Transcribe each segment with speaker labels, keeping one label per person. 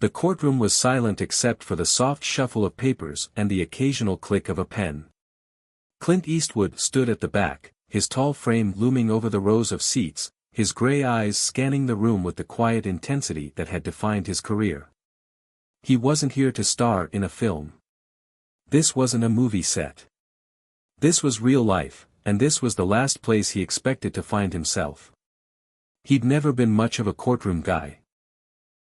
Speaker 1: The courtroom was silent except for the soft shuffle of papers and the occasional click of a pen. Clint Eastwood stood at the back, his tall frame looming over the rows of seats, his gray eyes scanning the room with the quiet intensity that had defined his career. He wasn't here to star in a film. This wasn't a movie set. This was real life, and this was the last place he expected to find himself. He'd never been much of a courtroom guy.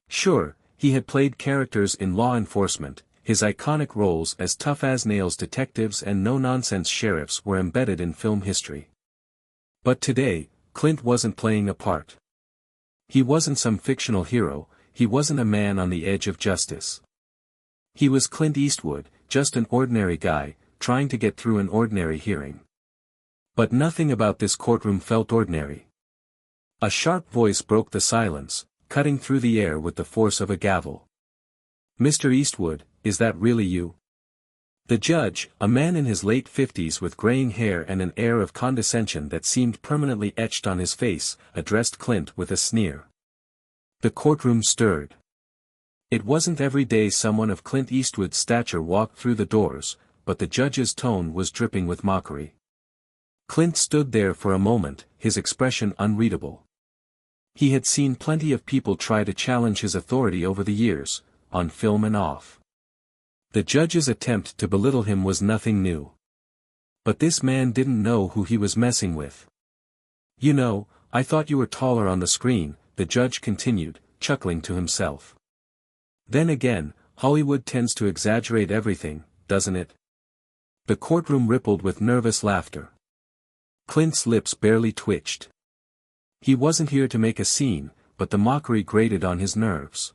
Speaker 1: Sure, he had played characters in law enforcement, his iconic roles as tough-as-nails detectives and no-nonsense sheriffs were embedded in film history. But today, Clint wasn't playing a part. He wasn't some fictional hero, he wasn't a man on the edge of justice. He was Clint Eastwood, just an ordinary guy, trying to get through an ordinary hearing. But nothing about this courtroom felt ordinary. A sharp voice broke the silence, cutting through the air with the force of a gavel. "Mr. Eastwood, is that really you?" The judge, a man in his late 50s with graying hair and an air of condescension that seemed permanently etched on his face, addressed Clint with a sneer. The courtroom stirred. It wasn't every day someone of Clint Eastwood's stature walked through the doors, but the judge's tone was dripping with mockery. Clint stood there for a moment, his expression unreadable. He had seen plenty of people try to challenge his authority over the years, on film and off. The judge's attempt to belittle him was nothing new. But this man didn't know who he was messing with. "You know, I thought you were taller on the screen," the judge continued, chuckling to himself. "Then again, Hollywood tends to exaggerate everything, doesn't it?" The courtroom rippled with nervous laughter. Clint's lips barely twitched. He wasn't here to make a scene, but the mockery grated on his nerves.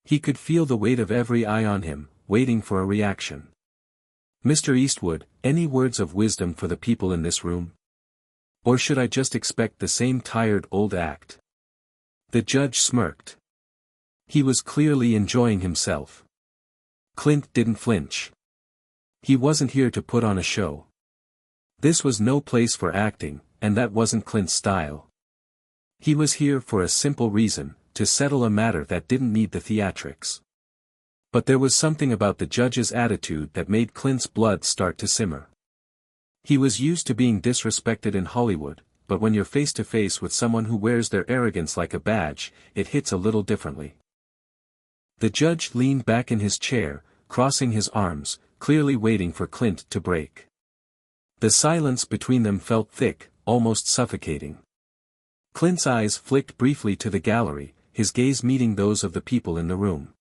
Speaker 1: He could feel the weight of every eye on him, waiting for a reaction. "Mr. Eastwood, any words of wisdom for the people in this room? Or should I just expect the same tired old act?" The judge smirked. He was clearly enjoying himself. Clint didn't flinch. He wasn't here to put on a show. This was no place for acting, and that wasn't Clint's style. He was here for a simple reason, to settle a matter that didn't need the theatrics. But there was something about the judge's attitude that made Clint's blood start to simmer. He was used to being disrespected in Hollywood, but when you're face to face with someone who wears their arrogance like a badge, it hits a little differently. The judge leaned back in his chair, crossing his arms, clearly waiting for Clint to break. The silence between them felt thick, almost suffocating. Clint's eyes flicked briefly to the gallery, his gaze meeting those of the people in the room.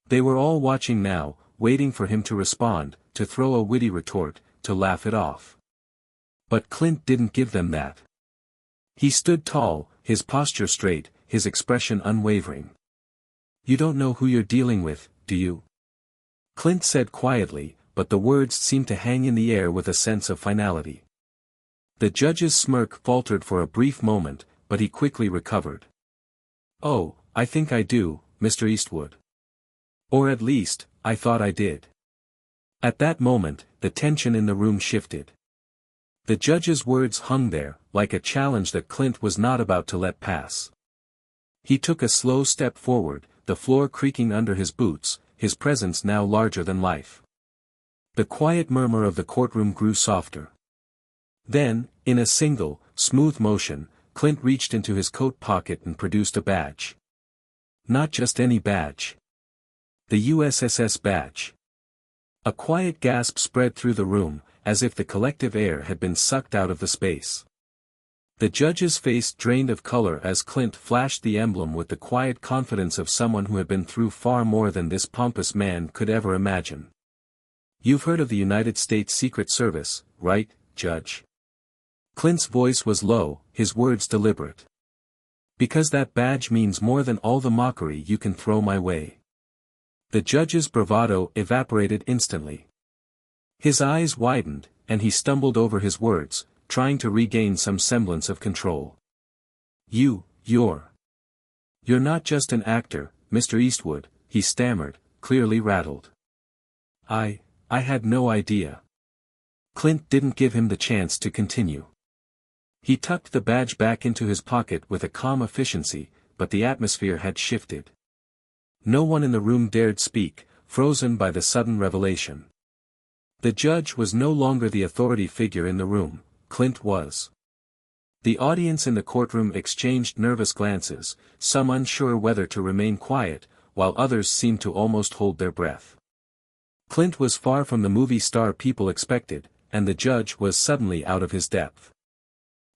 Speaker 1: They were all watching now, waiting for him to respond, to throw a witty retort, to laugh it off. But Clint didn't give them that. He stood tall, his posture straight, his expression unwavering. "You don't know who you're dealing with, do you?" Clint said quietly, but the words seemed to hang in the air with a sense of finality. The judge's smirk faltered for a brief moment, but he quickly recovered. "Oh, I think I do, Mr. Eastwood. Or at least, I thought I did." At that moment, the tension in the room shifted. The judge's words hung there, like a challenge that Clint was not about to let pass. He took a slow step forward, the floor creaking under his boots, his presence now larger than life. The quiet murmur of the courtroom grew softer. Then, in a single, smooth motion, Clint reached into his coat pocket and produced a badge. Not just any badge. The USSS badge. A quiet gasp spread through the room, as if the collective air had been sucked out of the space. The judge's face drained of color as Clint flashed the emblem with the quiet confidence of someone who had been through far more than this pompous man could ever imagine. "You've heard of the United States Secret Service, right, Judge?" Clint's voice was low, his words deliberate. "Because that badge means more than all the mockery you can throw my way." The judge's bravado evaporated instantly. His eyes widened, and he stumbled over his words, trying to regain some semblance of control. You're not just an actor, Mr. Eastwood," he stammered, clearly rattled. I had no idea." Clint didn't give him the chance to continue. He tucked the badge back into his pocket with a calm efficiency, but the atmosphere had shifted. No one in the room dared speak, frozen by the sudden revelation. The judge was no longer the authority figure in the room, Clint was. The audience in the courtroom exchanged nervous glances, some unsure whether to remain quiet, while others seemed to almost hold their breath. Clint was far from the movie star people expected, and the judge was suddenly out of his depth.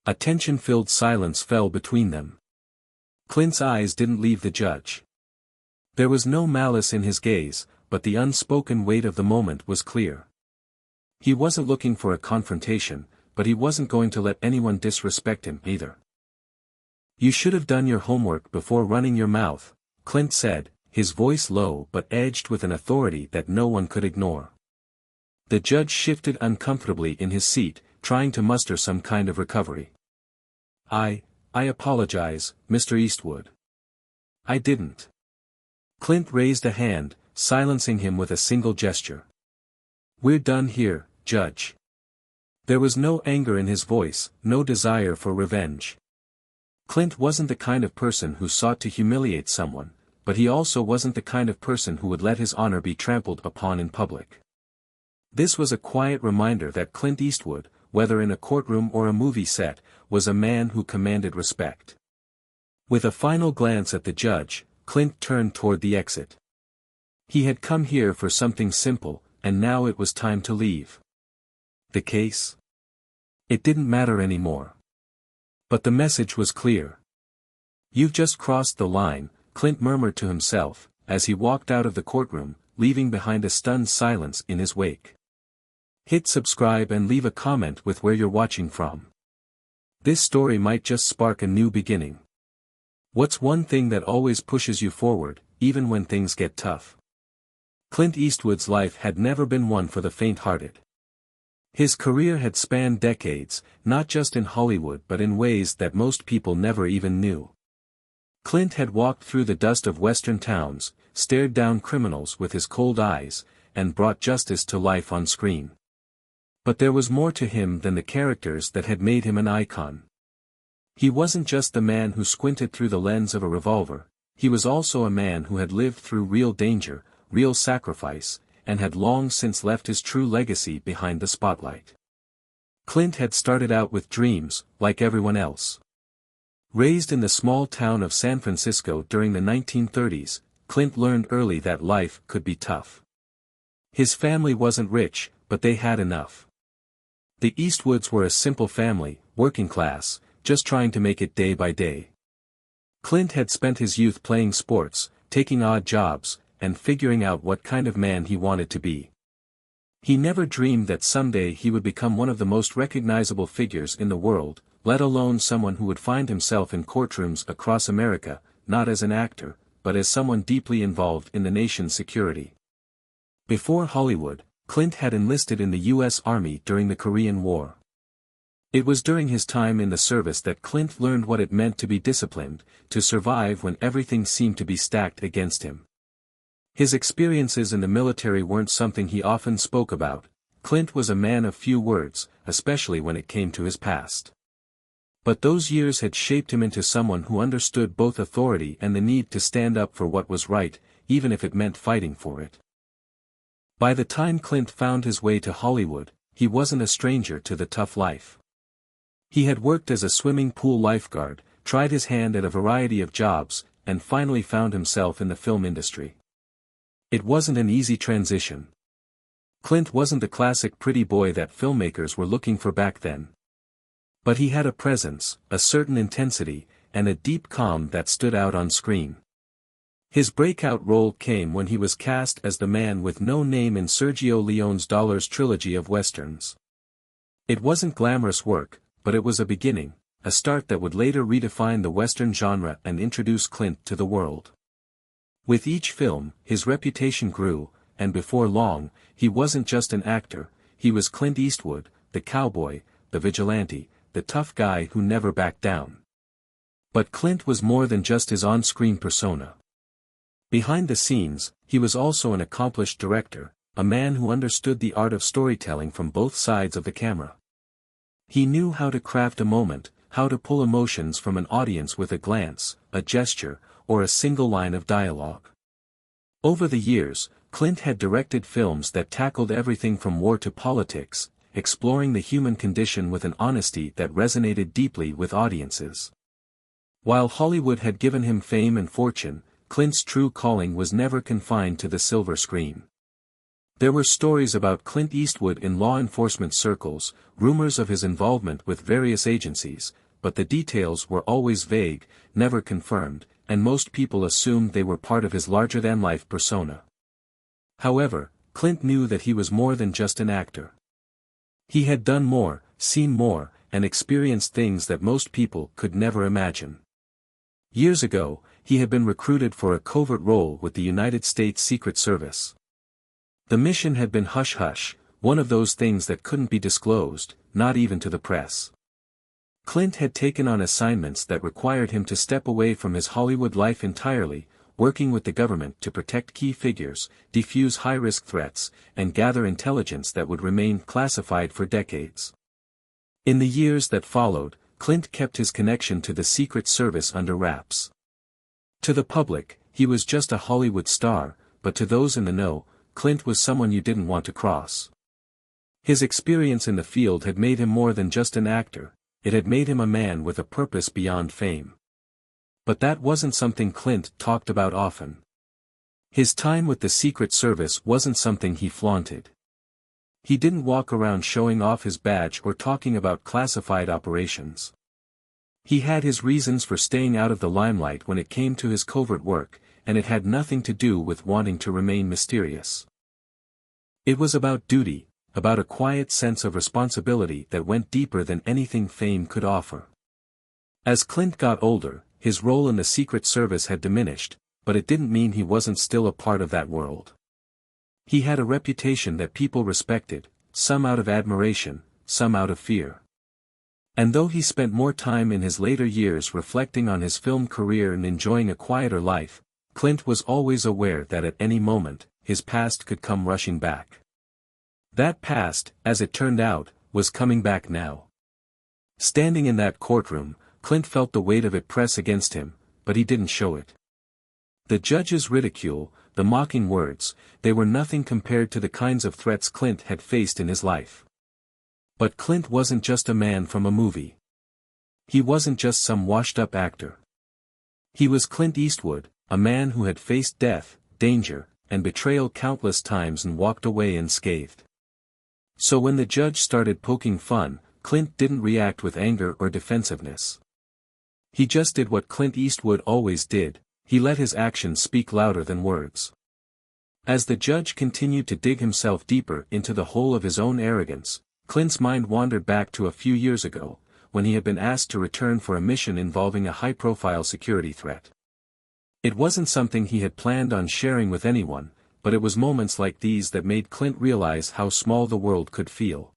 Speaker 1: A tension-filled silence fell between them. Clint's eyes didn't leave the judge. There was no malice in his gaze, but the unspoken weight of the moment was clear. He wasn't looking for a confrontation, but he wasn't going to let anyone disrespect him either. "You should have done your homework before running your mouth," Clint said, his voice low but edged with an authority that no one could ignore. The judge shifted uncomfortably in his seat, trying to muster some kind of recovery. I apologize, Mr. Eastwood. I didn't." Clint raised a hand, silencing him with a single gesture. "We're done here, Judge." There was no anger in his voice, no desire for revenge. Clint wasn't the kind of person who sought to humiliate someone, but he also wasn't the kind of person who would let his honor be trampled upon in public. This was a quiet reminder that Clint Eastwood, whether in a courtroom or a movie set, was a man who commanded respect. With a final glance at the judge, Clint turned toward the exit. He had come here for something simple, and now it was time to leave. The case? It didn't matter anymore. But the message was clear. "You've just crossed the line," Clint murmured to himself, as he walked out of the courtroom, leaving behind a stunned silence in his wake. Hit subscribe and leave a comment with where you're watching from. This story might just spark a new beginning. What's one thing that always pushes you forward, even when things get tough? Clint Eastwood's life had never been one for the faint-hearted. His career had spanned decades, not just in Hollywood but in ways that most people never even knew. Clint had walked through the dust of western towns, stared down criminals with his cold eyes, and brought justice to life on screen. But there was more to him than the characters that had made him an icon. He wasn't just the man who squinted through the lens of a revolver, he was also a man who had lived through real danger, real sacrifice, and had long since left his true legacy behind the spotlight. Clint had started out with dreams, like everyone else. Raised in the small town of San Francisco during the 1930s, Clint learned early that life could be tough. His family wasn't rich, but they had enough. The Eastwoods were a simple family, working class, just trying to make it day by day. Clint had spent his youth playing sports, taking odd jobs, and figuring out what kind of man he wanted to be. He never dreamed that someday he would become one of the most recognizable figures in the world, let alone someone who would find himself in courtrooms across America, not as an actor, but as someone deeply involved in the nation's security. Before Hollywood, Clint had enlisted in the U.S. Army during the Korean War. It was during his time in the service that Clint learned what it meant to be disciplined, to survive when everything seemed to be stacked against him. His experiences in the military weren't something he often spoke about. Clint was a man of few words, especially when it came to his past. But those years had shaped him into someone who understood both authority and the need to stand up for what was right, even if it meant fighting for it. By the time Clint found his way to Hollywood, he wasn't a stranger to the tough life. He had worked as a swimming pool lifeguard, tried his hand at a variety of jobs, and finally found himself in the film industry. It wasn't an easy transition. Clint wasn't the classic pretty boy that filmmakers were looking for back then. But he had a presence, a certain intensity, and a deep calm that stood out on screen. His breakout role came when he was cast as the man with no name in Sergio Leone's Dollars trilogy of westerns. It wasn't glamorous work, but it was a beginning, a start that would later redefine the western genre and introduce Clint to the world. With each film, his reputation grew, and before long, he wasn't just an actor, he was Clint Eastwood, the cowboy, the vigilante, the tough guy who never backed down. But Clint was more than just his on-screen persona. Behind the scenes, he was also an accomplished director, a man who understood the art of storytelling from both sides of the camera. He knew how to craft a moment, how to pull emotions from an audience with a glance, a gesture, or a single line of dialogue. Over the years, Clint had directed films that tackled everything from war to politics, exploring the human condition with an honesty that resonated deeply with audiences. While Hollywood had given him fame and fortune, Clint's true calling was never confined to the silver screen. There were stories about Clint Eastwood in law enforcement circles, rumors of his involvement with various agencies, but the details were always vague, never confirmed, and most people assumed they were part of his larger-than-life persona. However, Clint knew that he was more than just an actor. He had done more, seen more, and experienced things that most people could never imagine. Years ago, he had been recruited for a covert role with the United States Secret Service. The mission had been hush-hush, one of those things that couldn't be disclosed, not even to the press. Clint had taken on assignments that required him to step away from his Hollywood life entirely, working with the government to protect key figures, defuse high-risk threats, and gather intelligence that would remain classified for decades. In the years that followed, Clint kept his connection to the Secret Service under wraps. To the public, he was just a Hollywood star, but to those in the know, Clint was someone you didn't want to cross. His experience in the field had made him more than just an actor, it had made him a man with a purpose beyond fame. But that wasn't something Clint talked about often. His time with the Secret Service wasn't something he flaunted. He didn't walk around showing off his badge or talking about classified operations. He had his reasons for staying out of the limelight when it came to his covert work, and it had nothing to do with wanting to remain mysterious. It was about duty, about a quiet sense of responsibility that went deeper than anything fame could offer. As Clint got older, his role in the Secret Service had diminished, but it didn't mean he wasn't still a part of that world. He had a reputation that people respected, some out of admiration, some out of fear. And though he spent more time in his later years reflecting on his film career and enjoying a quieter life, Clint was always aware that at any moment, his past could come rushing back. That past, as it turned out, was coming back now. Standing in that courtroom, Clint felt the weight of it press against him, but he didn't show it. The judge's ridicule, the mocking words, they were nothing compared to the kinds of threats Clint had faced in his life. But Clint wasn't just a man from a movie. He wasn't just some washed-up actor. He was Clint Eastwood, a man who had faced death, danger, and betrayal countless times and walked away unscathed. So when the judge started poking fun, Clint didn't react with anger or defensiveness. He just did what Clint Eastwood always did, he let his actions speak louder than words. As the judge continued to dig himself deeper into the hole of his own arrogance, Clint's mind wandered back to a few years ago, when he had been asked to return for a mission involving a high-profile security threat. It wasn't something he had planned on sharing with anyone, but it was moments like these that made Clint realize how small the world could feel.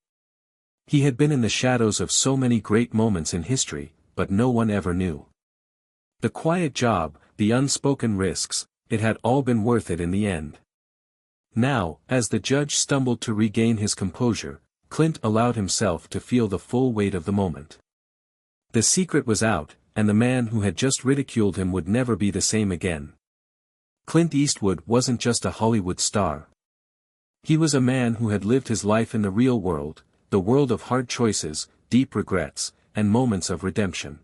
Speaker 1: He had been in the shadows of so many great moments in history, but no one ever knew. The quiet job, the unspoken risks, it had all been worth it in the end. Now, as the judge stumbled to regain his composure, Clint allowed himself to feel the full weight of the moment. The secret was out, and the man who had just ridiculed him would never be the same again. Clint Eastwood wasn't just a Hollywood star. He was a man who had lived his life in the real world, the world of hard choices, deep regrets, and moments of redemption.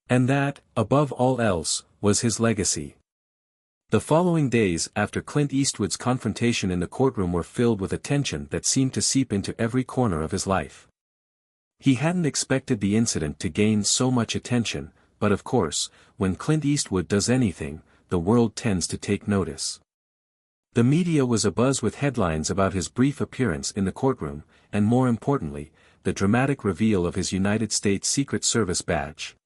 Speaker 1: And that, above all else, was his legacy. The following days after Clint Eastwood's confrontation in the courtroom were filled with a tension that seemed to seep into every corner of his life. He hadn't expected the incident to gain so much attention, but of course, when Clint Eastwood does anything, the world tends to take notice. The media was abuzz with headlines about his brief appearance in the courtroom, and more importantly, the dramatic reveal of his United States Secret Service badge.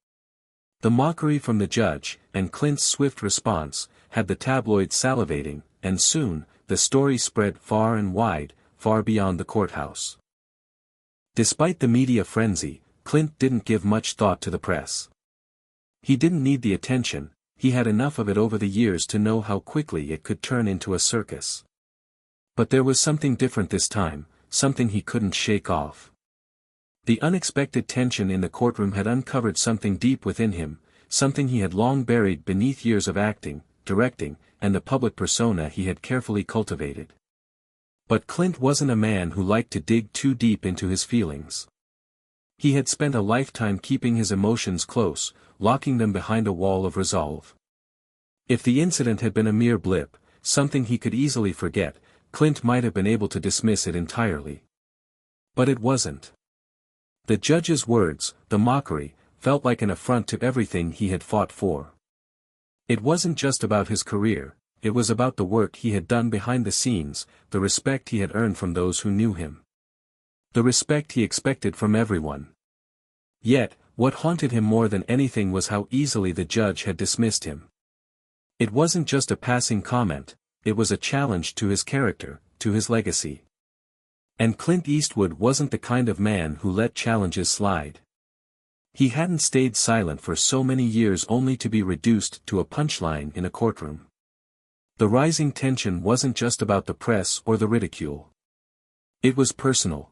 Speaker 1: The mockery from the judge, and Clint's swift response, had the tabloids salivating, and soon, the story spread far and wide, far beyond the courthouse. Despite the media frenzy, Clint didn't give much thought to the press. He didn't need the attention, he had enough of it over the years to know how quickly it could turn into a circus. But there was something different this time, something he couldn't shake off. The unexpected tension in the courtroom had uncovered something deep within him, something he had long buried beneath years of acting, directing, and the public persona he had carefully cultivated. But Clint wasn't a man who liked to dig too deep into his feelings. He had spent a lifetime keeping his emotions close, locking them behind a wall of resolve. If the incident had been a mere blip, something he could easily forget, Clint might have been able to dismiss it entirely. But it wasn't. The judge's words, the mockery, felt like an affront to everything he had fought for. It wasn't just about his career, it was about the work he had done behind the scenes, the respect he had earned from those who knew him. The respect he expected from everyone. Yet, what haunted him more than anything was how easily the judge had dismissed him. It wasn't just a passing comment, it was a challenge to his character, to his legacy. And Clint Eastwood wasn't the kind of man who let challenges slide. He hadn't stayed silent for so many years only to be reduced to a punchline in a courtroom. The rising tension wasn't just about the press or the ridicule. It was personal.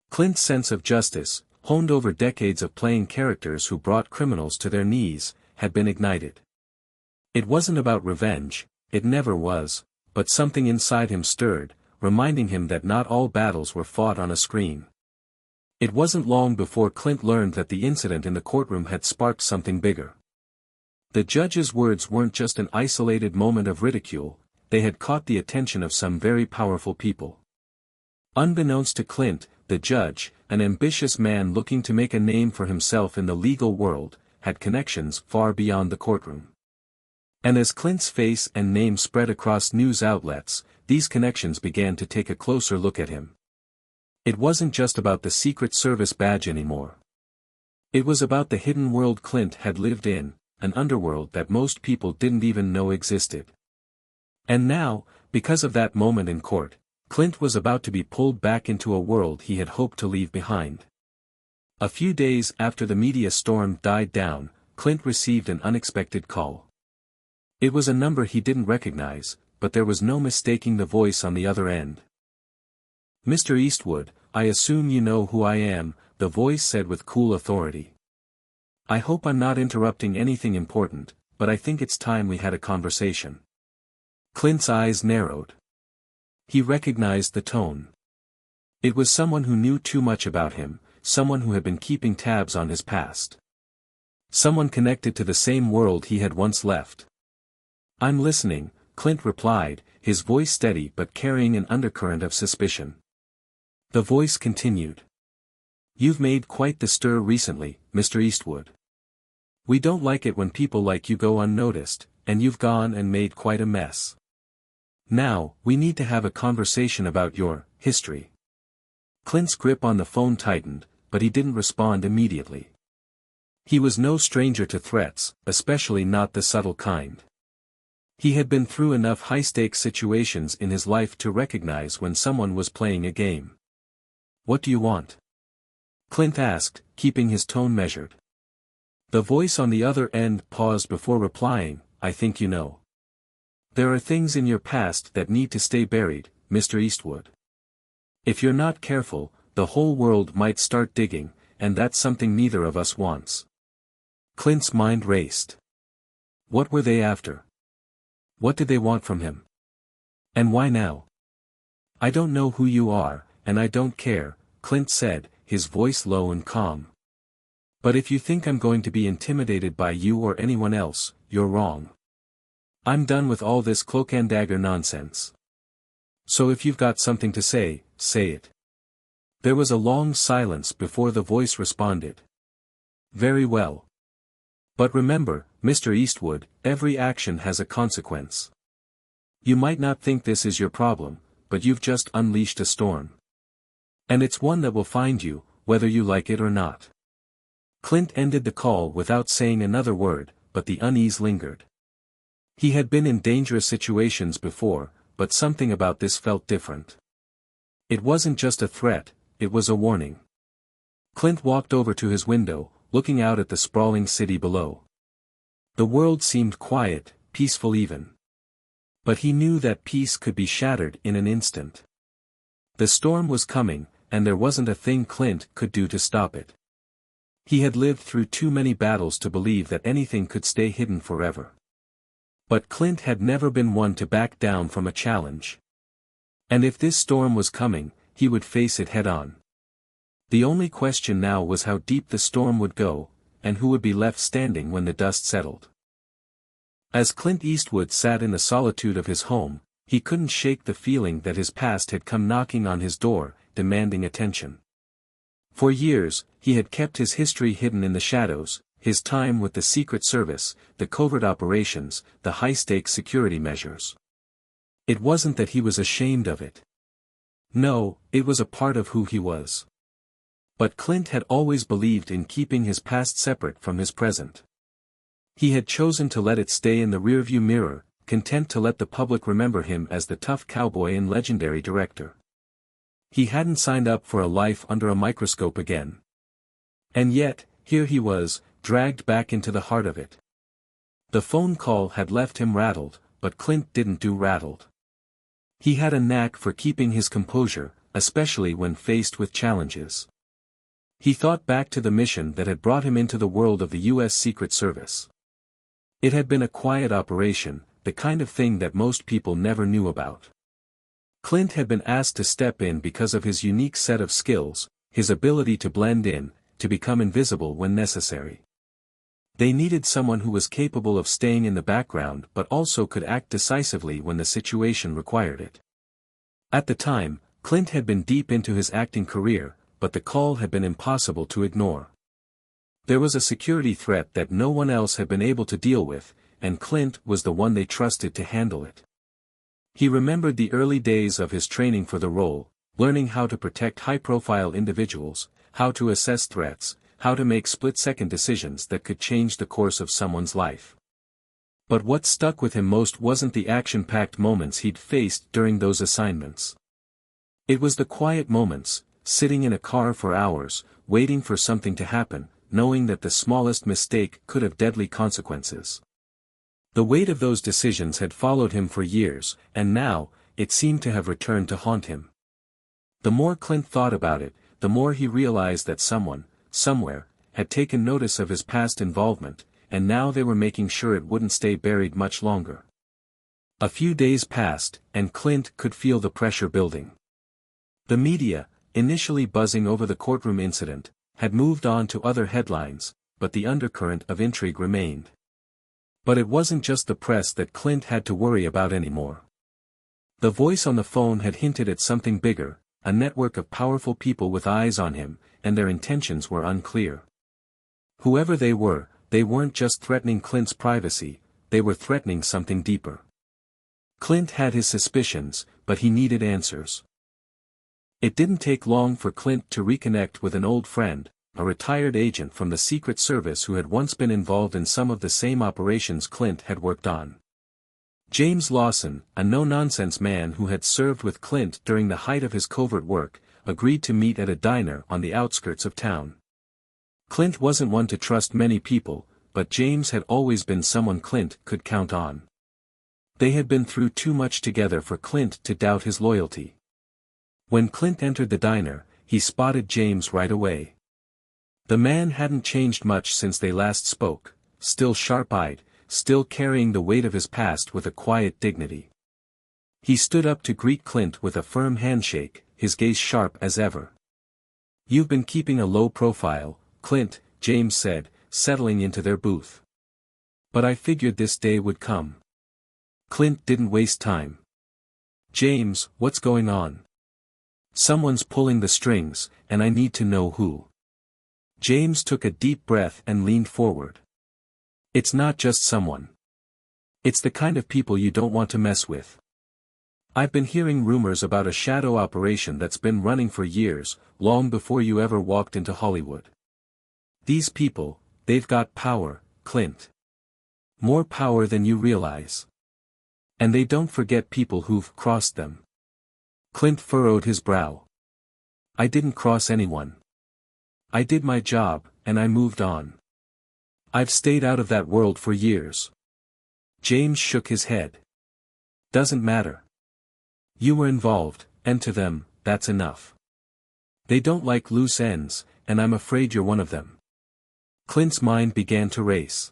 Speaker 1: Clint's sense of justice, honed over decades of playing characters who brought criminals to their knees, had been ignited. It wasn't about revenge, it never was, but something inside him stirred, reminding him that not all battles were fought on a screen. It wasn't long before Clint learned that the incident in the courtroom had sparked something bigger. The judge's words weren't just an isolated moment of ridicule, they had caught the attention of some very powerful people. Unbeknownst to Clint, the judge, an ambitious man looking to make a name for himself in the legal world, had connections far beyond the courtroom. And as Clint's face and name spread across news outlets, these connections began to take a closer look at him. It wasn't just about the Secret Service badge anymore. It was about the hidden world Clint had lived in, an underworld that most people didn't even know existed. And now, because of that moment in court, Clint was about to be pulled back into a world he had hoped to leave behind. A few days after the media storm died down, Clint received an unexpected call. It was a number he didn't recognize, but there was no mistaking the voice on the other end. "Mr. Eastwood, I assume you know who I am," the voice said with cool authority. "I hope I'm not interrupting anything important, but I think it's time we had a conversation." Clint's eyes narrowed. He recognized the tone. It was someone who knew too much about him, someone who had been keeping tabs on his past. Someone connected to the same world he had once left. "I'm listening," Clint replied, his voice steady but carrying an undercurrent of suspicion. The voice continued. "You've made quite the stir recently, Mr. Eastwood. We don't like it when people like you go unnoticed, and you've gone and made quite a mess. Now, we need to have a conversation about your history." Clint's grip on the phone tightened, but he didn't respond immediately. He was no stranger to threats, especially not the subtle kind. He had been through enough high-stakes situations in his life to recognize when someone was playing a game. "What do you want?" Clint asked, keeping his tone measured. The voice on the other end paused before replying, "I think you know. There are things in your past that need to stay buried, Mr. Eastwood. If you're not careful, the whole world might start digging, and that's something neither of us wants." Clint's mind raced. What were they after? What did they want from him? And why now? "I don't know who you are, and I don't care," Clint said, his voice low and calm. "But if you think I'm going to be intimidated by you or anyone else, you're wrong. I'm done with all this cloak and dagger nonsense. So if you've got something to say, say it." There was a long silence before the voice responded. "Very well. But remember, Mr. Eastwood, every action has a consequence. You might not think this is your problem, but you've just unleashed a storm. And it's one that will find you, whether you like it or not." Clint ended the call without saying another word, but the unease lingered. He had been in dangerous situations before, but something about this felt different. It wasn't just a threat, it was a warning. Clint walked over to his window, looking out at the sprawling city below. The world seemed quiet, peaceful even. But he knew that peace could be shattered in an instant. The storm was coming, and there wasn't a thing Clint could do to stop it. He had lived through too many battles to believe that anything could stay hidden forever. But Clint had never been one to back down from a challenge. And if this storm was coming, he would face it head-on. The only question now was how deep the storm would go, and who would be left standing when the dust settled. As Clint Eastwood sat in the solitude of his home, he couldn't shake the feeling that his past had come knocking on his door, demanding attention. For years, he had kept his history hidden in the shadows, his time with the Secret Service, the covert operations, the high-stakes security measures. It wasn't that he was ashamed of it. No, it was a part of who he was. But Clint had always believed in keeping his past separate from his present. He had chosen to let it stay in the rearview mirror, content to let the public remember him as the tough cowboy and legendary director. He hadn't signed up for a life under a microscope again. And yet, here he was, dragged back into the heart of it. The phone call had left him rattled, but Clint didn't do rattled. He had a knack for keeping his composure, especially when faced with challenges. He thought back to the mission that had brought him into the world of the U.S. Secret Service. It had been a quiet operation, the kind of thing that most people never knew about. Clint had been asked to step in because of his unique set of skills, his ability to blend in, to become invisible when necessary. They needed someone who was capable of staying in the background but also could act decisively when the situation required it. At the time, Clint had been deep into his acting career, but the call had been impossible to ignore. There was a security threat that no one else had been able to deal with, and Clint was the one they trusted to handle it. He remembered the early days of his training for the role, learning how to protect high-profile individuals, how to assess threats, how to make split-second decisions that could change the course of someone's life. But what stuck with him most wasn't the action-packed moments he'd faced during those assignments. It was the quiet moments, sitting in a car for hours, waiting for something to happen, knowing that the smallest mistake could have deadly consequences. The weight of those decisions had followed him for years, and now, it seemed to have returned to haunt him. The more Clint thought about it, the more he realized that someone, somewhere, had taken notice of his past involvement, and now they were making sure it wouldn't stay buried much longer. A few days passed, and Clint could feel the pressure building. The media, initially buzzing over the courtroom incident, had moved on to other headlines, but the undercurrent of intrigue remained. But it wasn't just the press that Clint had to worry about anymore. The voice on the phone had hinted at something bigger, a network of powerful people with eyes on him, and their intentions were unclear. Whoever they weren't just threatening Clint's privacy, they were threatening something deeper. Clint had his suspicions, but he needed answers. It didn't take long for Clint to reconnect with an old friend, a retired agent from the Secret Service who had once been involved in some of the same operations Clint had worked on. James Lawson, a no-nonsense man who had served with Clint during the height of his covert work, agreed to meet at a diner on the outskirts of town. Clint wasn't one to trust many people, but James had always been someone Clint could count on. They had been through too much together for Clint to doubt his loyalty. When Clint entered the diner, he spotted James right away. The man hadn't changed much since they last spoke, still sharp-eyed, still carrying the weight of his past with a quiet dignity. He stood up to greet Clint with a firm handshake, his gaze sharp as ever. "You've been keeping a low profile, Clint," James said, settling into their booth. "But I figured this day would come." Clint didn't waste time. "James, what's going on?" "Someone's pulling the strings, and I need to know who." James took a deep breath and leaned forward. "It's not just someone. It's the kind of people you don't want to mess with. I've been hearing rumors about a shadow operation that's been running for years, long before you ever walked into Hollywood. These people, they've got power, Clint. More power than you realize. And they don't forget people who've crossed them." Clint furrowed his brow. "I didn't cross anyone. I did my job, and I moved on. I've stayed out of that world for years." James shook his head. "Doesn't matter. You were involved, and to them, that's enough. They don't like loose ends, and I'm afraid you're one of them." Clint's mind began to race.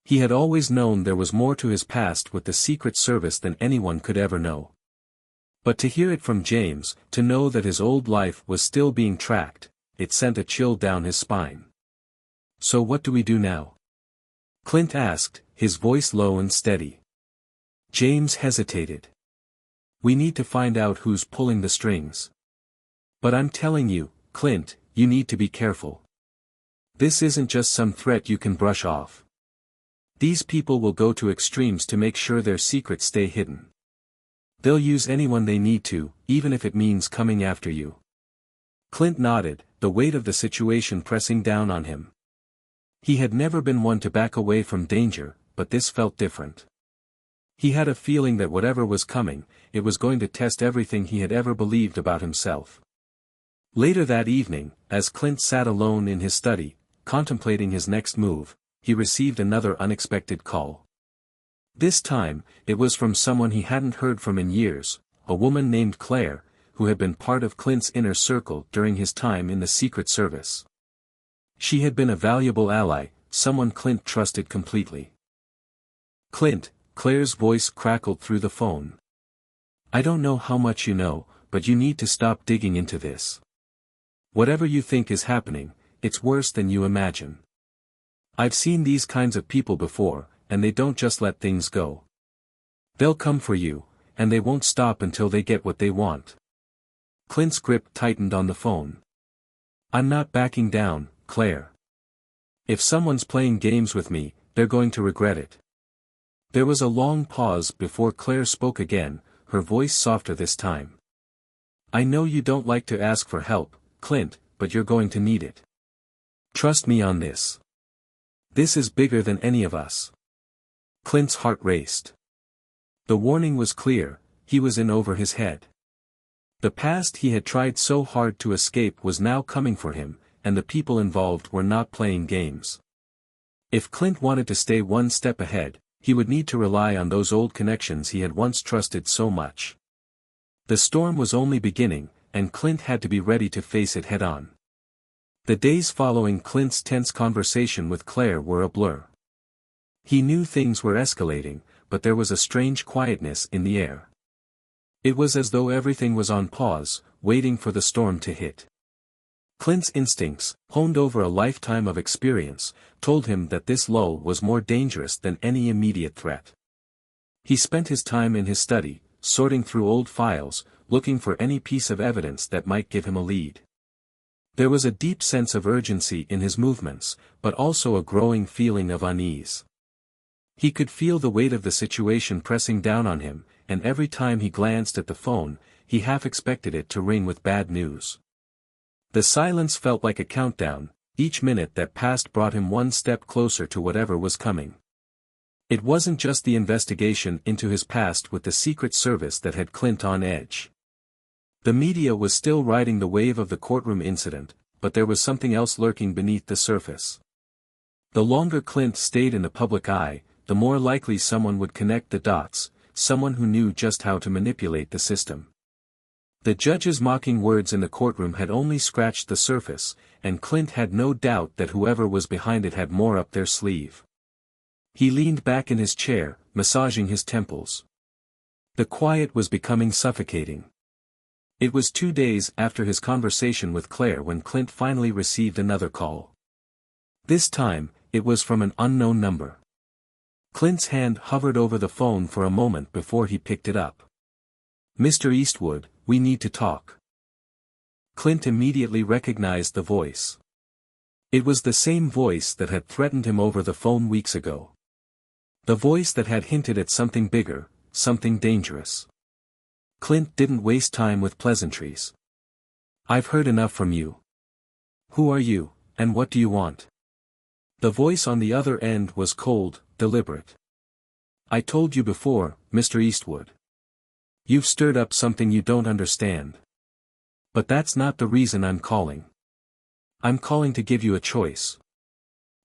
Speaker 1: He had always known there was more to his past with the Secret Service than anyone could ever know. But to hear it from James, to know that his old life was still being tracked, it sent a chill down his spine. "So what do we do now?" Clint asked, his voice low and steady. James hesitated. "We need to find out who's pulling the strings. But I'm telling you, Clint, you need to be careful. This isn't just some threat you can brush off. These people will go to extremes to make sure their secrets stay hidden. They'll use anyone they need to, even if it means coming after you." Clint nodded, the weight of the situation pressing down on him. He had never been one to back away from danger, but this felt different. He had a feeling that whatever was coming, it was going to test everything he had ever believed about himself. Later that evening, as Clint sat alone in his study, contemplating his next move, he received another unexpected call. This time, it was from someone he hadn't heard from in years, a woman named Claire, who had been part of Clint's inner circle during his time in the Secret Service. She had been a valuable ally, someone Clint trusted completely. "Clint," Claire's voice crackled through the phone. "I don't know how much you know, but you need to stop digging into this. Whatever you think is happening, it's worse than you imagine. I've seen these kinds of people before, and they don't just let things go. They'll come for you, and they won't stop until they get what they want." Clint's grip tightened on the phone. "I'm not backing down, Claire. If someone's playing games with me, they're going to regret it." There was a long pause before Claire spoke again, her voice softer this time. "I know you don't like to ask for help, Clint, but you're going to need it. Trust me on this. This is bigger than any of us." Clint's heart raced. The warning was clear, he was in over his head. The past he had tried so hard to escape was now coming for him, and the people involved were not playing games. If Clint wanted to stay one step ahead, he would need to rely on those old connections he had once trusted so much. The storm was only beginning, and Clint had to be ready to face it head-on. The days following Clint's tense conversation with Claire were a blur. He knew things were escalating, but there was a strange quietness in the air. It was as though everything was on pause, waiting for the storm to hit. Clint's instincts, honed over a lifetime of experience, told him that this lull was more dangerous than any immediate threat. He spent his time in his study, sorting through old files, looking for any piece of evidence that might give him a lead. There was a deep sense of urgency in his movements, but also a growing feeling of unease. He could feel the weight of the situation pressing down on him, and every time he glanced at the phone, he half expected it to ring with bad news. The silence felt like a countdown, each minute that passed brought him one step closer to whatever was coming. It wasn't just the investigation into his past with the Secret Service that had Clint on edge. The media was still riding the wave of the courtroom incident, but there was something else lurking beneath the surface. The longer Clint stayed in the public eye, the more likely someone would connect the dots, someone who knew just how to manipulate the system. The judge's mocking words in the courtroom had only scratched the surface, and Clint had no doubt that whoever was behind it had more up their sleeve. He leaned back in his chair, massaging his temples. The quiet was becoming suffocating. It was 2 days after his conversation with Claire when Clint finally received another call. This time, it was from an unknown number. Clint's hand hovered over the phone for a moment before he picked it up. "Mr. Eastwood, we need to talk." Clint immediately recognized the voice. It was the same voice that had threatened him over the phone weeks ago. The voice that had hinted at something bigger, something dangerous. Clint didn't waste time with pleasantries. "I've heard enough from you. Who are you, and what do you want?" The voice on the other end was cold, deliberate. "I told you before, Mr. Eastwood. You've stirred up something you don't understand. But that's not the reason I'm calling. I'm calling to give you a choice."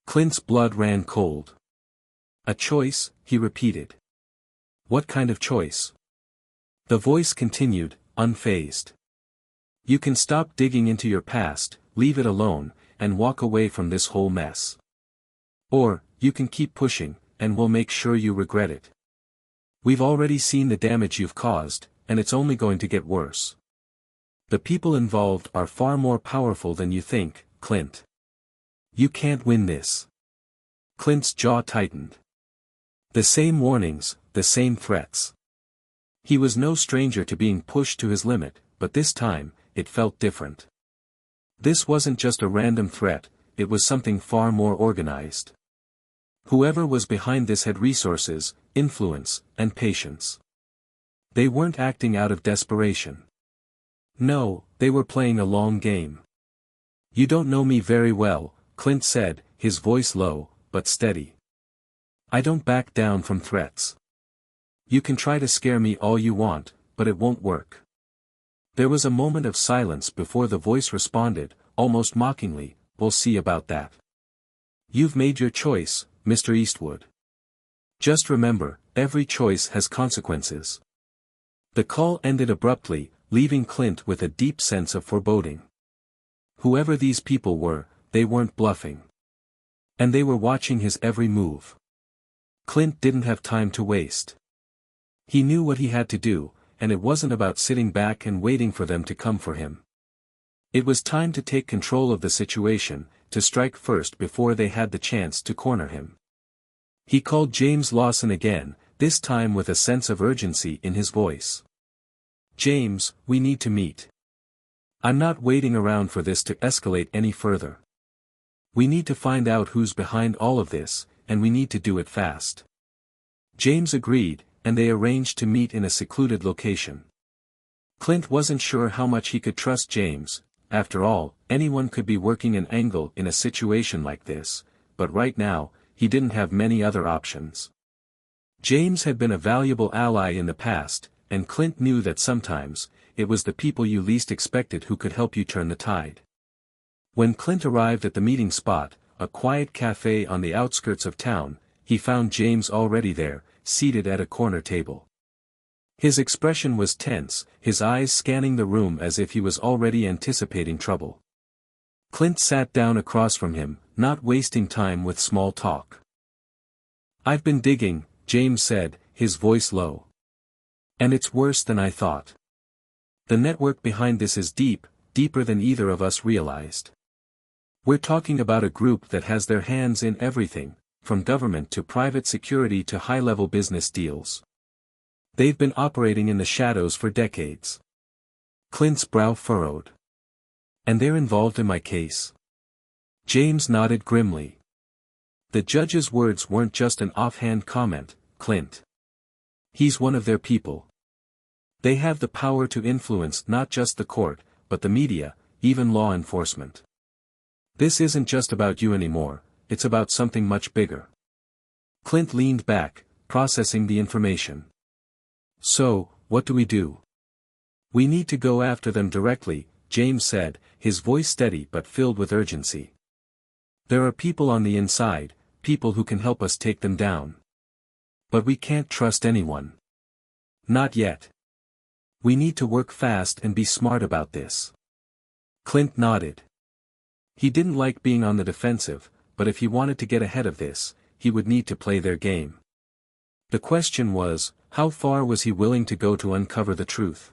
Speaker 1: Clint's blood ran cold. "A choice?" he repeated. "What kind of choice?" The voice continued, unfazed. "You can stop digging into your past, leave it alone, and walk away from this whole mess. Or, you can keep pushing, and we'll make sure you regret it. We've already seen the damage you've caused, and it's only going to get worse. The people involved are far more powerful than you think, Clint. You can't win this." Clint's jaw tightened. The same warnings, the same threats. He was no stranger to being pushed to his limit, but this time, it felt different. This wasn't just a random threat, it was something far more organized. Whoever was behind this had resources, influence, and patience. They weren't acting out of desperation. No, they were playing a long game. "You don't know me very well," Clint said, his voice low, but steady. "I don't back down from threats. You can try to scare me all you want, but it won't work." There was a moment of silence before the voice responded, almost mockingly, "We'll see about that. You've made your choice, Mr. Eastwood. Just remember, every choice has consequences." The call ended abruptly, leaving Clint with a deep sense of foreboding. Whoever these people were, they weren't bluffing. And they were watching his every move. Clint didn't have time to waste. He knew what he had to do, and it wasn't about sitting back and waiting for them to come for him. It was time to take control of the situation, to strike first before they had the chance to corner him. He called James Lawson again, this time with a sense of urgency in his voice. "James, we need to meet. I'm not waiting around for this to escalate any further. We need to find out who's behind all of this, and we need to do it fast." James agreed, and they arranged to meet in a secluded location. Clint wasn't sure how much he could trust James. After all, anyone could be working an angle in a situation like this, but right now, he didn't have many other options. James had been a valuable ally in the past, and Clint knew that sometimes, it was the people you least expected who could help you turn the tide. When Clint arrived at the meeting spot, a quiet cafe on the outskirts of town, he found James already there, seated at a corner table. His expression was tense, his eyes scanning the room as if he was already anticipating trouble. Clint sat down across from him, not wasting time with small talk. "I've been digging," James said, his voice low. "And it's worse than I thought. The network behind this is deep, deeper than either of us realized. We're talking about a group that has their hands in everything, from government to private security to high-level business deals. They've been operating in the shadows for decades." Clint's brow furrowed. "And they're involved in my case?" James nodded grimly. The judge's words weren't just an offhand comment, Clint. He's one of their people. They have the power to influence not just the court, but the media, even law enforcement. This isn't just about you anymore, it's about something much bigger. Clint leaned back, processing the information. "So, what do we do?" "We need to go after them directly," James said, his voice steady but filled with urgency. "There are people on the inside, people who can help us take them down. But we can't trust anyone. Not yet. We need to work fast and be smart about this." Clint nodded. He didn't like being on the defensive, but if he wanted to get ahead of this, he would need to play their game. The question was, how far was he willing to go to uncover the truth?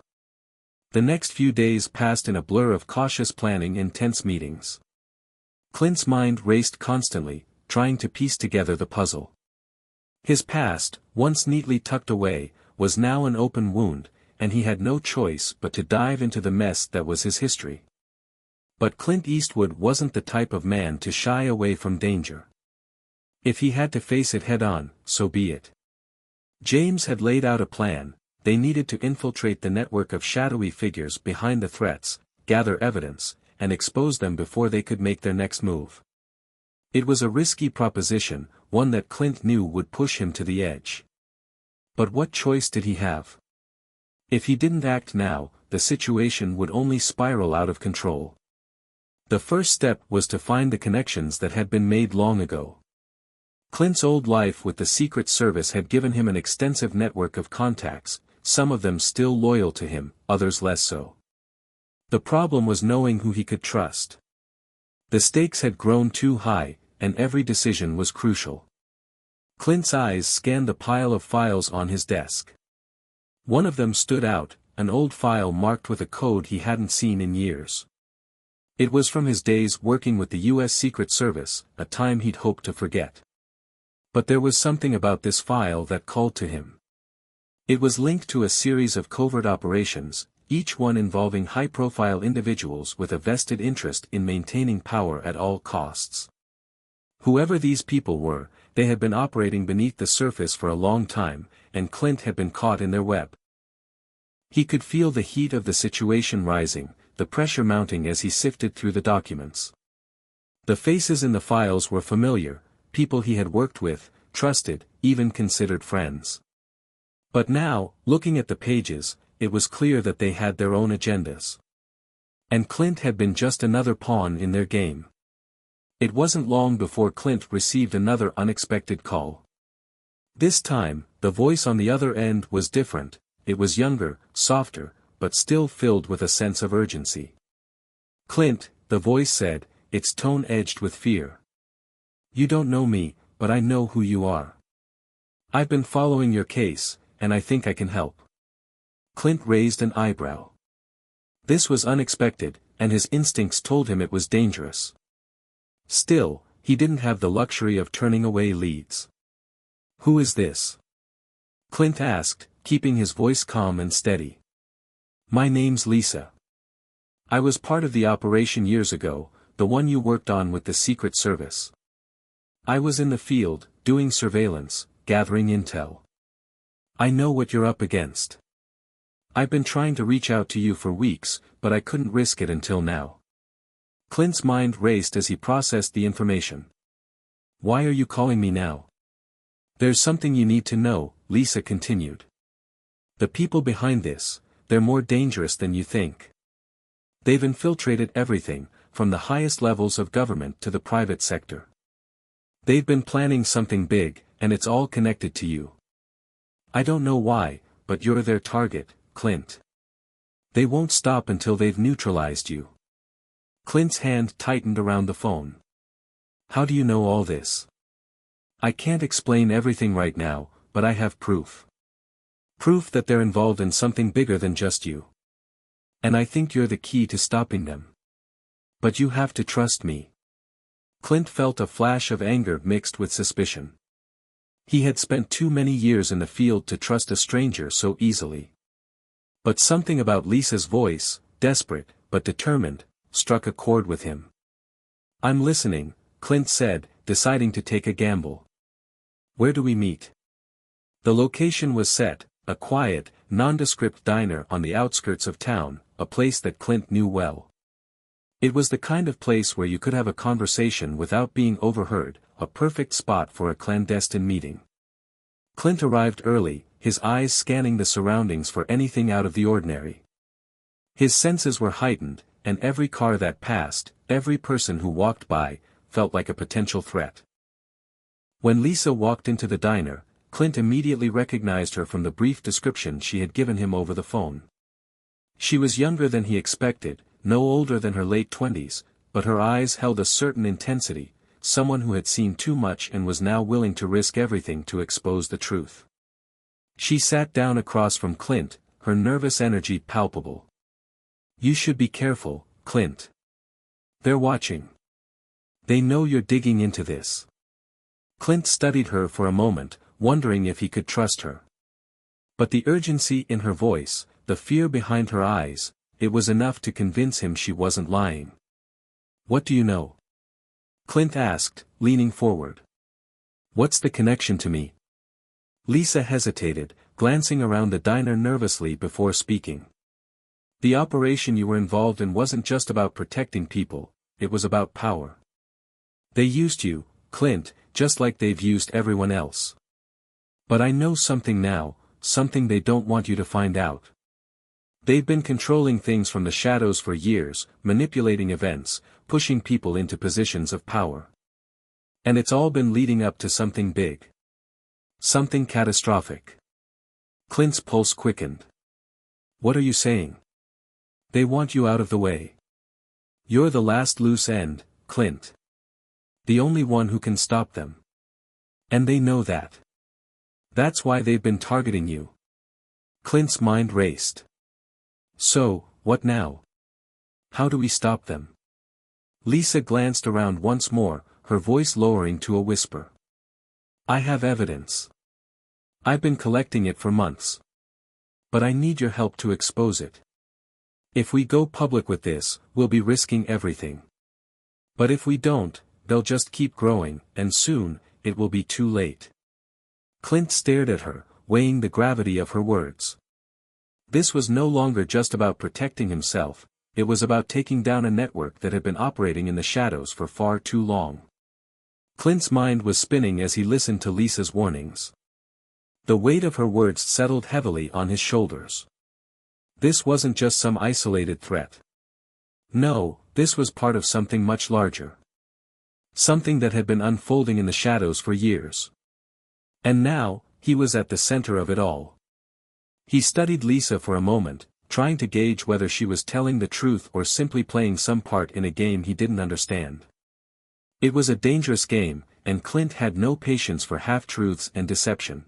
Speaker 1: The next few days passed in a blur of cautious planning and tense meetings. Clint's mind raced constantly, trying to piece together the puzzle. His past, once neatly tucked away, was now an open wound, and he had no choice but to dive into the mess that was his history. But Clint Eastwood wasn't the type of man to shy away from danger. If he had to face it head-on, so be it. James had laid out a plan. They needed to infiltrate the network of shadowy figures behind the threats, gather evidence, and expose them before they could make their next move. It was a risky proposition, one that Clint knew would push him to the edge. But what choice did he have? If he didn't act now, the situation would only spiral out of control. The first step was to find the connections that had been made long ago. Clint's old life with the Secret Service had given him an extensive network of contacts, some of them still loyal to him, others less so. The problem was knowing who he could trust. The stakes had grown too high, and every decision was crucial. Clint's eyes scanned the pile of files on his desk. One of them stood out, an old file marked with a code he hadn't seen in years. It was from his days working with the U.S. Secret Service, a time he'd hoped to forget. But there was something about this file that called to him. It was linked to a series of covert operations, each one involving high-profile individuals with a vested interest in maintaining power at all costs. Whoever these people were, they had been operating beneath the surface for a long time, and Clint had been caught in their web. He could feel the heat of the situation rising, the pressure mounting as he sifted through the documents. The faces in the files were familiar, people he had worked with, trusted, even considered friends. But now, looking at the pages, it was clear that they had their own agendas. And Clint had been just another pawn in their game. It wasn't long before Clint received another unexpected call. This time, the voice on the other end was different. It was younger, softer, but still filled with a sense of urgency. "Clint," the voice said, its tone edged with fear. "You don't know me, but I know who you are. I've been following your case, and I think I can help." Clint raised an eyebrow. This was unexpected, and his instincts told him it was dangerous. Still, he didn't have the luxury of turning away leads. "Who is this?" Clint asked, keeping his voice calm and steady. "My name's Lisa. I was part of the operation years ago, the one you worked on with the Secret Service. I was in the field, doing surveillance, gathering intel. I know what you're up against. I've been trying to reach out to you for weeks, but I couldn't risk it until now." Clint's mind raced as he processed the information. "Why are you calling me now?" "There's something you need to know," Lisa continued. "The people behind this, they're more dangerous than you think. They've infiltrated everything, from the highest levels of government to the private sector. They've been planning something big, and it's all connected to you. I don't know why, but you're their target, Clint. They won't stop until they've neutralized you." Clint's hand tightened around the phone. "How do you know all this?" "I can't explain everything right now, but I have proof. Proof that they're involved in something bigger than just you. And I think you're the key to stopping them. But you have to trust me." Clint felt a flash of anger mixed with suspicion. He had spent too many years in the field to trust a stranger so easily. But something about Lisa's voice, desperate, but determined, struck a chord with him. "I'm listening," Clint said, deciding to take a gamble. "Where do we meet?" The location was set, a quiet, nondescript diner on the outskirts of town, a place that Clint knew well. It was the kind of place where you could have a conversation without being overheard, a perfect spot for a clandestine meeting. Clint arrived early, his eyes scanning the surroundings for anything out of the ordinary. His senses were heightened, and every car that passed, every person who walked by, felt like a potential threat. When Lisa walked into the diner, Clint immediately recognized her from the brief description she had given him over the phone. She was younger than he expected, no older than her late 20s, but her eyes held a certain intensity, someone who had seen too much and was now willing to risk everything to expose the truth. She sat down across from Clint, her nervous energy palpable. "You should be careful, Clint. They're watching. They know you're digging into this." Clint studied her for a moment, wondering if he could trust her. But the urgency in her voice, the fear behind her eyes, it was enough to convince him she wasn't lying. "What do you know?" Clint asked, leaning forward. "What's the connection to me?" Lisa hesitated, glancing around the diner nervously before speaking. "The operation you were involved in wasn't just about protecting people, it was about power. They used you, Clint, just like they've used everyone else. But I know something now, something they don't want you to find out. They've been controlling things from the shadows for years, manipulating events, pushing people into positions of power. And it's all been leading up to something big. Something catastrophic." Clint's pulse quickened. "What are you saying?" "They want you out of the way. You're the last loose end, Clint. The only one who can stop them. And they know that. That's why they've been targeting you. Clint's mind raced. So, what now? How do we stop them? Lisa glanced around once more, her voice lowering to a whisper. I have evidence. I've been collecting it for months. But I need your help to expose it. If we go public with this, we'll be risking everything. But if we don't, they'll just keep growing, and soon, it will be too late. Clint stared at her, weighing the gravity of her words. This was no longer just about protecting himself, it was about taking down a network that had been operating in the shadows for far too long. Clint's mind was spinning as he listened to Lisa's warnings. The weight of her words settled heavily on his shoulders. This wasn't just some isolated threat. No, this was part of something much larger. Something that had been unfolding in the shadows for years. And now, he was at the center of it all. He studied Lisa for a moment, trying to gauge whether she was telling the truth or simply playing some part in a game he didn't understand. It was a dangerous game, and Clint had no patience for half-truths and deception.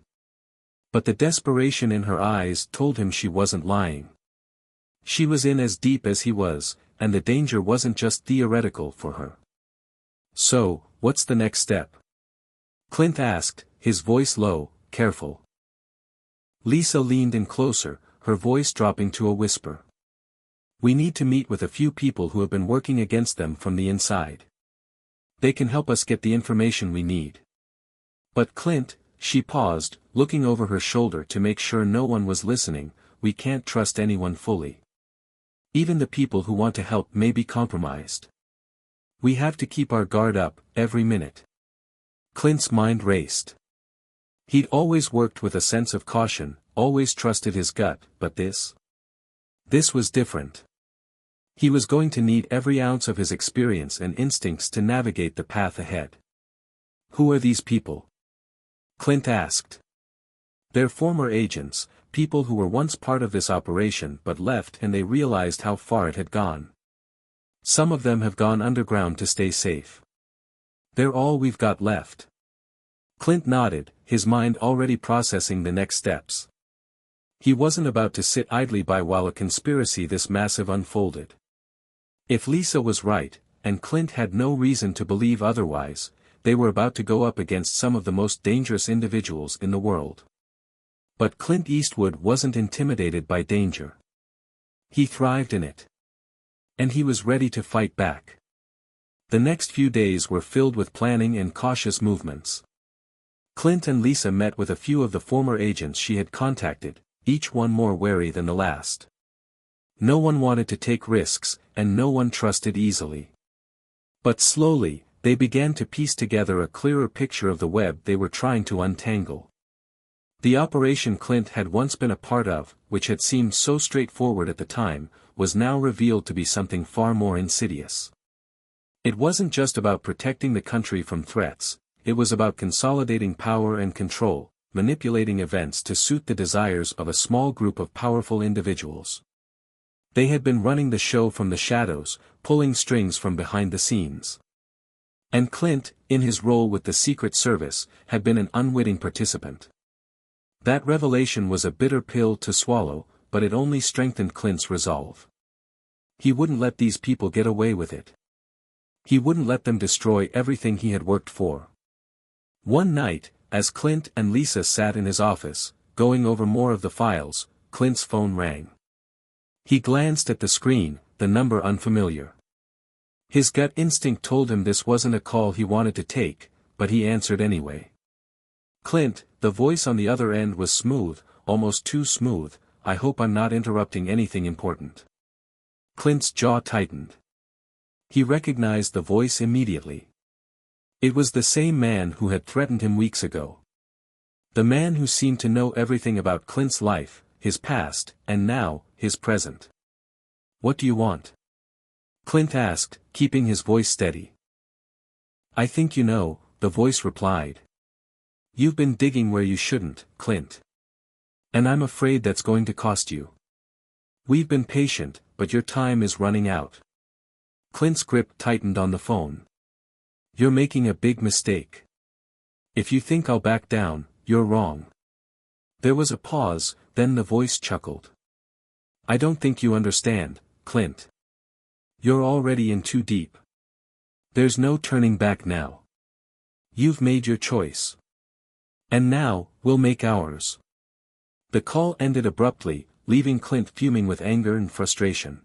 Speaker 1: But the desperation in her eyes told him she wasn't lying. She was in as deep as he was, and the danger wasn't just theoretical for her. So, what's the next step? Clint asked, his voice low, careful. Lisa leaned in closer, her voice dropping to a whisper. We need to meet with a few people who have been working against them from the inside. They can help us get the information we need. But Clint, she paused, looking over her shoulder to make sure no one was listening, we can't trust anyone fully. Even the people who want to help may be compromised. We have to keep our guard up, every minute. Clint's mind raced. He'd always worked with a sense of caution, always trusted his gut, but this was different. He was going to need every ounce of his experience and instincts to navigate the path ahead. Who are these people? Clint asked. They're former agents, people who were once part of this operation but left and they realized how far it had gone. Some of them have gone underground to stay safe. They're all we've got left. Clint nodded, his mind already processing the next steps. He wasn't about to sit idly by while a conspiracy this massive unfolded. If Lisa was right, and Clint had no reason to believe otherwise, they were about to go up against some of the most dangerous individuals in the world. But Clint Eastwood wasn't intimidated by danger. He thrived in it. And he was ready to fight back. The next few days were filled with planning and cautious movements. Clint and Lisa met with a few of the former agents she had contacted, each one more wary than the last. No one wanted to take risks, and no one trusted easily. But slowly, they began to piece together a clearer picture of the web they were trying to untangle. The operation Clint had once been a part of, which had seemed so straightforward at the time, was now revealed to be something far more insidious. It wasn't just about protecting the country from threats, it was about consolidating power and control, manipulating events to suit the desires of a small group of powerful individuals. They had been running the show from the shadows, pulling strings from behind the scenes. And Clint, in his role with the Secret Service, had been an unwitting participant. That revelation was a bitter pill to swallow, but it only strengthened Clint's resolve. He wouldn't let these people get away with it. He wouldn't let them destroy everything he had worked for. One night, as Clint and Lisa sat in his office, going over more of the files, Clint's phone rang. He glanced at the screen, the number unfamiliar. His gut instinct told him this wasn't a call he wanted to take, but he answered anyway. Clint, the voice on the other end was smooth, almost too smooth. I hope I'm not interrupting anything important. Clint's jaw tightened. He recognized the voice immediately. It was the same man who had threatened him weeks ago. The man who seemed to know everything about Clint's life, his past, and now, his present. What do you want? Clint asked, keeping his voice steady. I think you know, the voice replied. You've been digging where you shouldn't, Clint. And I'm afraid that's going to cost you. We've been patient, but your time is running out. Clint's grip tightened on the phone. You're making a big mistake. If you think I'll back down, you're wrong. There was a pause, then the voice chuckled. I don't think you understand, Clint. You're already in too deep. There's no turning back now. You've made your choice. And now, we'll make ours. The call ended abruptly, leaving Clint fuming with anger and frustration.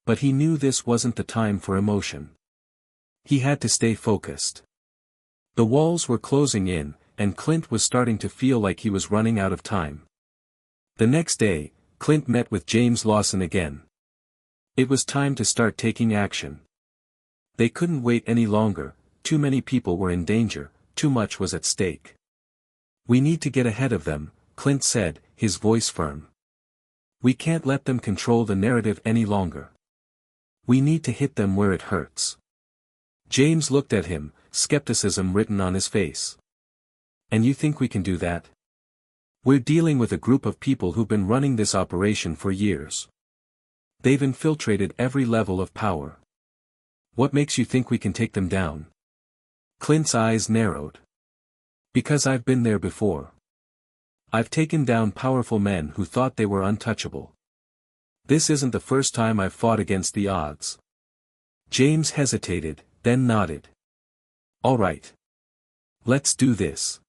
Speaker 1: But he knew this wasn't the time for emotion. He had to stay focused. The walls were closing in, and Clint was starting to feel like he was running out of time. The next day, Clint met with James Lawson again. It was time to start taking action. They couldn't wait any longer, too many people were in danger, too much was at stake. We need to get ahead of them, Clint said, his voice firm. We can't let them control the narrative any longer. We need to hit them where it hurts. James looked at him, skepticism written on his face. And you think we can do that? We're dealing with a group of people who've been running this operation for years. They've infiltrated every level of power. What makes you think we can take them down? Clint's eyes narrowed. Because I've been there before. I've taken down powerful men who thought they were untouchable. This isn't the first time I've fought against the odds. James hesitated, then nodded. All right. Let's do this.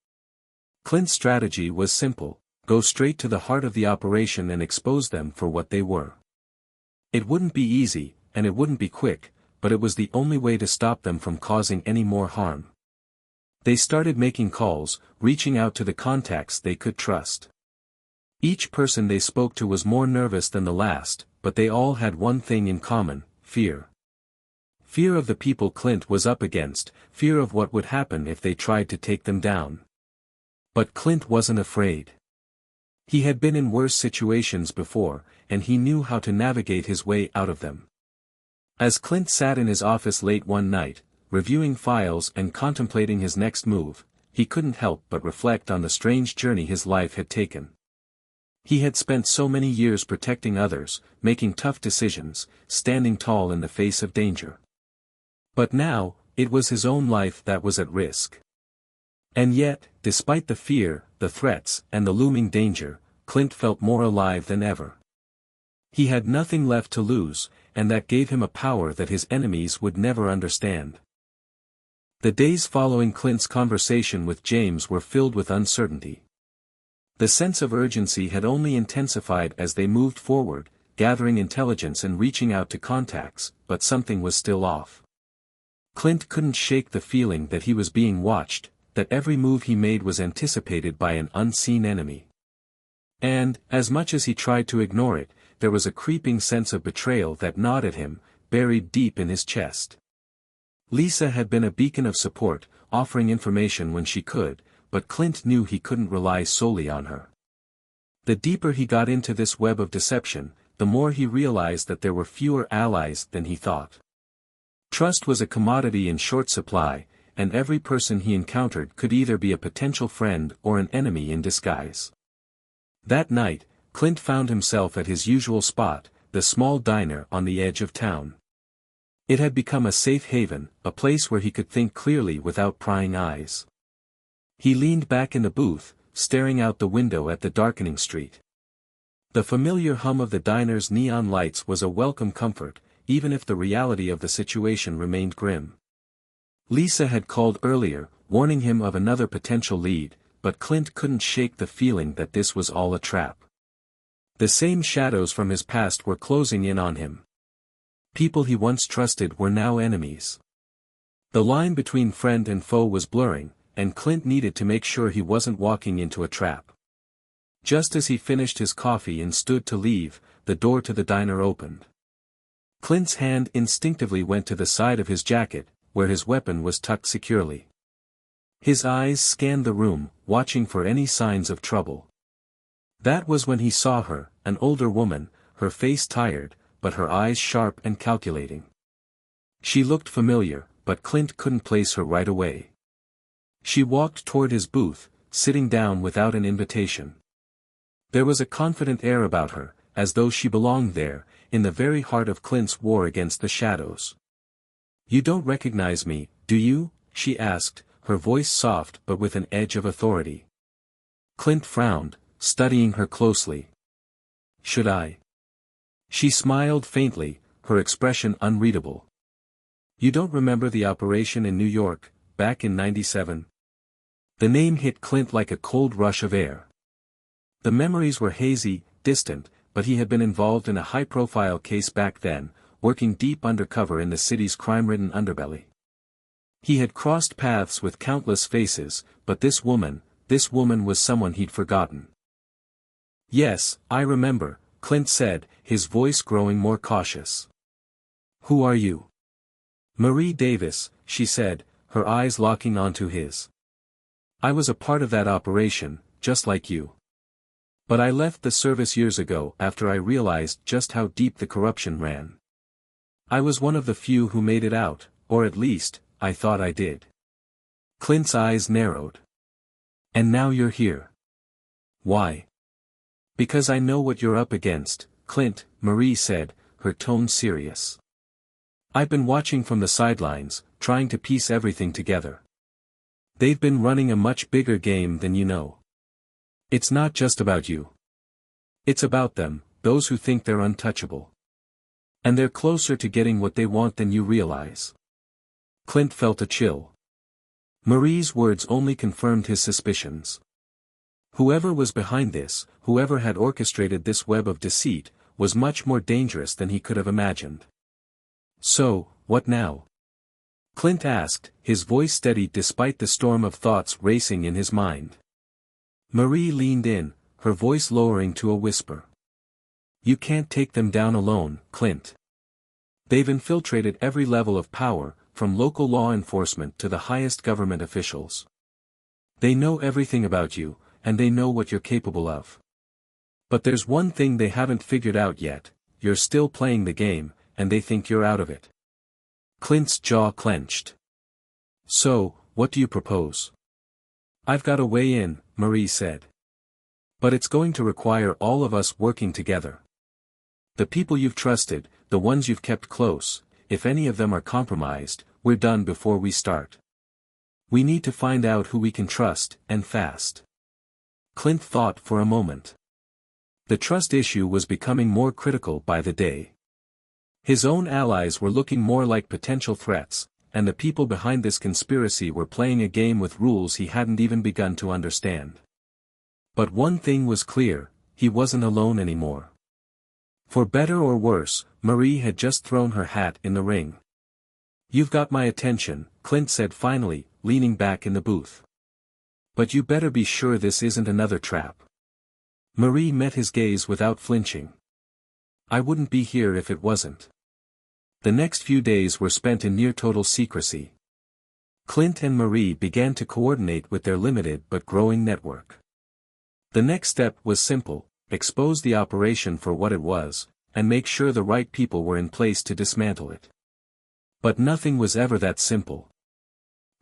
Speaker 1: Clint's strategy was simple, go straight to the heart of the operation and expose them for what they were. It wouldn't be easy, and it wouldn't be quick, but it was the only way to stop them from causing any more harm. They started making calls, reaching out to the contacts they could trust. Each person they spoke to was more nervous than the last, but they all had one thing in common, fear. Fear of the people Clint was up against, fear of what would happen if they tried to take them down. But Clint wasn't afraid. He had been in worse situations before, and he knew how to navigate his way out of them. As Clint sat in his office late one night, reviewing files and contemplating his next move, he couldn't help but reflect on the strange journey his life had taken. He had spent so many years protecting others, making tough decisions, standing tall in the face of danger. But now, it was his own life that was at risk. And yet, despite the fear, the threats, and the looming danger, Clint felt more alive than ever. He had nothing left to lose, and that gave him a power that his enemies would never understand. The days following Clint's conversation with James were filled with uncertainty. The sense of urgency had only intensified as they moved forward, gathering intelligence and reaching out to contacts, but something was still off. Clint couldn't shake the feeling that he was being watched, that every move he made was anticipated by an unseen enemy. And, as much as he tried to ignore it, there was a creeping sense of betrayal that gnawed at him, buried deep in his chest. Lisa had been a beacon of support, offering information when she could, but Clint knew he couldn't rely solely on her. The deeper he got into this web of deception, the more he realized that there were fewer allies than he thought. Trust was a commodity in short supply, and every person he encountered could either be a potential friend or an enemy in disguise. That night, Clint found himself at his usual spot, the small diner on the edge of town. It had become a safe haven, a place where he could think clearly without prying eyes. He leaned back in the booth, staring out the window at the darkening street. The familiar hum of the diner's neon lights was a welcome comfort, even if the reality of the situation remained grim. Lisa had called earlier, warning him of another potential lead, but Clint couldn't shake the feeling that this was all a trap. The same shadows from his past were closing in on him. People he once trusted were now enemies. The line between friend and foe was blurring, and Clint needed to make sure he wasn't walking into a trap. Just as he finished his coffee and stood to leave, the door to the diner opened. Clint's hand instinctively went to the side of his jacket, where his weapon was tucked securely. His eyes scanned the room, watching for any signs of trouble. That was when he saw her, an older woman, her face tired, but her eyes sharp and calculating. She looked familiar, but Clint couldn't place her right away. She walked toward his booth, sitting down without an invitation. There was a confident air about her, as though she belonged there, in the very heart of Clint's war against the shadows. "You don't recognize me, do you?" she asked, her voice soft but with an edge of authority. Clint frowned, studying her closely. "Should I?" She smiled faintly, her expression unreadable. "You don't remember the operation in New York, back in '97? The name hit Clint like a cold rush of air. The memories were hazy, distant, but he had been involved in a high-profile case back then, working deep undercover in the city's crime-ridden underbelly. He had crossed paths with countless faces, but this woman was someone he'd forgotten. "Yes, I remember," Clint said, his voice growing more cautious. "Who are you?" "Marie Davis," she said, her eyes locking onto his. "I was a part of that operation, just like you. But I left the service years ago after I realized just how deep the corruption ran. I was one of the few who made it out, or at least, I thought I did." Clint's eyes narrowed. "And now you're here. Why?" "Because I know what you're up against, Clint," Marie said, her tone serious. "I've been watching from the sidelines, trying to piece everything together. They've been running a much bigger game than you know. It's not just about you. It's about them, those who think they're untouchable. And they're closer to getting what they want than you realize." Clint felt a chill. Marie's words only confirmed his suspicions. Whoever was behind this, whoever had orchestrated this web of deceit, was much more dangerous than he could have imagined. "So, what now?" Clint asked, his voice steady despite the storm of thoughts racing in his mind. Marie leaned in, her voice lowering to a whisper. "You can't take them down alone, Clint. They've infiltrated every level of power, from local law enforcement to the highest government officials. They know everything about you, and they know what you're capable of. But there's one thing they haven't figured out yet: you're still playing the game, and they think you're out of it." Clint's jaw clenched. "So, what do you propose?" "I've got a way in," Marie said. "But it's going to require all of us working together. The people you've trusted, the ones you've kept close, if any of them are compromised, we're done before we start. We need to find out who we can trust, and fast." Clint thought for a moment. The trust issue was becoming more critical by the day. His own allies were looking more like potential threats, and the people behind this conspiracy were playing a game with rules he hadn't even begun to understand. But one thing was clear: he wasn't alone anymore. For better or worse, Marie had just thrown her hat in the ring. "You've got my attention," Clint said finally, leaning back in the booth. "But you better be sure this isn't another trap." Marie met his gaze without flinching. "I wouldn't be here if it wasn't." The next few days were spent in near total secrecy. Clint and Marie began to coordinate with their limited but growing network. The next step was simple: expose the operation for what it was, and make sure the right people were in place to dismantle it. But nothing was ever that simple.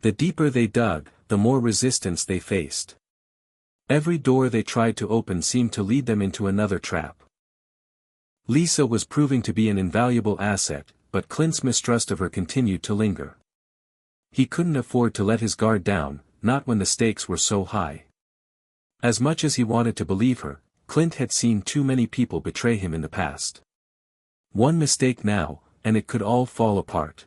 Speaker 1: The deeper they dug, the more resistance they faced. Every door they tried to open seemed to lead them into another trap. Lisa was proving to be an invaluable asset, but Clint's mistrust of her continued to linger. He couldn't afford to let his guard down, not when the stakes were so high. As much as he wanted to believe her, Clint had seen too many people betray him in the past. One mistake now, and it could all fall apart.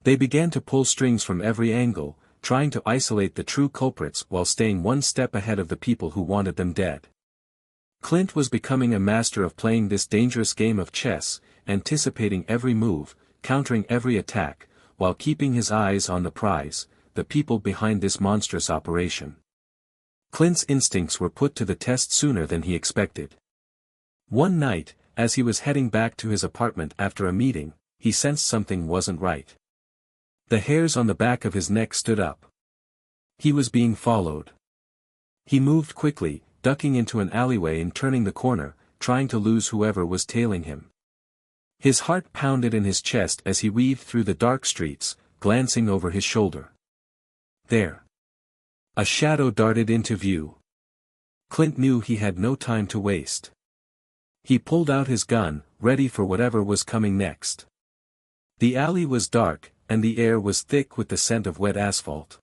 Speaker 1: They began to pull strings from every angle, trying to isolate the true culprits while staying one step ahead of the people who wanted them dead. Clint was becoming a master of playing this dangerous game of chess, anticipating every move, countering every attack, while keeping his eyes on the prize, the people behind this monstrous operation. Clint's instincts were put to the test sooner than he expected. One night, as he was heading back to his apartment after a meeting, he sensed something wasn't right. The hairs on the back of his neck stood up. He was being followed. He moved quickly, ducking into an alleyway and turning the corner, trying to lose whoever was tailing him. His heart pounded in his chest as he weaved through the dark streets, glancing over his shoulder. There. A shadow darted into view. Clint knew he had no time to waste. He pulled out his gun, ready for whatever was coming next. The alley was dark, and the air was thick with the scent of wet asphalt.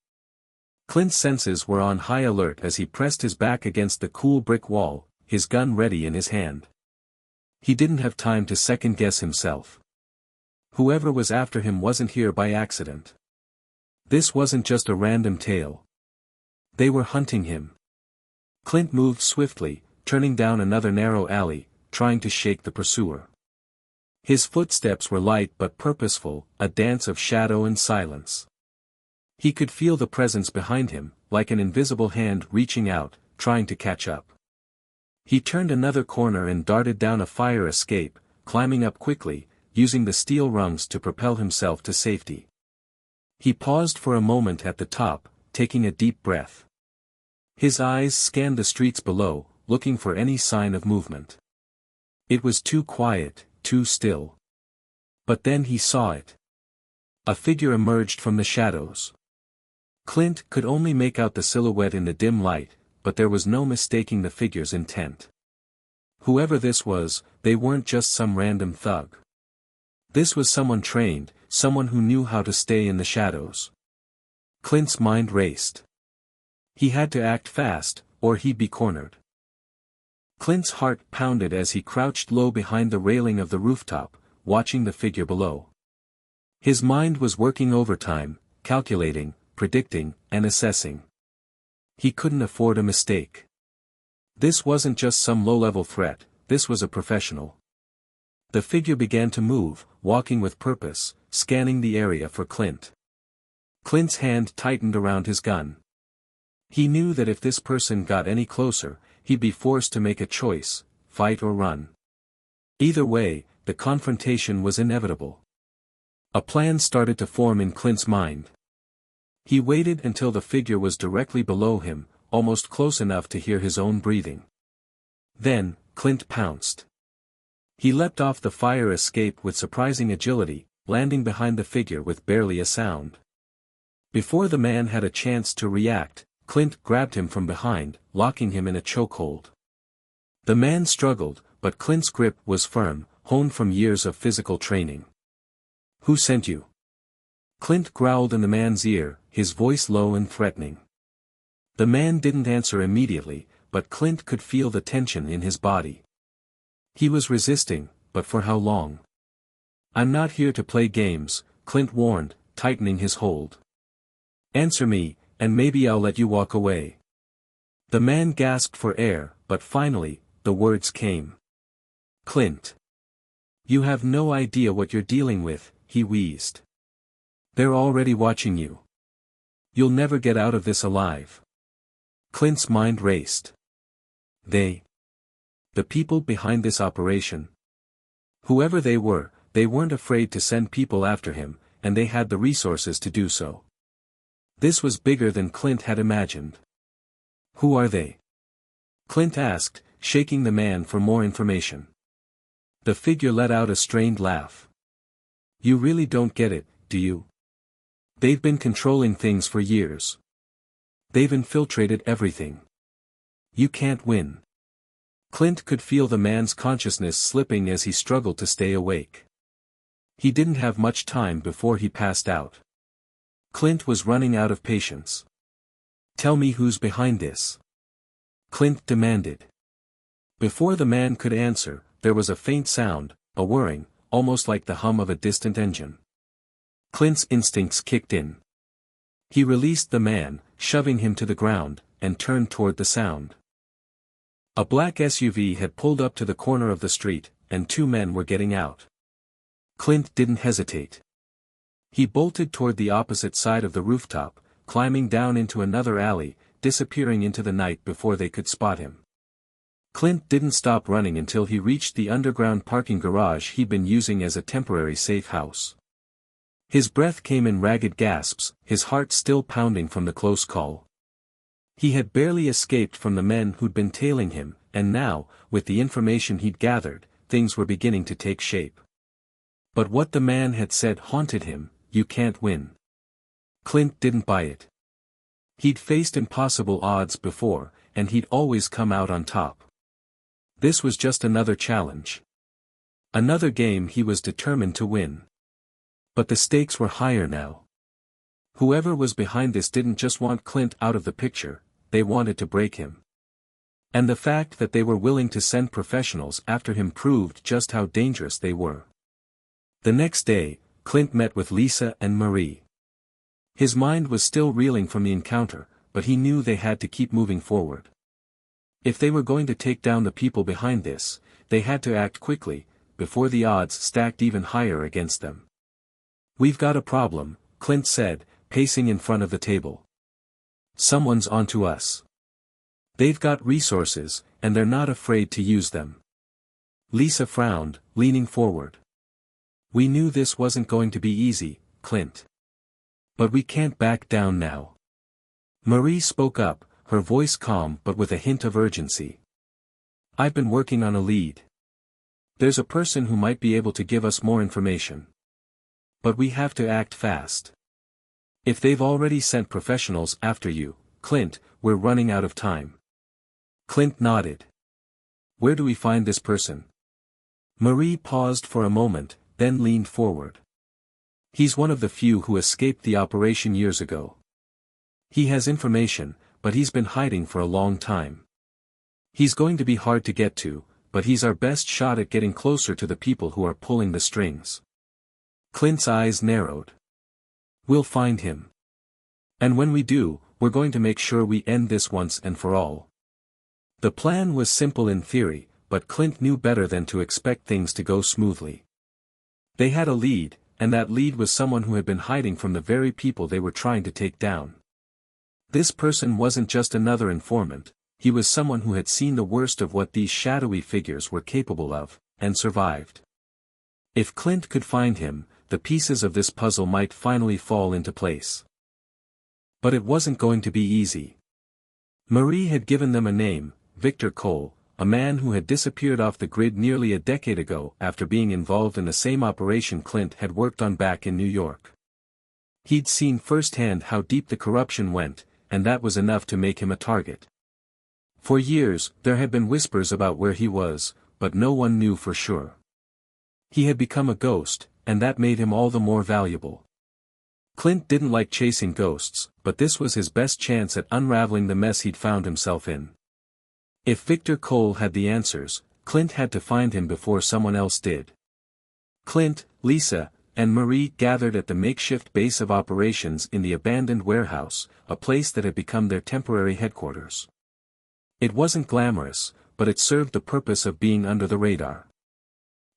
Speaker 1: Clint's senses were on high alert as he pressed his back against the cool brick wall, his gun ready in his hand. He didn't have time to second-guess himself. Whoever was after him wasn't here by accident. This wasn't just a random tale. They were hunting him. Clint moved swiftly, turning down another narrow alley, trying to shake the pursuer. His footsteps were light but purposeful, a dance of shadow and silence. He could feel the presence behind him, like an invisible hand reaching out, trying to catch up. He turned another corner and darted down a fire escape, climbing up quickly, using the steel rungs to propel himself to safety. He paused for a moment at the top, taking a deep breath. His eyes scanned the streets below, looking for any sign of movement. It was too quiet, too still. But then he saw it. A figure emerged from the shadows. Clint could only make out the silhouette in the dim light, but there was no mistaking the figure's intent. Whoever this was, they weren't just some random thug. This was someone trained, someone who knew how to stay in the shadows. Clint's mind raced. He had to act fast, or he'd be cornered. Clint's heart pounded as he crouched low behind the railing of the rooftop, watching the figure below. His mind was working overtime, calculating, predicting, and assessing. He couldn't afford a mistake. This wasn't just some low-level threat, this was a professional. The figure began to move, walking with purpose, scanning the area for Clint. Clint's hand tightened around his gun. He knew that if this person got any closer, he'd be forced to make a choice, fight or run. Either way, the confrontation was inevitable. A plan started to form in Clint's mind. He waited until the figure was directly below him, almost close enough to hear his own breathing. Then, Clint pounced. He leapt off the fire escape with surprising agility, landing behind the figure with barely a sound. Before the man had a chance to react, Clint grabbed him from behind, locking him in a chokehold. The man struggled, but Clint's grip was firm, honed from years of physical training. "Who sent you?" Clint growled in the man's ear, his voice low and threatening. The man didn't answer immediately, but Clint could feel the tension in his body. He was resisting, but for how long? "I'm not here to play games," Clint warned, tightening his hold. "Answer me, and maybe I'll let you walk away." The man gasped for air, but finally, the words came. "Clint. You have no idea what you're dealing with," he wheezed. "They're already watching you. You'll never get out of this alive." Clint's mind raced. They? The people behind this operation? Whoever they weren't afraid to send people after him, and they had the resources to do so. This was bigger than Clint had imagined. "Who are they?" Clint asked, shaking the man for more information. The figure let out a strained laugh. "You really don't get it, do you? They've been controlling things for years. They've infiltrated everything. You can't win." Clint could feel the man's consciousness slipping as he struggled to stay awake. He didn't have much time before he passed out. Clint was running out of patience. "Tell me who's behind this," Clint demanded. Before the man could answer, there was a faint sound, a whirring, almost like the hum of a distant engine. Clint's instincts kicked in. He released the man, shoving him to the ground, and turned toward the sound. A black SUV had pulled up to the corner of the street, and two men were getting out. Clint didn't hesitate. He bolted toward the opposite side of the rooftop, climbing down into another alley, disappearing into the night before they could spot him. Clint didn't stop running until he reached the underground parking garage he'd been using as a temporary safe house. His breath came in ragged gasps, his heart still pounding from the close call. He had barely escaped from the men who'd been tailing him, and now, with the information he'd gathered, things were beginning to take shape. But what the man had said haunted him: "You can't win." Clint didn't buy it. He'd faced impossible odds before, and he'd always come out on top. This was just another challenge. Another game he was determined to win. But the stakes were higher now. Whoever was behind this didn't just want Clint out of the picture, they wanted to break him. And the fact that they were willing to send professionals after him proved just how dangerous they were. The next day, Clint met with Lisa and Marie. His mind was still reeling from the encounter, but he knew they had to keep moving forward. If they were going to take down the people behind this, they had to act quickly, before the odds stacked even higher against them. "We've got a problem," Clint said, pacing in front of the table. "Someone's onto us. They've got resources, and they're not afraid to use them." Lisa frowned, leaning forward. "We knew this wasn't going to be easy, Clint. But we can't back down now." Marie spoke up, her voice calm but with a hint of urgency. "I've been working on a lead. There's a person who might be able to give us more information. But we have to act fast. If they've already sent professionals after you, Clint, we're running out of time." Clint nodded. "Where do we find this person?" Marie paused for a moment, then leaned forward. "He's one of the few who escaped the operation years ago. He has information, but he's been hiding for a long time. He's going to be hard to get to, but he's our best shot at getting closer to the people who are pulling the strings." Clint's eyes narrowed. "We'll find him. And when we do, we're going to make sure we end this once and for all." The plan was simple in theory, but Clint knew better than to expect things to go smoothly. They had a lead, and that lead was someone who had been hiding from the very people they were trying to take down. This person wasn't just another informant, he was someone who had seen the worst of what these shadowy figures were capable of, and survived. If Clint could find him, the pieces of this puzzle might finally fall into place. But it wasn't going to be easy. Marie had given them a name, Victor Cole, a man who had disappeared off the grid nearly a decade ago after being involved in the same operation Clint had worked on back in New York. He'd seen firsthand how deep the corruption went, and that was enough to make him a target. For years, there had been whispers about where he was, but no one knew for sure. He had become a ghost, and that made him all the more valuable. Clint didn't like chasing ghosts, but this was his best chance at unraveling the mess he'd found himself in. If Victor Cole had the answers, Clint had to find him before someone else did. Clint, Lisa, and Marie gathered at the makeshift base of operations in the abandoned warehouse, a place that had become their temporary headquarters. It wasn't glamorous, but it served the purpose of being under the radar.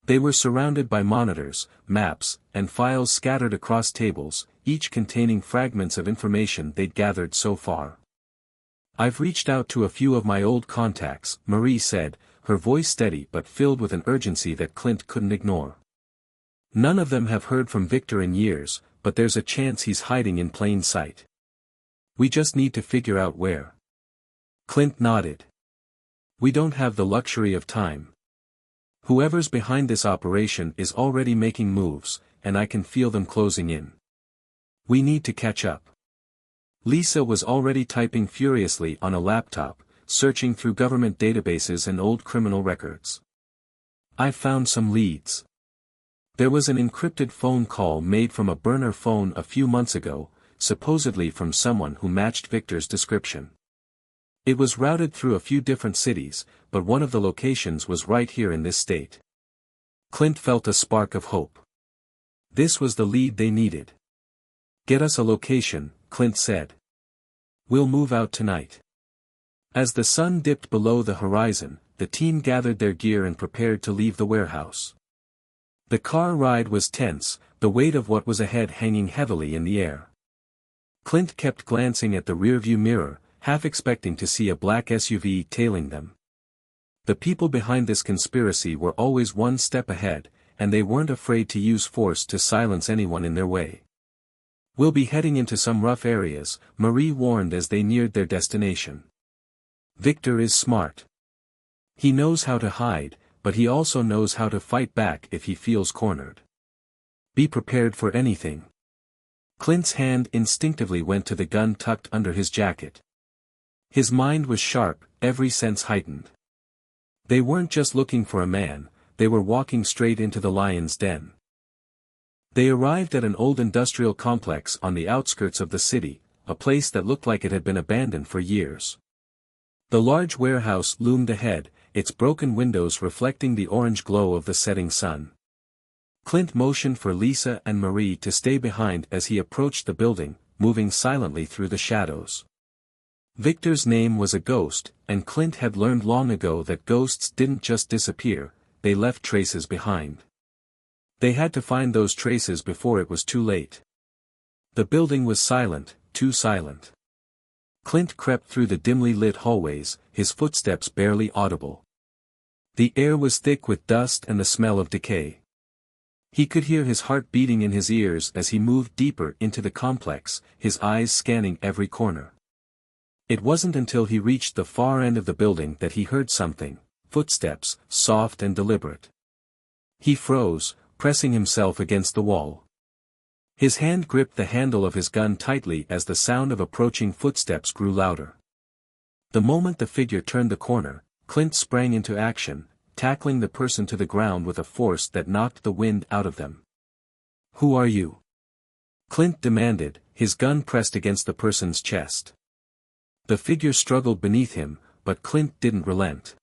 Speaker 1: They were surrounded by monitors, maps, and files scattered across tables, each containing fragments of information they'd gathered so far. "I've reached out to a few of my old contacts," Marie said, her voice steady but filled with an urgency that Clint couldn't ignore. "None of them have heard from Victor in years, but there's a chance he's hiding in plain sight. We just need to figure out where." Clint nodded. "We don't have the luxury of time. Whoever's behind this operation is already making moves, and I can feel them closing in. We need to catch up." Lisa was already typing furiously on a laptop, searching through government databases and old criminal records. "I've found some leads. There was an encrypted phone call made from a burner phone a few months ago, supposedly from someone who matched Victor's description. It was routed through a few different cities, but one of the locations was right here in this state." Clint felt a spark of hope. This was the lead they needed. "Get us a location," Clint said. "We'll move out tonight." As the sun dipped below the horizon, the team gathered their gear and prepared to leave the warehouse. The car ride was tense, the weight of what was ahead hanging heavily in the air. Clint kept glancing at the rearview mirror, half expecting to see a black SUV tailing them. The people behind this conspiracy were always one step ahead, and they weren't afraid to use force to silence anyone in their way. "We'll be heading into some rough areas," Marie warned as they neared their destination. "Victor is smart. He knows how to hide, but he also knows how to fight back if he feels cornered. Be prepared for anything." Clint's hand instinctively went to the gun tucked under his jacket. His mind was sharp, every sense heightened. They weren't just looking for a man, they were walking straight into the lion's den. They arrived at an old industrial complex on the outskirts of the city, a place that looked like it had been abandoned for years. The large warehouse loomed ahead, its broken windows reflecting the orange glow of the setting sun. Clint motioned for Lisa and Marie to stay behind as he approached the building, moving silently through the shadows. Victor's name was a ghost, and Clint had learned long ago that ghosts didn't just disappear, they left traces behind. They had to find those traces before it was too late. The building was silent, too silent. Clint crept through the dimly lit hallways, his footsteps barely audible. The air was thick with dust and the smell of decay. He could hear his heart beating in his ears as he moved deeper into the complex, his eyes scanning every corner. It wasn't until he reached the far end of the building that he heard something, footsteps, soft and deliberate. He froze, pressing himself against the wall. His hand gripped the handle of his gun tightly as the sound of approaching footsteps grew louder. The moment the figure turned the corner, Clint sprang into action, tackling the person to the ground with a force that knocked the wind out of them. "Who are you?" Clint demanded, his gun pressed against the person's chest. The figure struggled beneath him, but Clint didn't relent.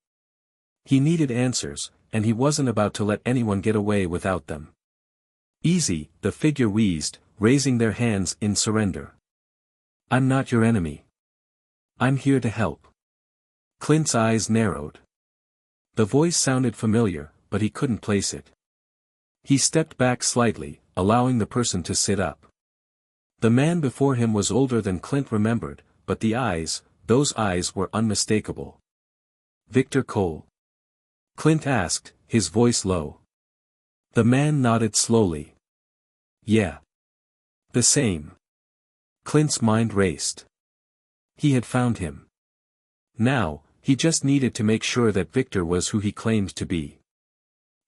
Speaker 1: He needed answers, and he wasn't about to let anyone get away without them. "Easy," the figure wheezed, raising their hands in surrender. "I'm not your enemy. I'm here to help." Clint's eyes narrowed. The voice sounded familiar, but he couldn't place it. He stepped back slightly, allowing the person to sit up. The man before him was older than Clint remembered, but the eyes, those eyes were unmistakable. "Victor Cole?" Clint asked, his voice low. The man nodded slowly. "Yeah. The same." Clint's mind raced. He had found him. Now, he just needed to make sure that Victor was who he claimed to be.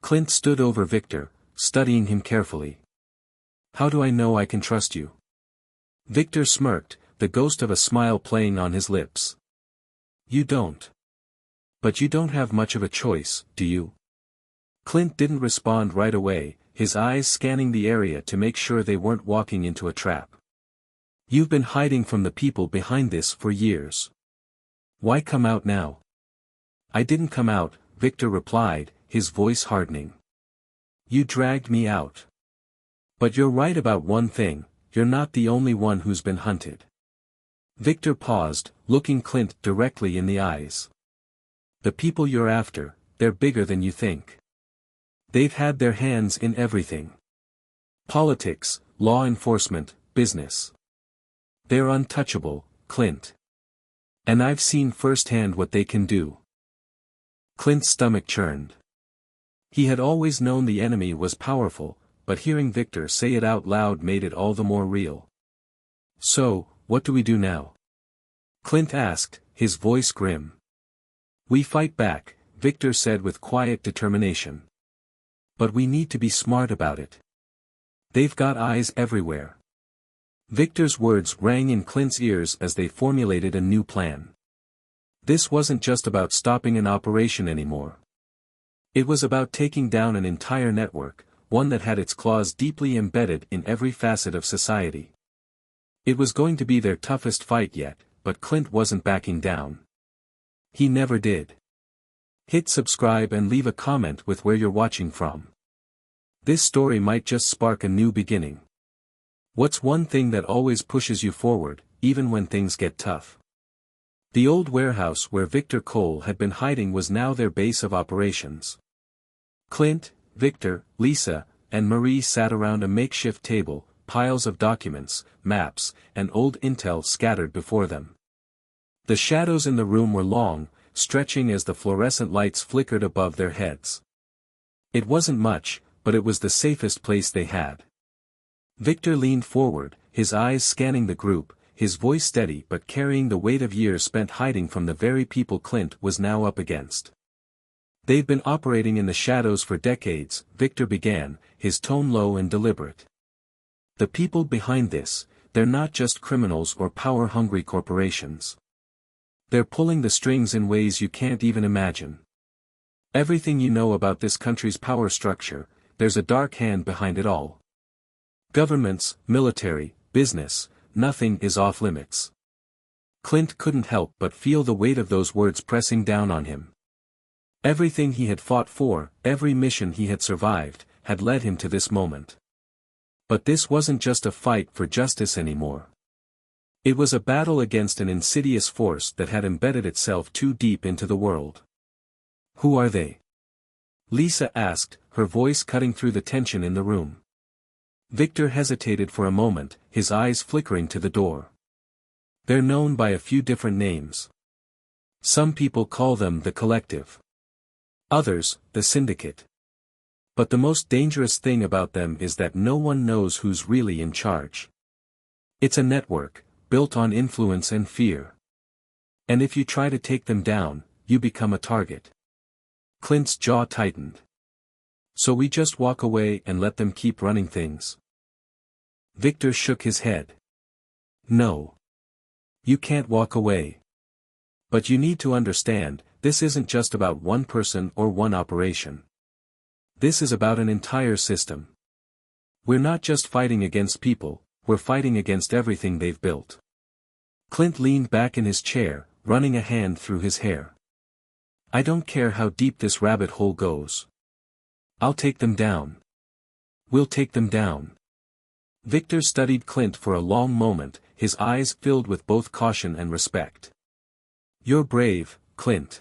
Speaker 1: Clint stood over Victor, studying him carefully. "How do I know I can trust you?" Victor smirked, the ghost of a smile playing on his lips. "You don't. But you don't have much of a choice, do you?" Clint didn't respond right away, his eyes scanning the area to make sure they weren't walking into a trap. "You've been hiding from the people behind this for years. Why come out now?" "I didn't come out," Victor replied, his voice hardening. "You dragged me out. But you're right about one thing, you're not the only one who's been hunted." Victor paused, looking Clint directly in the eyes. "The people you're after, they're bigger than you think. They've had their hands in everything. Politics, law enforcement, business. They're untouchable, Clint. And I've seen firsthand what they can do." Clint's stomach churned. He had always known the enemy was powerful, but hearing Victor say it out loud made it all the more real. "So, what do we do now?" Clint asked, his voice grim. "We fight back," Victor said with quiet determination. "But we need to be smart about it. They've got eyes everywhere." Victor's words rang in Clint's ears as they formulated a new plan. This wasn't just about stopping an operation anymore. It was about taking down an entire network, one that had its claws deeply embedded in every facet of society. It was going to be their toughest fight yet, but Clint wasn't backing down. He never did. Hit subscribe and leave a comment with where you're watching from. This story might just spark a new beginning. What's one thing that always pushes you forward, even when things get tough? The old warehouse where Victor Cole had been hiding was now their base of operations. Clint, Victor, Lisa, and Marie sat around a makeshift table, piles of documents, maps, and old intel scattered before them. The shadows in the room were long, stretching as the fluorescent lights flickered above their heads. It wasn't much, but it was the safest place they had. Victor leaned forward, his eyes scanning the group, his voice steady but carrying the weight of years spent hiding from the very people Clint was now up against. "They've been operating in the shadows for decades," Victor began, his tone low and deliberate. "The people behind this, they're not just criminals or power-hungry corporations. They're pulling the strings in ways you can't even imagine. Everything you know about this country's power structure, there's a dark hand behind it all. Governments, military, business, nothing is off limits. Clint couldn't help but feel the weight of those words pressing down on him. Everything he had fought for, every mission he had survived, had led him to this moment. But this wasn't just a fight for justice anymore. It was a battle against an insidious force that had embedded itself too deep into the world. Who are they? Lisa asked, her voice cutting through the tension in the room. Victor hesitated for a moment, his eyes flickering to the door. They're known by a few different names. Some people call them the Collective. Others, the Syndicate. But the most dangerous thing about them is that no one knows who's really in charge. It's a network, built on influence and fear. And if you try to take them down, you become a target. Clint's jaw tightened. So we just walk away and let them keep running things? Victor shook his head. No. You can't walk away. But you need to understand, this isn't just about one person or one operation. This is about an entire system. We're not just fighting against people, we're fighting against everything they've built. Clint leaned back in his chair, running a hand through his hair. I don't care how deep this rabbit hole goes. I'll take them down. We'll take them down. Victor studied Clint for a long moment, his eyes filled with both caution and respect. You're brave, Clint.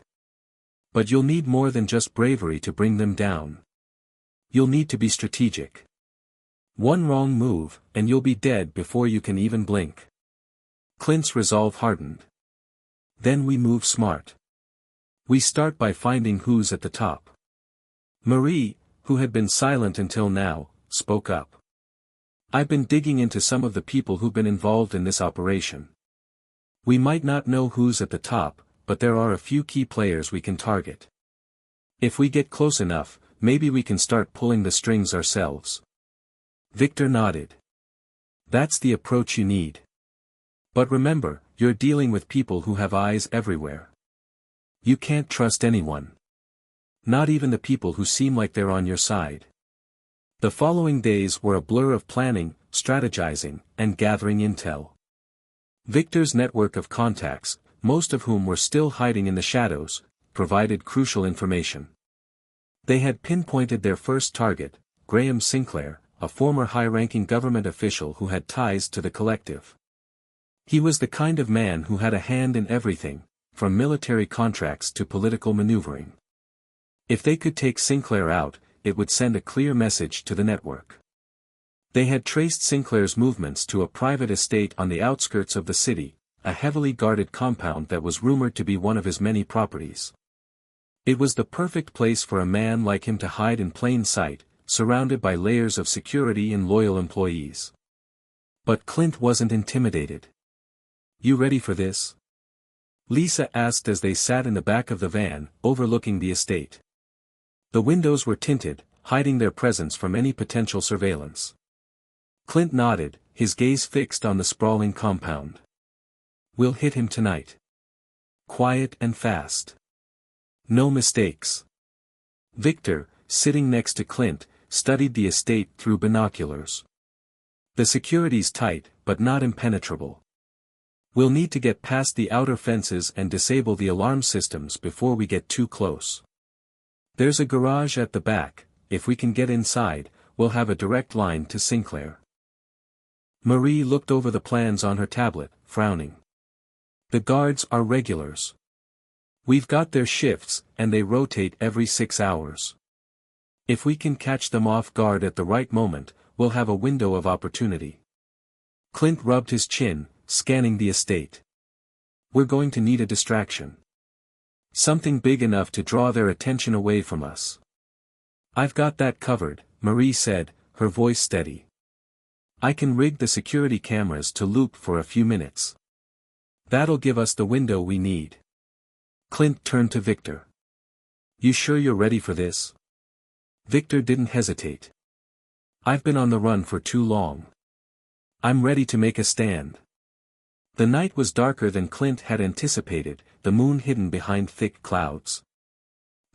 Speaker 1: But you'll need more than just bravery to bring them down. You'll need to be strategic. One wrong move, and you'll be dead before you can even blink. Clint's resolve hardened. Then we move smart. We start by finding who's at the top. Marie, who had been silent until now, spoke up. I've been digging into some of the people who've been involved in this operation. We might not know who's at the top, but there are a few key players we can target. If we get close enough, maybe we can start pulling the strings ourselves. Victor nodded. That's the approach you need. But remember, you're dealing with people who have eyes everywhere. You can't trust anyone. Not even the people who seem like they're on your side. The following days were a blur of planning, strategizing, and gathering intel. Victor's network of contacts, most of whom were still hiding in the shadows, provided crucial information. They had pinpointed their first target, Graham Sinclair, a former high-ranking government official who had ties to the Collective. He was the kind of man who had a hand in everything, from military contracts to political maneuvering. If they could take Sinclair out, it would send a clear message to the network. They had traced Sinclair's movements to a private estate on the outskirts of the city, a heavily guarded compound that was rumored to be one of his many properties. It was the perfect place for a man like him to hide in plain sight, surrounded by layers of security and loyal employees. But Clint wasn't intimidated. You ready for this? Lisa asked as they sat in the back of the van, overlooking the estate. The windows were tinted, hiding their presence from any potential surveillance. Clint nodded, his gaze fixed on the sprawling compound. We'll hit him tonight. Quiet and fast. No mistakes. Victor, sitting next to Clint, studied the estate through binoculars. The security's tight, but not impenetrable. We'll need to get past the outer fences and disable the alarm systems before we get too close. There's a garage at the back. If we can get inside, we'll have a direct line to Sinclair. Marie looked over the plans on her tablet, frowning. The guards are regulars. We've got their shifts, and they rotate every 6 hours. If we can catch them off guard at the right moment, we'll have a window of opportunity. Clint rubbed his chin, scanning the estate. We're going to need a distraction. Something big enough to draw their attention away from us. I've got that covered, Marie said, her voice steady. I can rig the security cameras to loop for a few minutes. That'll give us the window we need. Clint turned to Victor. You sure you're ready for this? Victor didn't hesitate. I've been on the run for too long. I'm ready to make a stand. The night was darker than Clint had anticipated, the moon hidden behind thick clouds.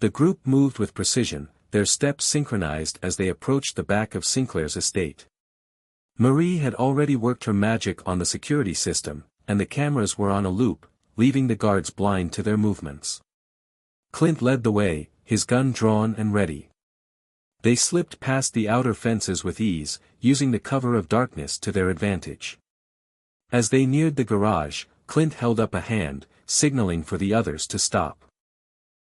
Speaker 1: The group moved with precision, their steps synchronized as they approached the back of Sinclair's estate. Marie had already worked her magic on the security system, and the cameras were on a loop, leaving the guards blind to their movements. Clint led the way, his gun drawn and ready. They slipped past the outer fences with ease, using the cover of darkness to their advantage. As they neared the garage, Clint held up a hand, signaling for the others to stop.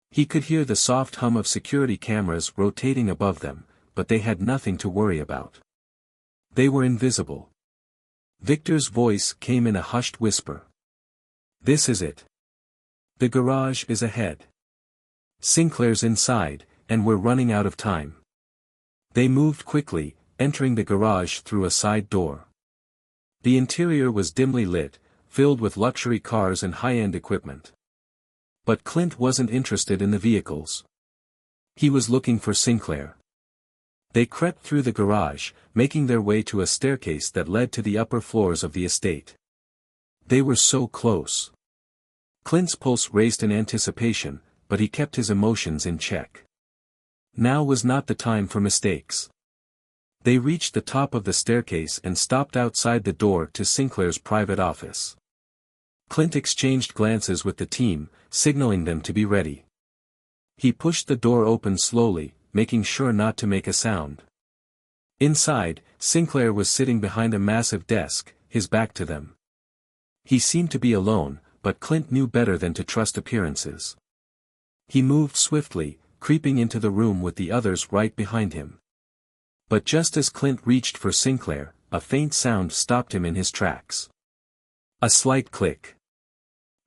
Speaker 1: He could hear the soft hum of security cameras rotating above them, but they had nothing to worry about. They were invisible. Victor's voice came in a hushed whisper. "This is it. The garage is ahead. Sinclair's inside, and we're running out of time." They moved quickly, entering the garage through a side door. The interior was dimly lit, filled with luxury cars and high-end equipment. But Clint wasn't interested in the vehicles. He was looking for Sinclair. They crept through the garage, making their way to a staircase that led to the upper floors of the estate. They were so close. Clint's pulse raced in anticipation, but he kept his emotions in check. Now was not the time for mistakes. They reached the top of the staircase and stopped outside the door to Sinclair's private office. Clint exchanged glances with the team, signaling them to be ready. He pushed the door open slowly, making sure not to make a sound. Inside, Sinclair was sitting behind a massive desk, his back to them. He seemed to be alone, but Clint knew better than to trust appearances. He moved swiftly, creeping into the room with the others right behind him. But just as Clint reached for Sinclair, a faint sound stopped him in his tracks. A slight click.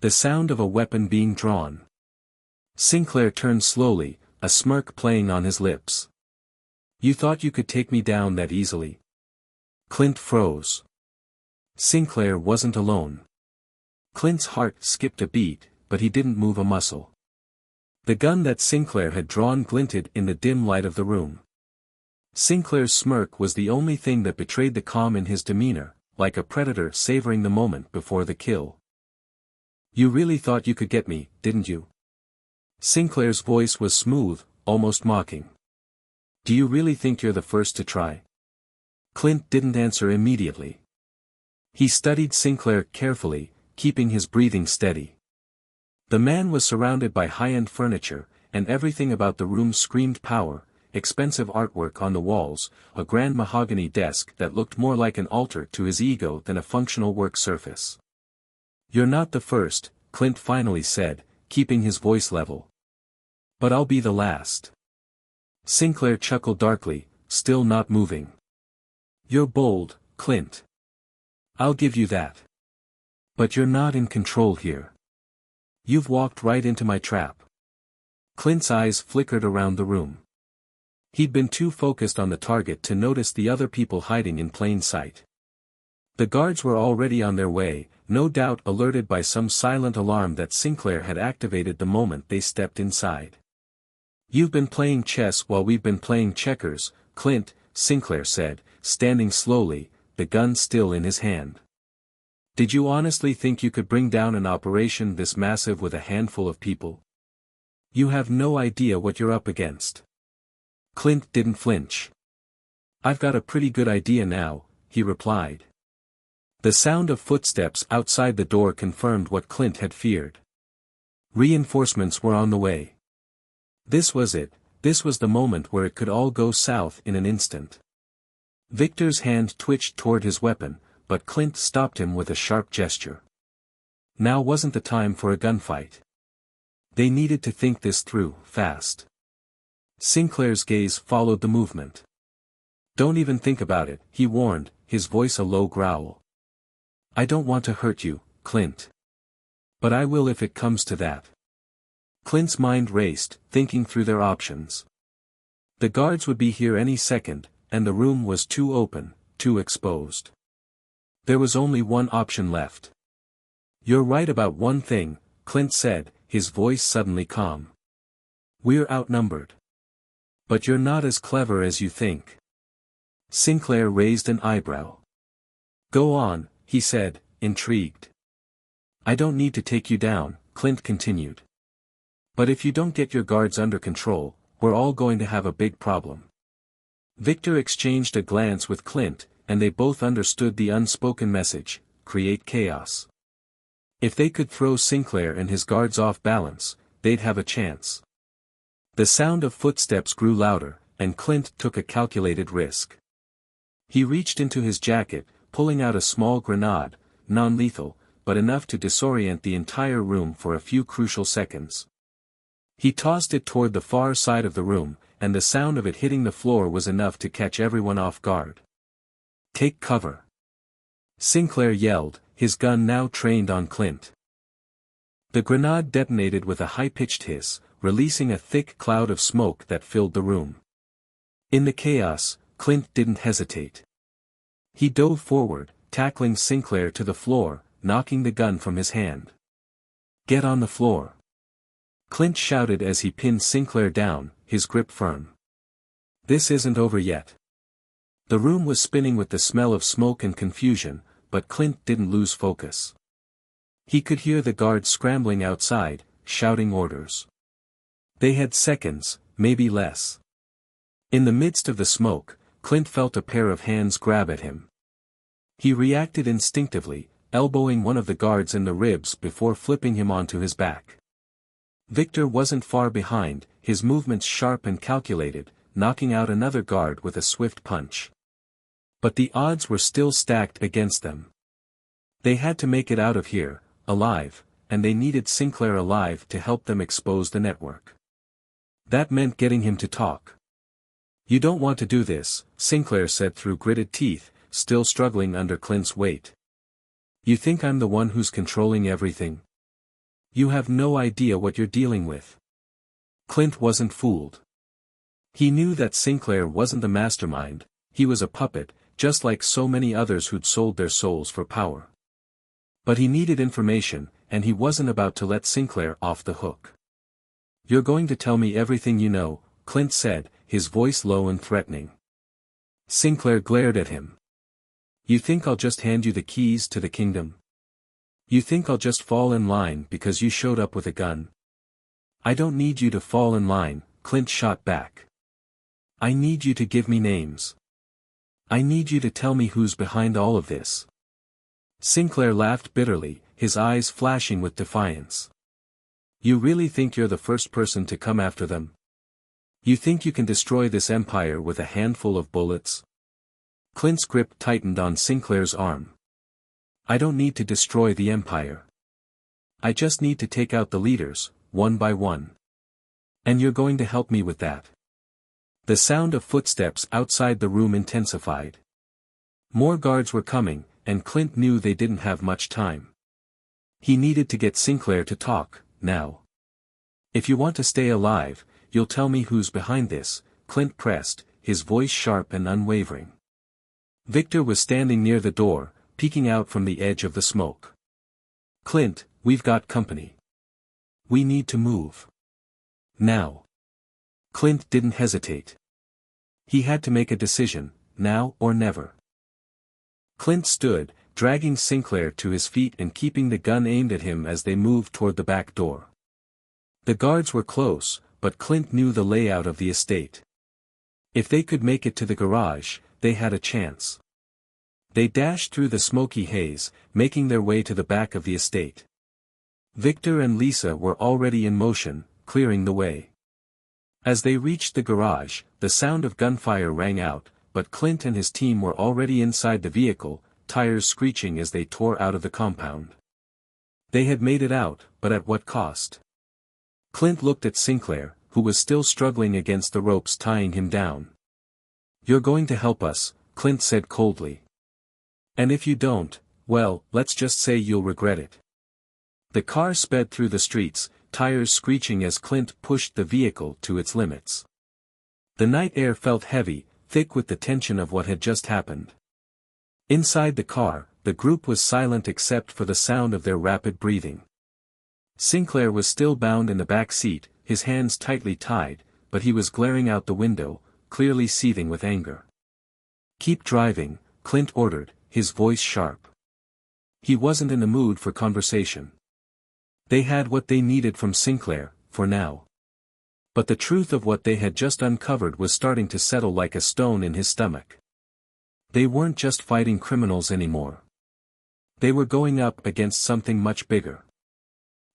Speaker 1: The sound of a weapon being drawn. Sinclair turned slowly, a smirk playing on his lips. "You thought you could take me down that easily?" Clint froze. Sinclair wasn't alone. Clint's heart skipped a beat, but he didn't move a muscle. The gun that Sinclair had drawn glinted in the dim light of the room. Sinclair's smirk was the only thing that betrayed the calm in his demeanor, like a predator savoring the moment before the kill. "You really thought you could get me, didn't you?" Sinclair's voice was smooth, almost mocking. "Do you really think you're the first to try?" Clint didn't answer immediately. He studied Sinclair carefully, keeping his breathing steady. The man was surrounded by high-end furniture, and everything about the room screamed power: expensive artwork on the walls, a grand mahogany desk that looked more like an altar to his ego than a functional work surface. "You're not the first," Clint finally said, keeping his voice level. "But I'll be the last." Sinclair chuckled darkly, still not moving. "You're bold, Clint. I'll give you that. But you're not in control here. You've walked right into my trap." Clint's eyes flickered around the room. He'd been too focused on the target to notice the other people hiding in plain sight. The guards were already on their way, no doubt alerted by some silent alarm that Sinclair had activated the moment they stepped inside. "You've been playing chess while we've been playing checkers, Clint," Sinclair said, standing slowly, the gun still in his hand. "Did you honestly think you could bring down an operation this massive with a handful of people? You have no idea what you're up against." Clint didn't flinch. "I've got a pretty good idea now," he replied. The sound of footsteps outside the door confirmed what Clint had feared. Reinforcements were on the way. This was it, this was the moment where it could all go south in an instant. Victor's hand twitched toward his weapon, but Clint stopped him with a sharp gesture. Now wasn't the time for a gunfight. They needed to think this through, fast. Sinclair's gaze followed the movement. "Don't even think about it," he warned, his voice a low growl. "I don't want to hurt you, Clint. But I will if it comes to that." Clint's mind raced, thinking through their options. The guards would be here any second, and the room was too open, too exposed. There was only one option left. "You're right about one thing," Clint said, his voice suddenly calm. "We're outnumbered. But you're not as clever as you think." Sinclair raised an eyebrow. "Go on," he said, intrigued. "I don't need to take you down," Clint continued. "But if you don't get your guards under control, we're all going to have a big problem." Victor exchanged a glance with Clint, and they both understood the unspoken message: create chaos. If they could throw Sinclair and his guards off balance, they'd have a chance. The sound of footsteps grew louder, and Clint took a calculated risk. He reached into his jacket, pulling out a small grenade, non-lethal, but enough to disorient the entire room for a few crucial seconds. He tossed it toward the far side of the room, and the sound of it hitting the floor was enough to catch everyone off guard. "Take cover!" Sinclair yelled, his gun now trained on Clint. The grenade detonated with a high-pitched hiss, releasing a thick cloud of smoke that filled the room. In the chaos, Clint didn't hesitate. He dove forward, tackling Sinclair to the floor, knocking the gun from his hand. "Get on the floor!" Clint shouted as he pinned Sinclair down, his grip firm. "This isn't over yet." The room was spinning with the smell of smoke and confusion, but Clint didn't lose focus. He could hear the guards scrambling outside, shouting orders. They had seconds, maybe less. In the midst of the smoke, Clint felt a pair of hands grab at him. He reacted instinctively, elbowing one of the guards in the ribs before flipping him onto his back. Victor wasn't far behind, his movements sharp and calculated, knocking out another guard with a swift punch. But the odds were still stacked against them. They had to make it out of here, alive, and they needed Sinclair alive to help them expose the network. That meant getting him to talk. "You don't want to do this," Sinclair said through gritted teeth, still struggling under Clint's weight. "You think I'm the one who's controlling everything? You have no idea what you're dealing with." Clint wasn't fooled. He knew that Sinclair wasn't the mastermind, he was a puppet, just like so many others who'd sold their souls for power. But he needed information, and he wasn't about to let Sinclair off the hook. "You're going to tell me everything you know," Clint said, his voice low and threatening. Sinclair glared at him. "You think I'll just hand you the keys to the kingdom? You think I'll just fall in line because you showed up with a gun? I don't need you to fall in line," Clint shot back. "I need you to give me names. I need you to tell me who's behind all of this." Sinclair laughed bitterly, his eyes flashing with defiance. "You really think you're the first person to come after them? You think you can destroy this empire with a handful of bullets?" Clint's grip tightened on Sinclair's arm. "I don't need to destroy the empire. I just need to take out the leaders, one by one. And you're going to help me with that." The sound of footsteps outside the room intensified. More guards were coming, and Clint knew they didn't have much time. He needed to get Sinclair to talk, now. "If you want to stay alive, you'll tell me who's behind this," Clint pressed, his voice sharp and unwavering. Victor was standing near the door, peeking out from the edge of the smoke. "Clint, we've got company. We need to move. Now." Clint didn't hesitate. He had to make a decision, now or never. Clint stood, dragging Sinclair to his feet and keeping the gun aimed at him as they moved toward the back door. The guards were close, but Clint knew the layout of the estate. If they could make it to the garage, they had a chance. They dashed through the smoky haze, making their way to the back of the estate. Victor and Lisa were already in motion, clearing the way. As they reached the garage, the sound of gunfire rang out, but Clint and his team were already inside the vehicle, tires screeching as they tore out of the compound. They had made it out, but at what cost? Clint looked at Sinclair, who was still struggling against the ropes tying him down. "You're going to help us," Clint said coldly. "And if you don't, well, let's just say you'll regret it." The car sped through the streets, tires screeching as Clint pushed the vehicle to its limits. The night air felt heavy, thick with the tension of what had just happened. Inside the car, the group was silent except for the sound of their rapid breathing. Sinclair was still bound in the back seat, his hands tightly tied, but he was glaring out the window, clearly seething with anger. "Keep driving," Clint ordered, his voice sharp. He wasn't in the mood for conversation. They had what they needed from Sinclair, for now. But the truth of what they had just uncovered was starting to settle like a stone in his stomach. They weren't just fighting criminals anymore. They were going up against something much bigger.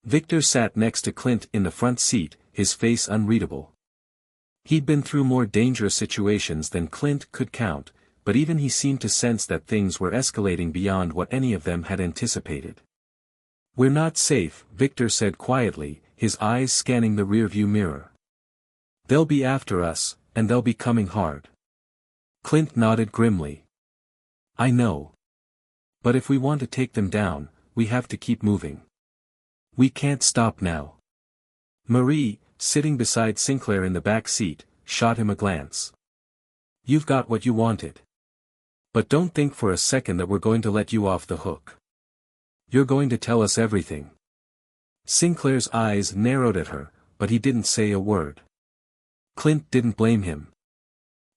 Speaker 1: Victor sat next to Clint in the front seat, his face unreadable. He'd been through more dangerous situations than Clint could count, but even he seemed to sense that things were escalating beyond what any of them had anticipated. "We're not safe," Victor said quietly, his eyes scanning the rearview mirror. "They'll be after us, and they'll be coming hard." Clint nodded grimly. "I know. But if we want to take them down, we have to keep moving. We can't stop now." Marie, sitting beside Sinclair in the back seat, shot him a glance. "You've got what you wanted. But don't think for a second that we're going to let you off the hook. You're going to tell us everything." Sinclair's eyes narrowed at her, but he didn't say a word. Clint didn't blame him.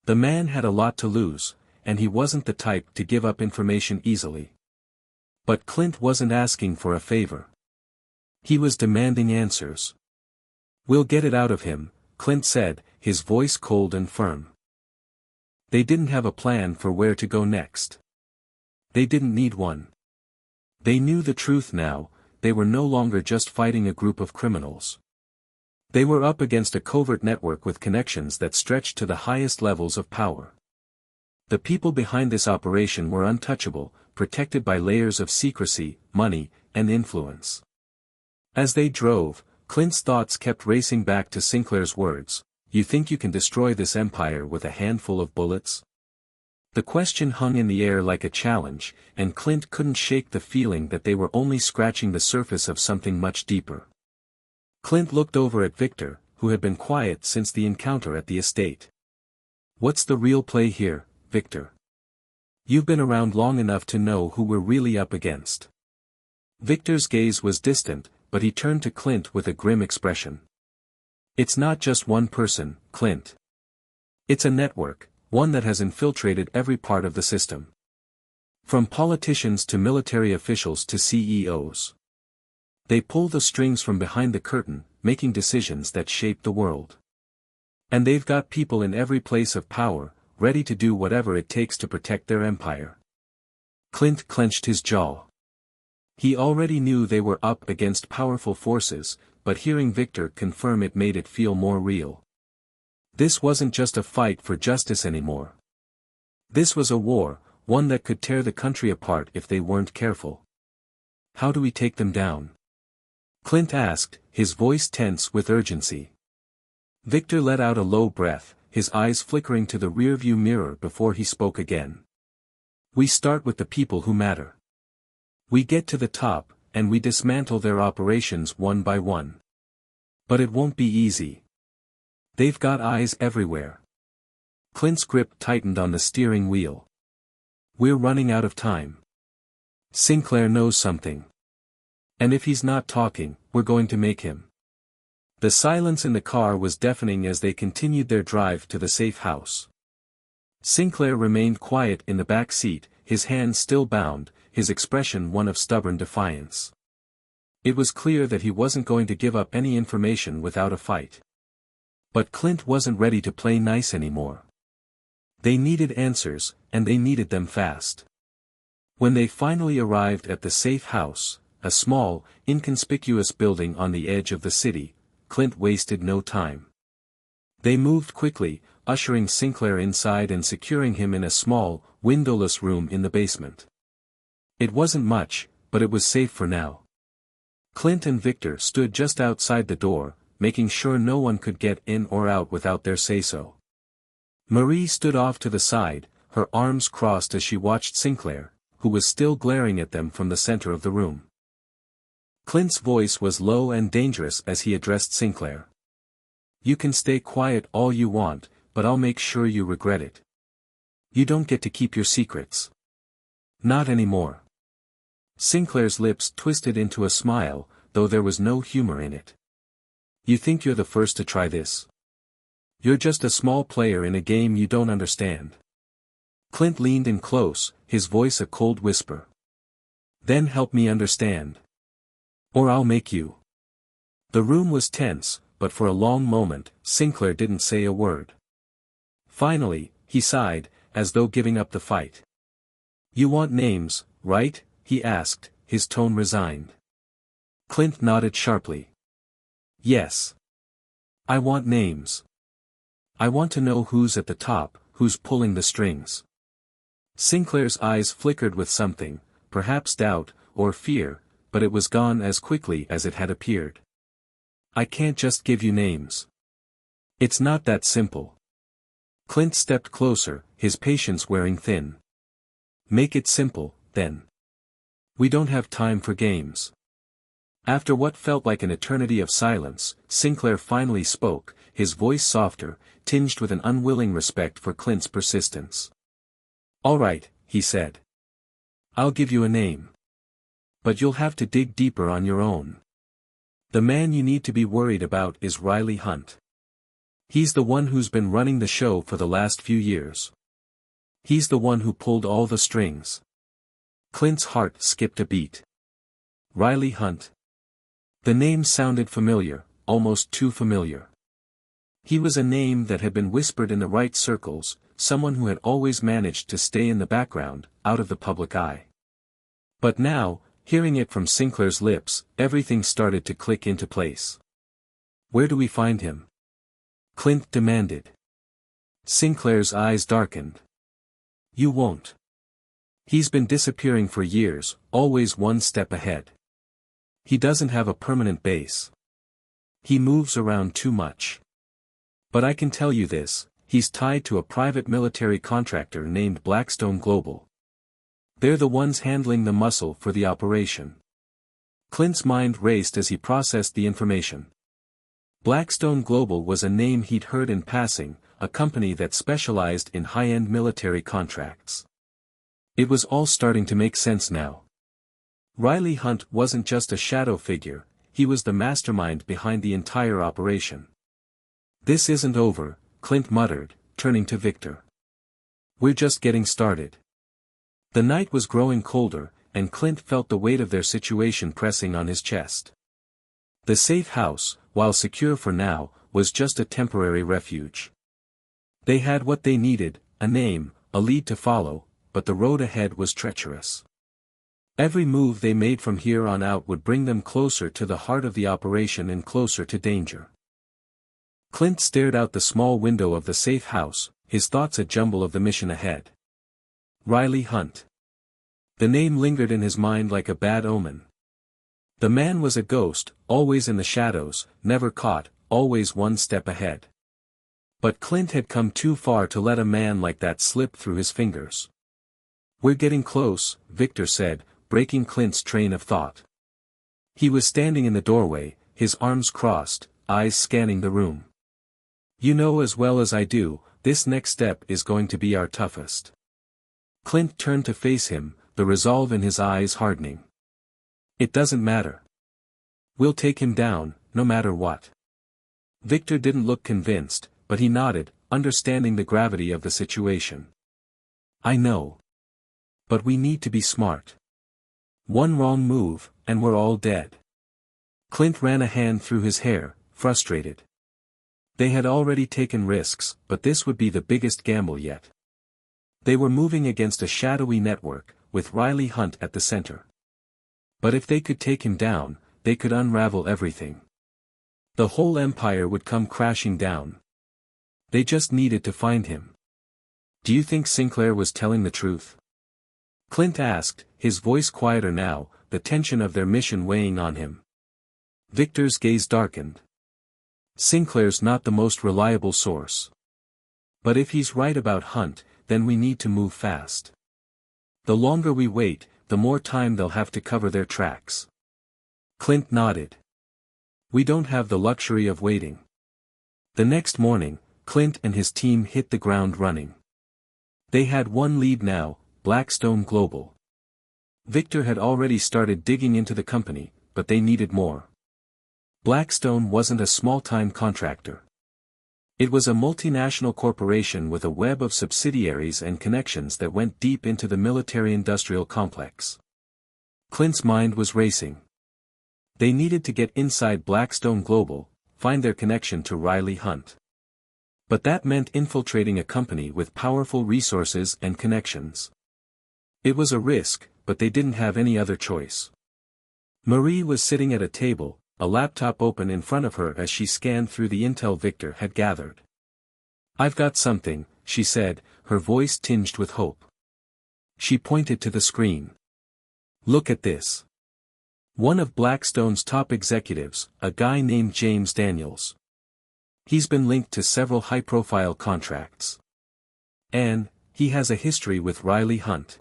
Speaker 1: The man had a lot to lose, and he wasn't the type to give up information easily. But Clint wasn't asking for a favor. He was demanding answers. "We'll get it out of him," Clint said, his voice cold and firm. They didn't have a plan for where to go next. They didn't need one. They knew the truth now, they were no longer just fighting a group of criminals. They were up against a covert network with connections that stretched to the highest levels of power. The people behind this operation were untouchable, protected by layers of secrecy, money, and influence. As they drove, Clint's thoughts kept racing back to Sinclair's words, "You think you can destroy this empire with a handful of bullets?" The question hung in the air like a challenge, and Clint couldn't shake the feeling that they were only scratching the surface of something much deeper. Clint looked over at Victor, who had been quiet since the encounter at the estate. "What's the real play here, Victor? You've been around long enough to know who we're really up against." Victor's gaze was distant, but he turned to Clint with a grim expression. "It's not just one person, Clint. It's a network, one that has infiltrated every part of the system. From politicians to military officials to CEOs. They pull the strings from behind the curtain, making decisions that shape the world. And they've got people in every place of power, ready to do whatever it takes to protect their empire." Clint clenched his jaw. He already knew they were up against powerful forces, but hearing Victor confirm it made it feel more real. This wasn't just a fight for justice anymore. This was a war, one that could tear the country apart if they weren't careful. "How do we take them down?" Clint asked, his voice tense with urgency. Victor let out a low breath, his eyes flickering to the rearview mirror before he spoke again. "We start with the people who matter. We get to the top, and we dismantle their operations one by one. But it won't be easy. They've got eyes everywhere." Clint's grip tightened on the steering wheel. "We're running out of time. Sinclair knows something. And if he's not talking, we're going to make him." The silence in the car was deafening as they continued their drive to the safe house. Sinclair remained quiet in the back seat, his hands still bound, his expression one of stubborn defiance. It was clear that he wasn't going to give up any information without a fight. But Clint wasn't ready to play nice anymore. They needed answers, and they needed them fast. When they finally arrived at the safe house, a small, inconspicuous building on the edge of the city, Clint wasted no time. They moved quickly, ushering Sinclair inside and securing him in a small, windowless room in the basement. It wasn't much, but it was safe for now. Clint and Victor stood just outside the door, making sure no one could get in or out without their say-so. Marie stood off to the side, her arms crossed as she watched Sinclair, who was still glaring at them from the center of the room. Clint's voice was low and dangerous as he addressed Sinclair. "You can stay quiet all you want, but I'll make sure you regret it. You don't get to keep your secrets. Not anymore." Sinclair's lips twisted into a smile, though there was no humor in it. "You think you're the first to try this? You're just a small player in a game you don't understand." Clint leaned in close, his voice a cold whisper. "Then help me understand. Or I'll make you." The room was tense, but for a long moment, Sinclair didn't say a word. Finally, he sighed, as though giving up the fight. You want names, right? He asked, his tone resigned. Clint nodded sharply. Yes. I want names. I want to know who's at the top, who's pulling the strings. Sinclair's eyes flickered with something, perhaps doubt, or fear, but it was gone as quickly as it had appeared. I can't just give you names. It's not that simple. Clint stepped closer, his patience wearing thin. Make it simple, then. We don't have time for games. After what felt like an eternity of silence, Sinclair finally spoke, his voice softer, tinged with an unwilling respect for Clint's persistence. All right, he said. I'll give you a name. But you'll have to dig deeper on your own. The man you need to be worried about is Riley Hunt. He's the one who's been running the show for the last few years. He's the one who pulled all the strings. Clint's heart skipped a beat. Riley Hunt. The name sounded familiar, almost too familiar. He was a name that had been whispered in the right circles, someone who had always managed to stay in the background, out of the public eye. But now, hearing it from Sinclair's lips, everything started to click into place. Where do we find him? Clint demanded. Sinclair's eyes darkened. You won't. He's been disappearing for years, always one step ahead. He doesn't have a permanent base. He moves around too much. But I can tell you this, he's tied to a private military contractor named Blackstone Global. They're the ones handling the muscle for the operation. Clint's mind raced as he processed the information. Blackstone Global was a name he'd heard in passing, a company that specialized in high-end military contracts. It was all starting to make sense now. Riley Hunt wasn't just a shadow figure, he was the mastermind behind the entire operation. This isn't over, Clint muttered, turning to Victor. We're just getting started. The night was growing colder, and Clint felt the weight of their situation pressing on his chest. The safe house, while secure for now, was just a temporary refuge. They had what they needed, a name, a lead to follow, but the road ahead was treacherous. Every move they made from here on out would bring them closer to the heart of the operation and closer to danger. Clint stared out the small window of the safe house, his thoughts a jumble of the mission ahead. Riley Hunt. The name lingered in his mind like a bad omen. The man was a ghost, always in the shadows, never caught, always one step ahead. But Clint had come too far to let a man like that slip through his fingers. We're getting close, Victor said, breaking Clint's train of thought. He was standing in the doorway, his arms crossed, eyes scanning the room. You know as well as I do, this next step is going to be our toughest. Clint turned to face him, the resolve in his eyes hardening. It doesn't matter. We'll take him down, no matter what. Victor didn't look convinced, but he nodded, understanding the gravity of the situation. I know. But we need to be smart. One wrong move, and we're all dead. Clint ran a hand through his hair, frustrated. They had already taken risks, but this would be the biggest gamble yet. They were moving against a shadowy network, with Riley Hunt at the center. But if they could take him down, they could unravel everything. The whole empire would come crashing down. They just needed to find him. Do you think Sinclair was telling the truth? Clint asked, his voice quieter now, the tension of their mission weighing on him. Victor's gaze darkened. Sinclair's not the most reliable source. But if he's right about Hunt, then we need to move fast. The longer we wait, the more time they'll have to cover their tracks. Clint nodded. We don't have the luxury of waiting. The next morning, Clint and his team hit the ground running. They had one lead now, Blackstone Global. Victor had already started digging into the company, but they needed more. Blackstone wasn't a small-time contractor. It was a multinational corporation with a web of subsidiaries and connections that went deep into the military-industrial complex. Clint's mind was racing. They needed to get inside Blackstone Global, find their connection to Riley Hunt. But that meant infiltrating a company with powerful resources and connections. It was a risk, but they didn't have any other choice. Marie was sitting at a table, a laptop open in front of her as she scanned through the intel Victor had gathered. "I've got something," she said, her voice tinged with hope. She pointed to the screen. "Look at this. One of Blackstone's top executives, a guy named James Daniels. He's been linked to several high-profile contracts. And he has a history with Riley Hunt."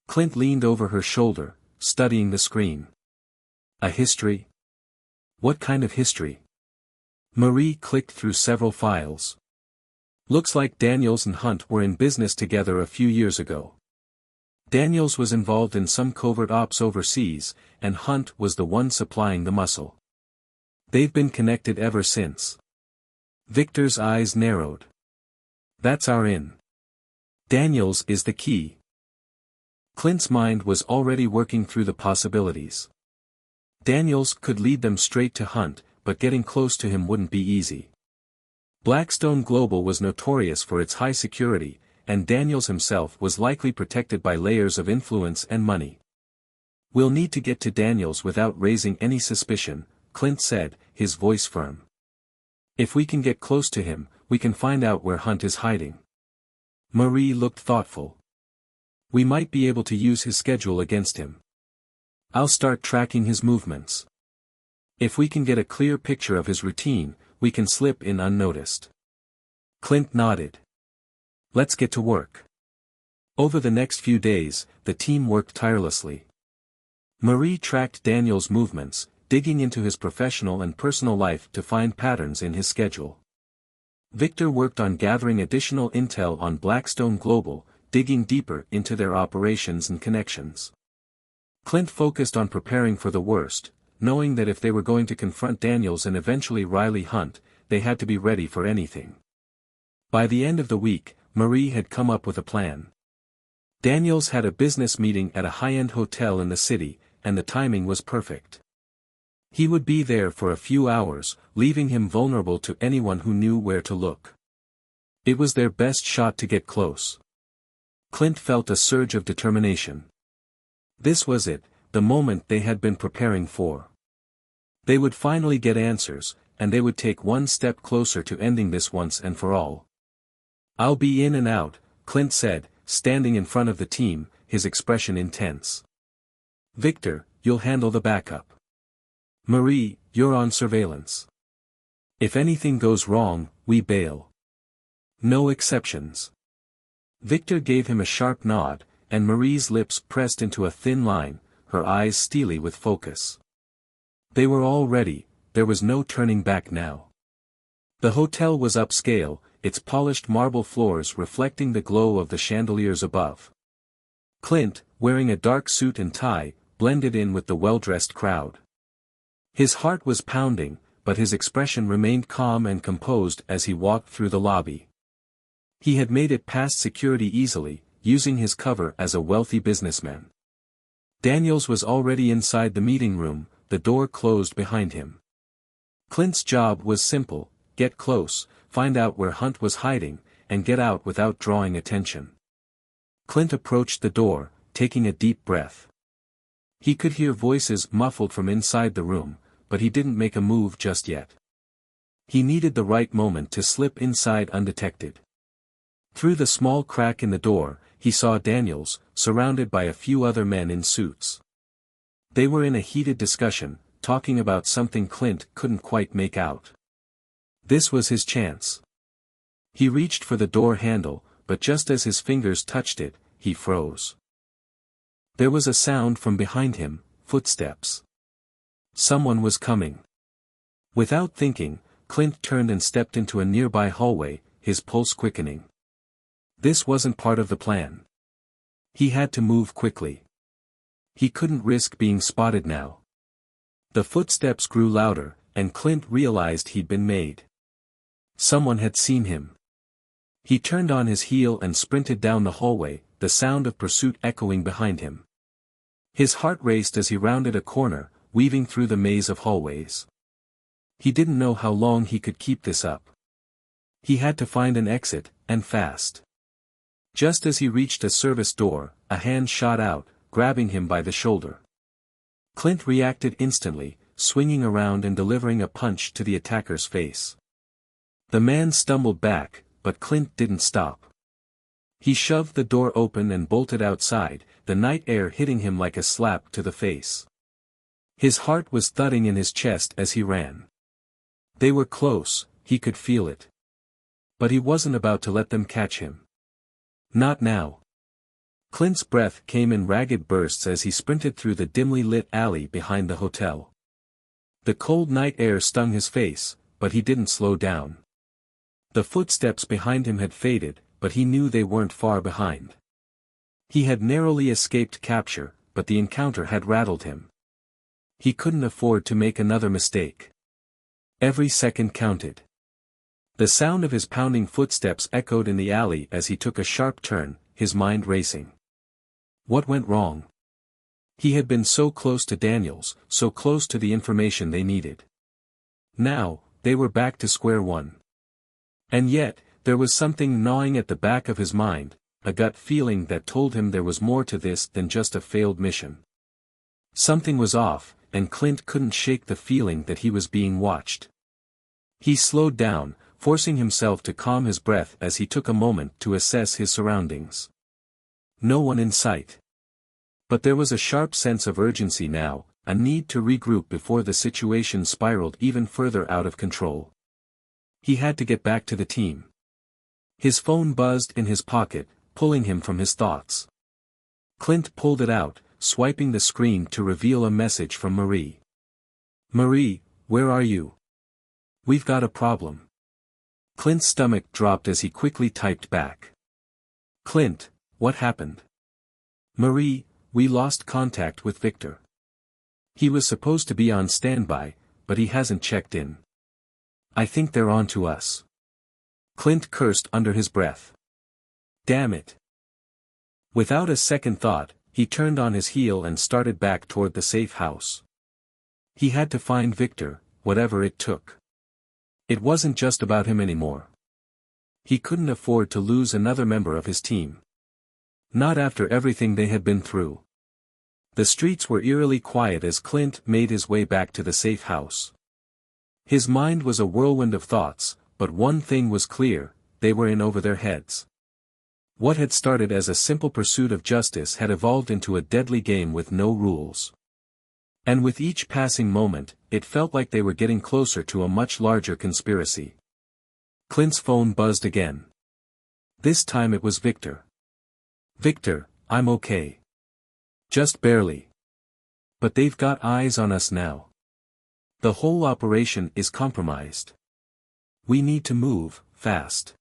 Speaker 1: Clint leaned over her shoulder, studying the screen. "A history? What kind of history?" Marie clicked through several files. "Looks like Daniels and Hunt were in business together a few years ago. Daniels was involved in some covert ops overseas, and Hunt was the one supplying the muscle. They've been connected ever since." Victor's eyes narrowed. "That's our in. Daniels is the key." Clint's mind was already working through the possibilities. Daniels could lead them straight to Hunt, but getting close to him wouldn't be easy. Blackstone Global was notorious for its high security, and Daniels himself was likely protected by layers of influence and money. "We'll need to get to Daniels without raising any suspicion," Clint said, his voice firm. "If we can get close to him, we can find out where Hunt is hiding." Marie looked thoughtful. "We might be able to use his schedule against him. I'll start tracking his movements. If we can get a clear picture of his routine, we can slip in unnoticed." Clint nodded. "Let's get to work." Over the next few days, the team worked tirelessly. Marie tracked Daniel's movements, digging into his professional and personal life to find patterns in his schedule. Victor worked on gathering additional intel on Blackstone Global, digging deeper into their operations and connections. Clint focused on preparing for the worst, knowing that if they were going to confront Daniels and eventually Riley Hunt, they had to be ready for anything. By the end of the week, Marie had come up with a plan. Daniels had a business meeting at a high-end hotel in the city, and the timing was perfect. He would be there for a few hours, leaving him vulnerable to anyone who knew where to look. It was their best shot to get close. Clint felt a surge of determination. This was it, the moment they had been preparing for. They would finally get answers, and they would take one step closer to ending this once and for all. "I'll be in and out," Clint said, standing in front of the team, his expression intense. "Victor, you'll handle the backup. Marie, you're on surveillance. If anything goes wrong, we bail. No exceptions." Victor gave him a sharp nod, and Marie's lips pressed into a thin line, her eyes steely with focus. They were all ready, there was no turning back now. The hotel was upscale, its polished marble floors reflecting the glow of the chandeliers above. Clint, wearing a dark suit and tie, blended in with the well-dressed crowd. His heart was pounding, but his expression remained calm and composed as he walked through the lobby. He had made it past security easily, using his cover as a wealthy businessman. Daniels was already inside the meeting room, the door closed behind him. Clint's job was simple: get close, find out where Hunt was hiding, and get out without drawing attention. Clint approached the door, taking a deep breath. He could hear voices muffled from inside the room, but he didn't make a move just yet. He needed the right moment to slip inside undetected. Through the small crack in the door, he saw Daniels, surrounded by a few other men in suits. They were in a heated discussion, talking about something Clint couldn't quite make out. This was his chance. He reached for the door handle, but just as his fingers touched it, he froze. There was a sound from behind him, footsteps. Someone was coming. Without thinking, Clint turned and stepped into a nearby hallway, his pulse quickening. This wasn't part of the plan. He had to move quickly. He couldn't risk being spotted now. The footsteps grew louder, and Clint realized he'd been made. Someone had seen him. He turned on his heel and sprinted down the hallway, the sound of pursuit echoing behind him. His heart raced as he rounded a corner, weaving through the maze of hallways. He didn't know how long he could keep this up. He had to find an exit, and fast. Just as he reached a service door, a hand shot out, grabbing him by the shoulder. Clint reacted instantly, swinging around and delivering a punch to the attacker's face. The man stumbled back, but Clint didn't stop. He shoved the door open and bolted outside, the night air hitting him like a slap to the face. His heart was thudding in his chest as he ran. They were close, he could feel it. But he wasn't about to let them catch him. Not now. Clint's breath came in ragged bursts as he sprinted through the dimly lit alley behind the hotel. The cold night air stung his face, but he didn't slow down. The footsteps behind him had faded, but he knew they weren't far behind. He had narrowly escaped capture, but the encounter had rattled him. He couldn't afford to make another mistake. Every second counted. The sound of his pounding footsteps echoed in the alley as he took a sharp turn, his mind racing. What went wrong? He had been so close to Daniels, so close to the information they needed. Now, they were back to square one. And yet, there was something gnawing at the back of his mind, a gut feeling that told him there was more to this than just a failed mission. Something was off, and Clint couldn't shake the feeling that he was being watched. He slowed down, forcing himself to calm his breath as he took a moment to assess his surroundings. No one in sight. But there was a sharp sense of urgency now, a need to regroup before the situation spiraled even further out of control. He had to get back to the team. His phone buzzed in his pocket, pulling him from his thoughts. Clint pulled it out, swiping the screen to reveal a message from Marie. "Marie, where are you? We've got a problem." Clint's stomach dropped as he quickly typed back. "Clint, what happened?" "Marie, we lost contact with Victor. He was supposed to be on standby, but he hasn't checked in. I think they're on to us." Clint cursed under his breath. Damn it. Without a second thought, he turned on his heel and started back toward the safe house. He had to find Victor, whatever it took. It wasn't just about him anymore. He couldn't afford to lose another member of his team. Not after everything they had been through. The streets were eerily quiet as Clint made his way back to the safe house. His mind was a whirlwind of thoughts, but one thing was clear, they were in over their heads. What had started as a simple pursuit of justice had evolved into a deadly game with no rules. And with each passing moment, it felt like they were getting closer to a much larger conspiracy. Clint's phone buzzed again. This time it was Victor. "Victor, I'm okay. Just barely. But they've got eyes on us now. The whole operation is compromised. We need to move, fast."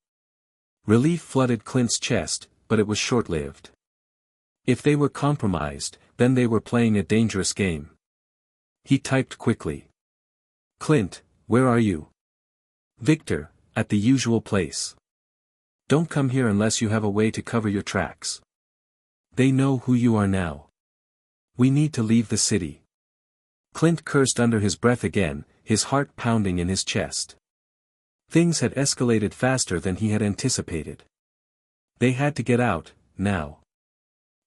Speaker 1: Relief flooded Clint's chest, but it was short-lived. If they were compromised, then they were playing a dangerous game. He typed quickly. "Clint, where are you?" "Victor, at the usual place. Don't come here unless you have a way to cover your tracks. They know who you are now. We need to leave the city." Clint cursed under his breath again, his heart pounding in his chest. Things had escalated faster than he had anticipated. They had to get out, now.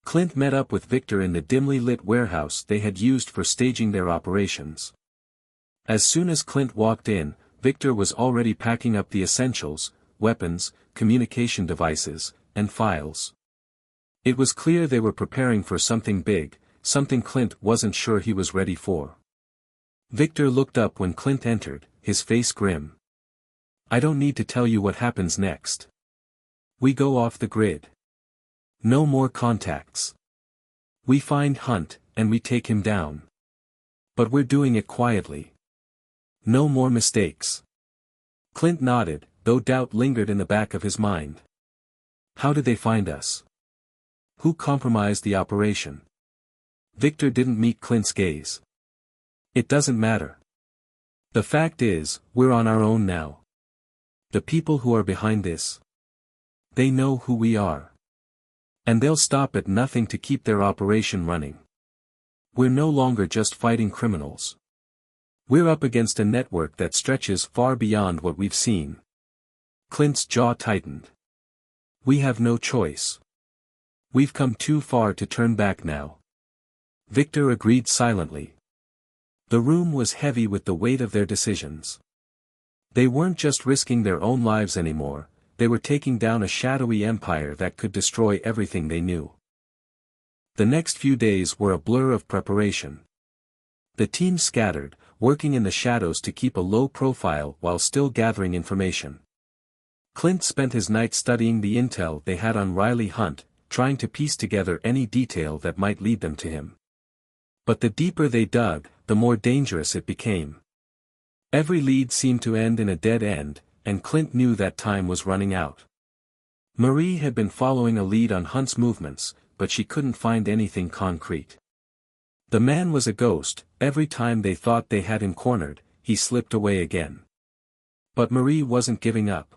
Speaker 1: Clint met up with Victor in the dimly lit warehouse they had used for staging their operations. As soon as Clint walked in, Victor was already packing up the essentials, weapons, communication devices, and files. It was clear they were preparing for something big, something Clint wasn't sure he was ready for. Victor looked up when Clint entered, his face grim. "I don't need to tell you what happens next. We go off the grid. No more contacts. We find Hunt, and we take him down. But we're doing it quietly. No more mistakes." Clint nodded, though doubt lingered in the back of his mind. How did they find us? Who compromised the operation? Victor didn't meet Clint's gaze. It doesn't matter. The fact is, we're on our own now. The people who are behind this. They know who we are. And they'll stop at nothing to keep their operation running. We're no longer just fighting criminals. We're up against a network that stretches far beyond what we've seen. Clint's jaw tightened. We have no choice. We've come too far to turn back now. Victor agreed silently. The room was heavy with the weight of their decisions. They weren't just risking their own lives anymore, they were taking down a shadowy empire that could destroy everything they knew. The next few days were a blur of preparation. The team scattered, working in the shadows to keep a low profile while still gathering information. Clint spent his nights studying the intel they had on Riley Hunt, trying to piece together any detail that might lead them to him. But the deeper they dug, the more dangerous it became. Every lead seemed to end in a dead end, and Clint knew that time was running out. Marie had been following a lead on Hunt's movements, but she couldn't find anything concrete. The man was a ghost. Every time they thought they had him cornered, he slipped away again. But Marie wasn't giving up.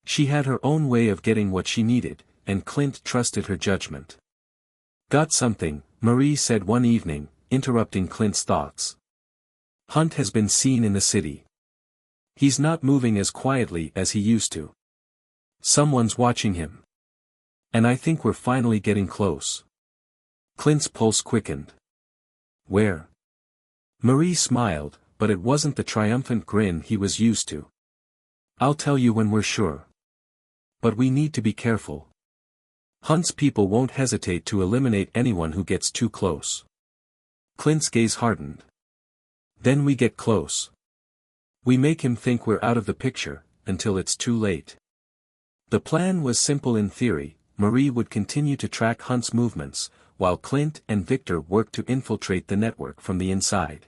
Speaker 1: She had her own way of getting what she needed, and Clint trusted her judgment. "Got something," Marie said one evening, interrupting Clint's thoughts. "Hunt has been seen in the city. He's not moving as quietly as he used to. Someone's watching him. And I think we're finally getting close." Clint's pulse quickened. "Where?" Marie smiled, but it wasn't the triumphant grin he was used to. "I'll tell you when we're sure. But we need to be careful. Hunt's people won't hesitate to eliminate anyone who gets too close." Clint's gaze hardened. "Then we get close. We make him think we're out of the picture, until it's too late." The plan was simple in theory. Marie would continue to track Hunt's movements, while Clint and Victor worked to infiltrate the network from the inside.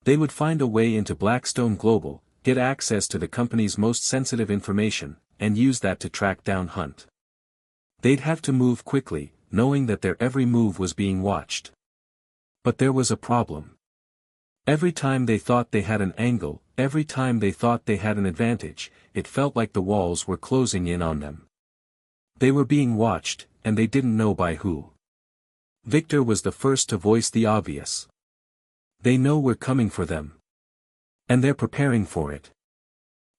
Speaker 1: They would find a way into Blackstone Global, get access to the company's most sensitive information, and use that to track down Hunt. They'd have to move quickly, knowing that their every move was being watched. But there was a problem. Every time they thought they had an angle, every time they thought they had an advantage, it felt like the walls were closing in on them. They were being watched, and they didn't know by who. Victor was the first to voice the obvious. "They know we're coming for them. And they're preparing for it."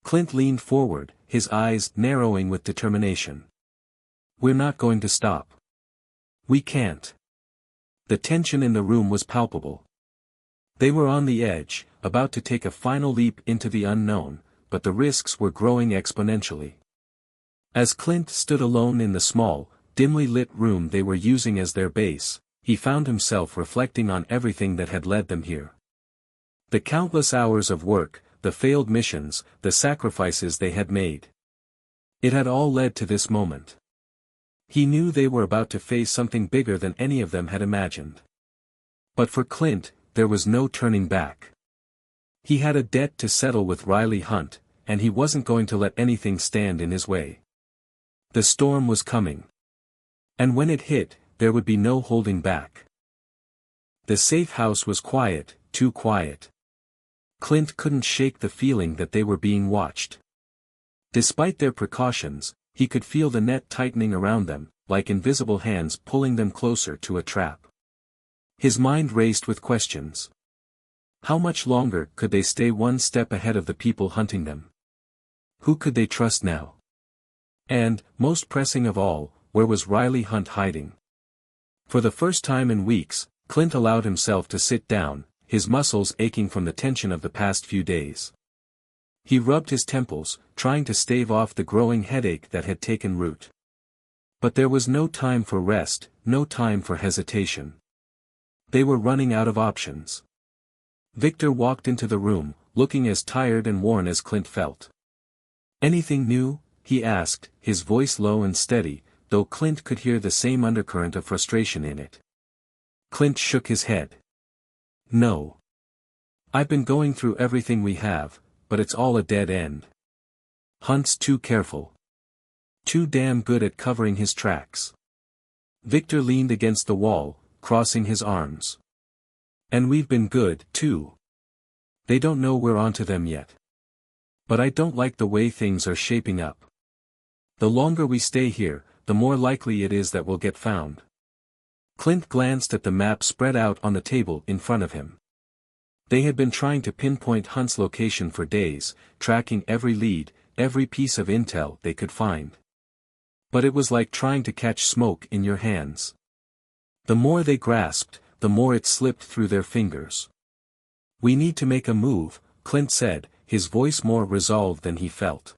Speaker 1: Clint leaned forward, his eyes narrowing with determination. "We're not going to stop. We can't." The tension in the room was palpable. They were on the edge, about to take a final leap into the unknown, but the risks were growing exponentially. As Clint stood alone in the small, dimly lit room they were using as their base, he found himself reflecting on everything that had led them here. The countless hours of work, the failed missions, the sacrifices they had made. It had all led to this moment. He knew they were about to face something bigger than any of them had imagined. But for Clint, there was no turning back. He had a debt to settle with Riley Hunt, and he wasn't going to let anything stand in his way. The storm was coming. And when it hit, there would be no holding back. The safe house was quiet, too quiet. Clint couldn't shake the feeling that they were being watched. Despite their precautions, he could feel the net tightening around them, like invisible hands pulling them closer to a trap. His mind raced with questions. How much longer could they stay one step ahead of the people hunting them? Who could they trust now? And, most pressing of all, where was Riley Hunt hiding? For the first time in weeks, Clint allowed himself to sit down, his muscles aching from the tension of the past few days. He rubbed his temples, trying to stave off the growing headache that had taken root. But there was no time for rest, no time for hesitation. They were running out of options. Victor walked into the room, looking as tired and worn as Clint felt. "Anything new?" he asked, his voice low and steady, though Clint could hear the same undercurrent of frustration in it. Clint shook his head. "No. I've been going through everything we have, but it's all a dead end. Hunt's too careful. Too damn good at covering his tracks." Victor leaned against the wall, crossing his arms. "And we've been good, too. They don't know we're onto them yet. But I don't like the way things are shaping up. The longer we stay here, the more likely it is that we'll get found." Clint glanced at the map spread out on the table in front of him. They had been trying to pinpoint Hunt's location for days, tracking every lead, every piece of intel they could find. But it was like trying to catch smoke in your hands. The more they grasped, the more it slipped through their fingers. "We need to make a move," Clint said, his voice more resolved than he felt.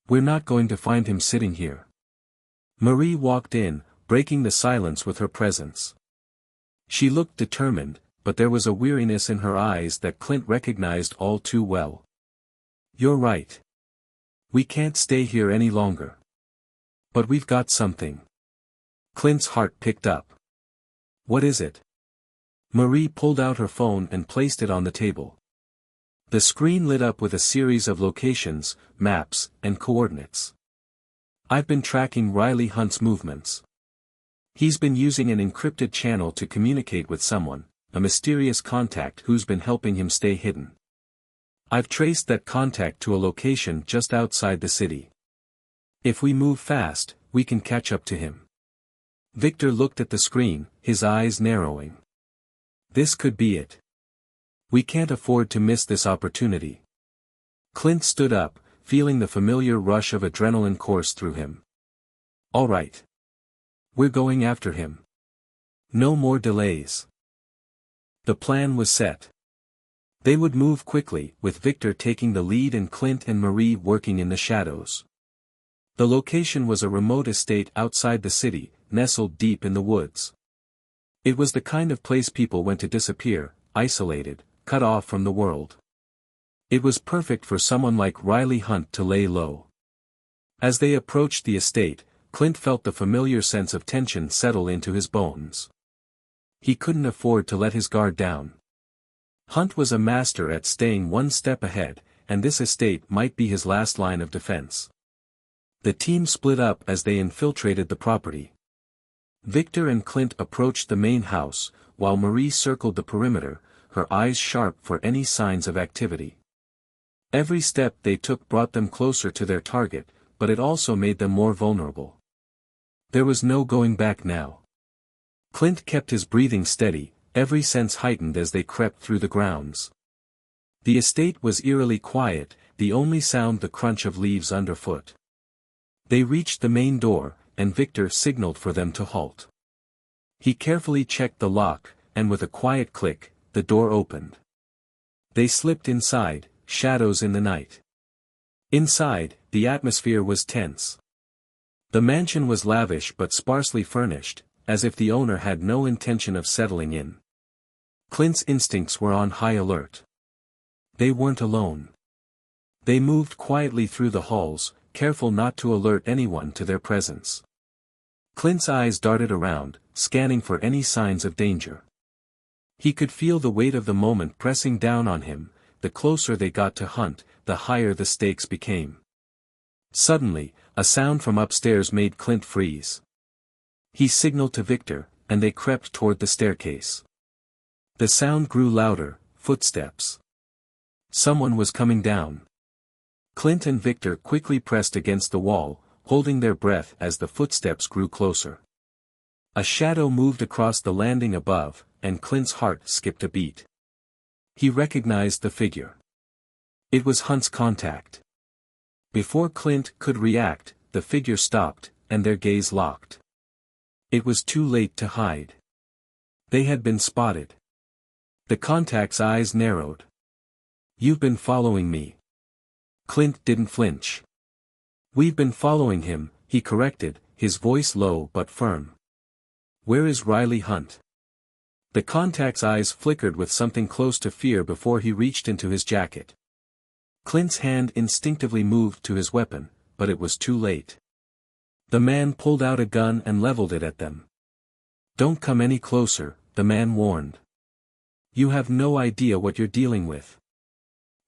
Speaker 1: "We're not going to find him sitting here." Marie walked in, breaking the silence with her presence. She looked determined, but there was a weariness in her eyes that Clint recognized all too well. "You're right. We can't stay here any longer. But we've got something." Clint's heart picked up. "What is it?" Marie pulled out her phone and placed it on the table. The screen lit up with a series of locations, maps, and coordinates. "I've been tracking Riley Hunt's movements. He's been using an encrypted channel to communicate with someone, a mysterious contact who's been helping him stay hidden. I've traced that contact to a location just outside the city. If we move fast, we can catch up to him." Victor looked at the screen, his eyes narrowing. "This could be it. We can't afford to miss this opportunity." Clint stood up, feeling the familiar rush of adrenaline course through him. "All right. We're going after him. No more delays." The plan was set. They would move quickly, with Victor taking the lead and Clint and Marie working in the shadows. The location was a remote estate outside the city, nestled deep in the woods. It was the kind of place people went to disappear, isolated, cut off from the world. It was perfect for someone like Riley Hunt to lay low. As they approached the estate, Clint felt the familiar sense of tension settle into his bones. He couldn't afford to let his guard down. Hunt was a master at staying one step ahead, and this estate might be his last line of defense. The team split up as they infiltrated the property. Victor and Clint approached the main house, while Marie circled the perimeter, her eyes sharp for any signs of activity. Every step they took brought them closer to their target, but it also made them more vulnerable. There was no going back now. Clint kept his breathing steady, every sense heightened as they crept through the grounds. The estate was eerily quiet, the only sound the crunch of leaves underfoot. They reached the main door, and Victor signaled for them to halt. He carefully checked the lock, and with a quiet click, the door opened. They slipped inside, shadows in the night. Inside, the atmosphere was tense. The mansion was lavish but sparsely furnished, as if the owner had no intention of settling in. Clint's instincts were on high alert. They weren't alone. They moved quietly through the halls, careful not to alert anyone to their presence. Clint's eyes darted around, scanning for any signs of danger. He could feel the weight of the moment pressing down on him. The closer they got to Hunt, the higher the stakes became. Suddenly, a sound from upstairs made Clint freeze. He signaled to Victor, and they crept toward the staircase. The sound grew louder, footsteps. Someone was coming down. Clint and Victor quickly pressed against the wall, holding their breath as the footsteps grew closer. A shadow moved across the landing above, and Clint's heart skipped a beat. He recognized the figure. It was Hunt's contact. Before Clint could react, the figure stopped, and their gaze locked. It was too late to hide. They had been spotted. The contact's eyes narrowed. "You've been following me." Clint didn't flinch. "We've been following him," he corrected, his voice low but firm. "Where is Riley Hunt?" The contact's eyes flickered with something close to fear before he reached into his jacket. Clint's hand instinctively moved to his weapon, but it was too late. The man pulled out a gun and leveled it at them. "Don't come any closer," the man warned. "You have no idea what you're dealing with."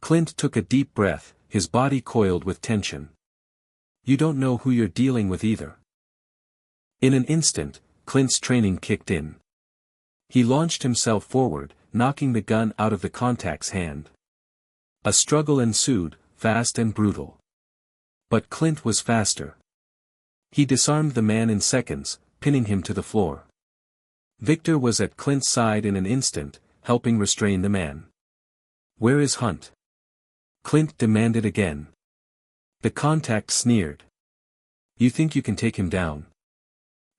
Speaker 1: Clint took a deep breath, his body coiled with tension. "You don't know who you're dealing with either." In an instant, Clint's training kicked in. He launched himself forward, knocking the gun out of the contact's hand. A struggle ensued, fast and brutal. But Clint was faster. He disarmed the man in seconds, pinning him to the floor. Victor was at Clint's side in an instant, helping restrain the man. "Where is Hunt?" Clint demanded again. The contact sneered. You think you can take him down?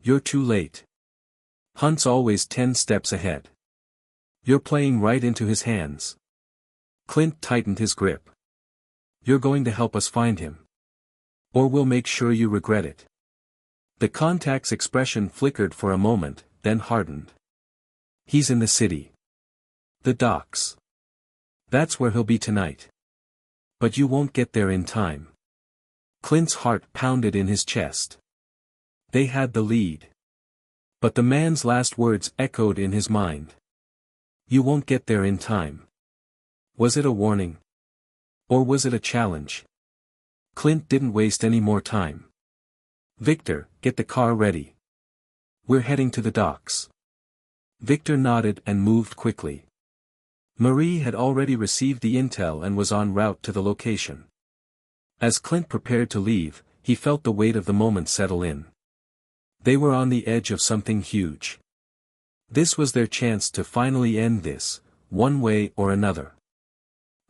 Speaker 1: You're too late. Hunt's always 10 steps ahead. You're playing right into his hands. Clint tightened his grip. You're going to help us find him. Or we'll make sure you regret it. The contact's expression flickered for a moment, then hardened. He's in the city. The docks. That's where he'll be tonight. But you won't get there in time. Clint's heart pounded in his chest. They had the lead. But the man's last words echoed in his mind. You won't get there in time. Was it a warning? Or was it a challenge? Clint didn't waste any more time. Victor, get the car ready. We're heading to the docks. Victor nodded and moved quickly. Marie had already received the intel and was en route to the location. As Clint prepared to leave, he felt the weight of the moment settle in. They were on the edge of something huge. This was their chance to finally end this, one way or another.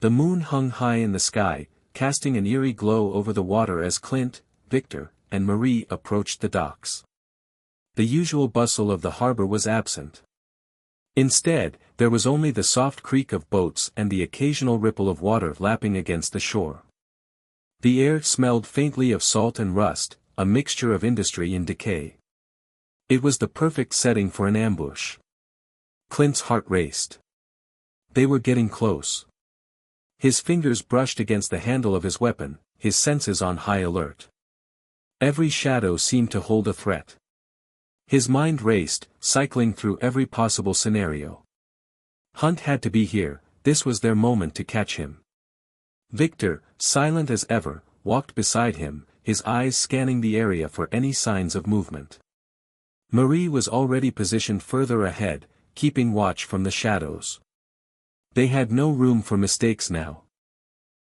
Speaker 1: The moon hung high in the sky, casting an eerie glow over the water as Clint, Victor, and Marie approached the docks. The usual bustle of the harbor was absent. Instead, there was only the soft creak of boats and the occasional ripple of water lapping against the shore. The air smelled faintly of salt and rust, a mixture of industry and decay. It was the perfect setting for an ambush. Clint's heart raced. They were getting close. His fingers brushed against the handle of his weapon, his senses on high alert. Every shadow seemed to hold a threat. His mind raced, cycling through every possible scenario. Hunt had to be here, this was their moment to catch him. Victor, silent as ever, walked beside him, his eyes scanning the area for any signs of movement. Marie was already positioned further ahead, keeping watch from the shadows. They had no room for mistakes now.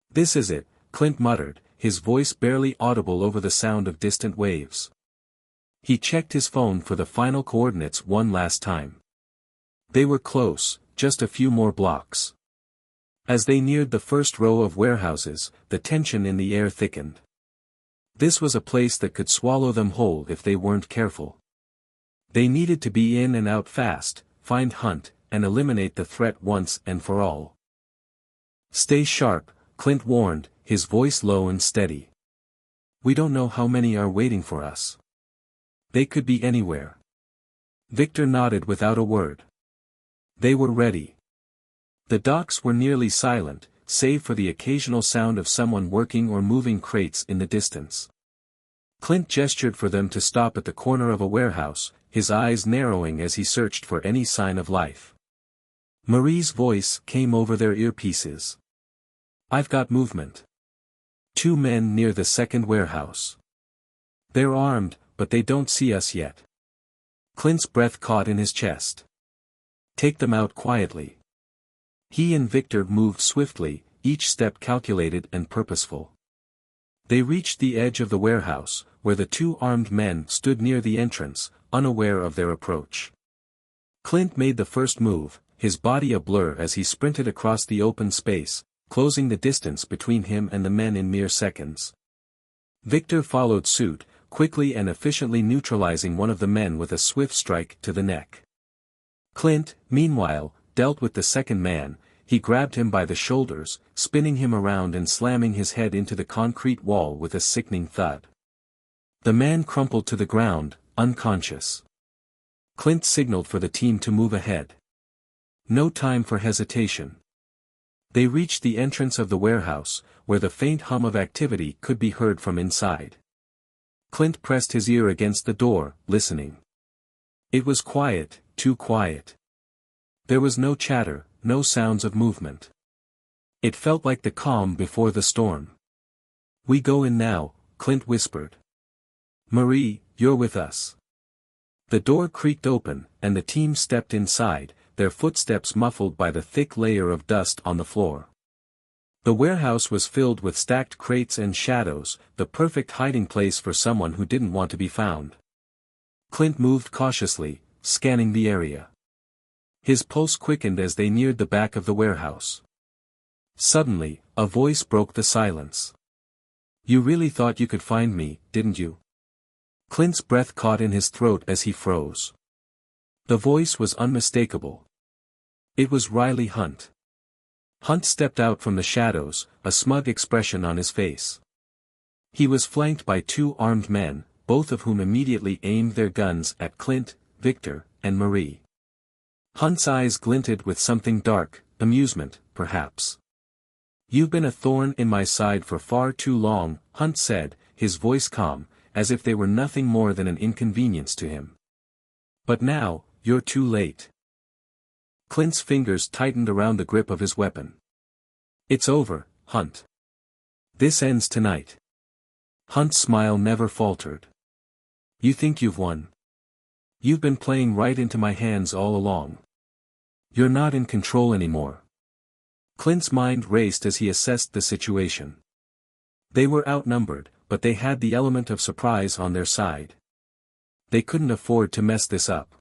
Speaker 1: This is it, Clint muttered, his voice barely audible over the sound of distant waves. He checked his phone for the final coordinates one last time. They were close, just a few more blocks. As they neared the first row of warehouses, the tension in the air thickened. This was a place that could swallow them whole if they weren't careful. They needed to be in and out fast, find Hunt, and eliminate the threat once and for all. Stay sharp, Clint warned, his voice low and steady. We don't know how many are waiting for us. They could be anywhere. Victor nodded without a word. They were ready. The docks were nearly silent, save for the occasional sound of someone working or moving crates in the distance. Clint gestured for them to stop at the corner of a warehouse, his eyes narrowing as he searched for any sign of life. Marie's voice came over their earpieces. I've got movement. 2 men near the second warehouse. They're armed, but they don't see us yet. Clint's breath caught in his chest. Take them out quietly. He and Victor moved swiftly, each step calculated and purposeful. They reached the edge of the warehouse, where the 2 armed men stood near the entrance, unaware of their approach. Clint made the first move, his body a blur as he sprinted across the open space, closing the distance between him and the men in mere seconds. Victor followed suit, quickly and efficiently neutralizing one of the men with a swift strike to the neck. Clint, meanwhile, dealt with the second man. He grabbed him by the shoulders, spinning him around and slamming his head into the concrete wall with a sickening thud. The man crumpled to the ground, unconscious. Clint signaled for the team to move ahead. No time for hesitation. They reached the entrance of the warehouse, where the faint hum of activity could be heard from inside. Clint pressed his ear against the door, listening. It was quiet, too quiet. There was no chatter, no sounds of movement. It felt like the calm before the storm. We go in now, Clint whispered. Marie, you're with us. The door creaked open, and the team stepped inside, their footsteps muffled by the thick layer of dust on the floor. The warehouse was filled with stacked crates and shadows, the perfect hiding place for someone who didn't want to be found. Clint moved cautiously, scanning the area. His pulse quickened as they neared the back of the warehouse. Suddenly, a voice broke the silence. You really thought you could find me, didn't you? Clint's breath caught in his throat as he froze. The voice was unmistakable. It was Riley Hunt. Hunt stepped out from the shadows, a smug expression on his face. He was flanked by two armed men, both of whom immediately aimed their guns at Clint, Victor, and Marie. Hunt's eyes glinted with something dark, amusement, perhaps. "You've been a thorn in my side for far too long," Hunt said, his voice calm, as if they were nothing more than an inconvenience to him. "But now, you're too late." Clint's fingers tightened around the grip of his weapon. "It's over, Hunt. This ends tonight." Hunt's smile never faltered. "You think you've won? You've been playing right into my hands all along. You're not in control anymore." Clint's mind raced as he assessed the situation. They were outnumbered, but they had the element of surprise on their side. They couldn't afford to mess this up.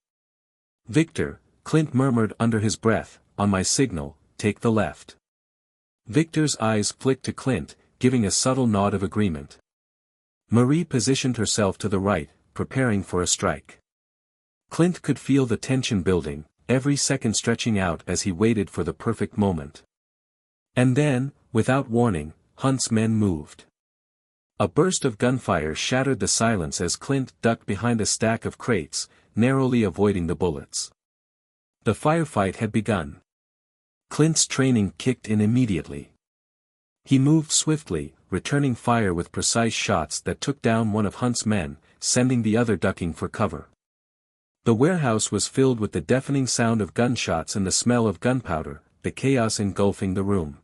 Speaker 1: "Victor," Clint murmured under his breath, "on my signal, take the left." Victor's eyes flicked to Clint, giving a subtle nod of agreement. Marie positioned herself to the right, preparing for a strike. Clint could feel the tension building, every second stretching out as he waited for the perfect moment. And then, without warning, Hunt's men moved. A burst of gunfire shattered the silence as Clint ducked behind a stack of crates, narrowly avoiding the bullets. The firefight had begun. Clint's training kicked in immediately. He moved swiftly, returning fire with precise shots that took down one of Hunt's men, sending the other ducking for cover. The warehouse was filled with the deafening sound of gunshots and the smell of gunpowder, the chaos engulfing the room.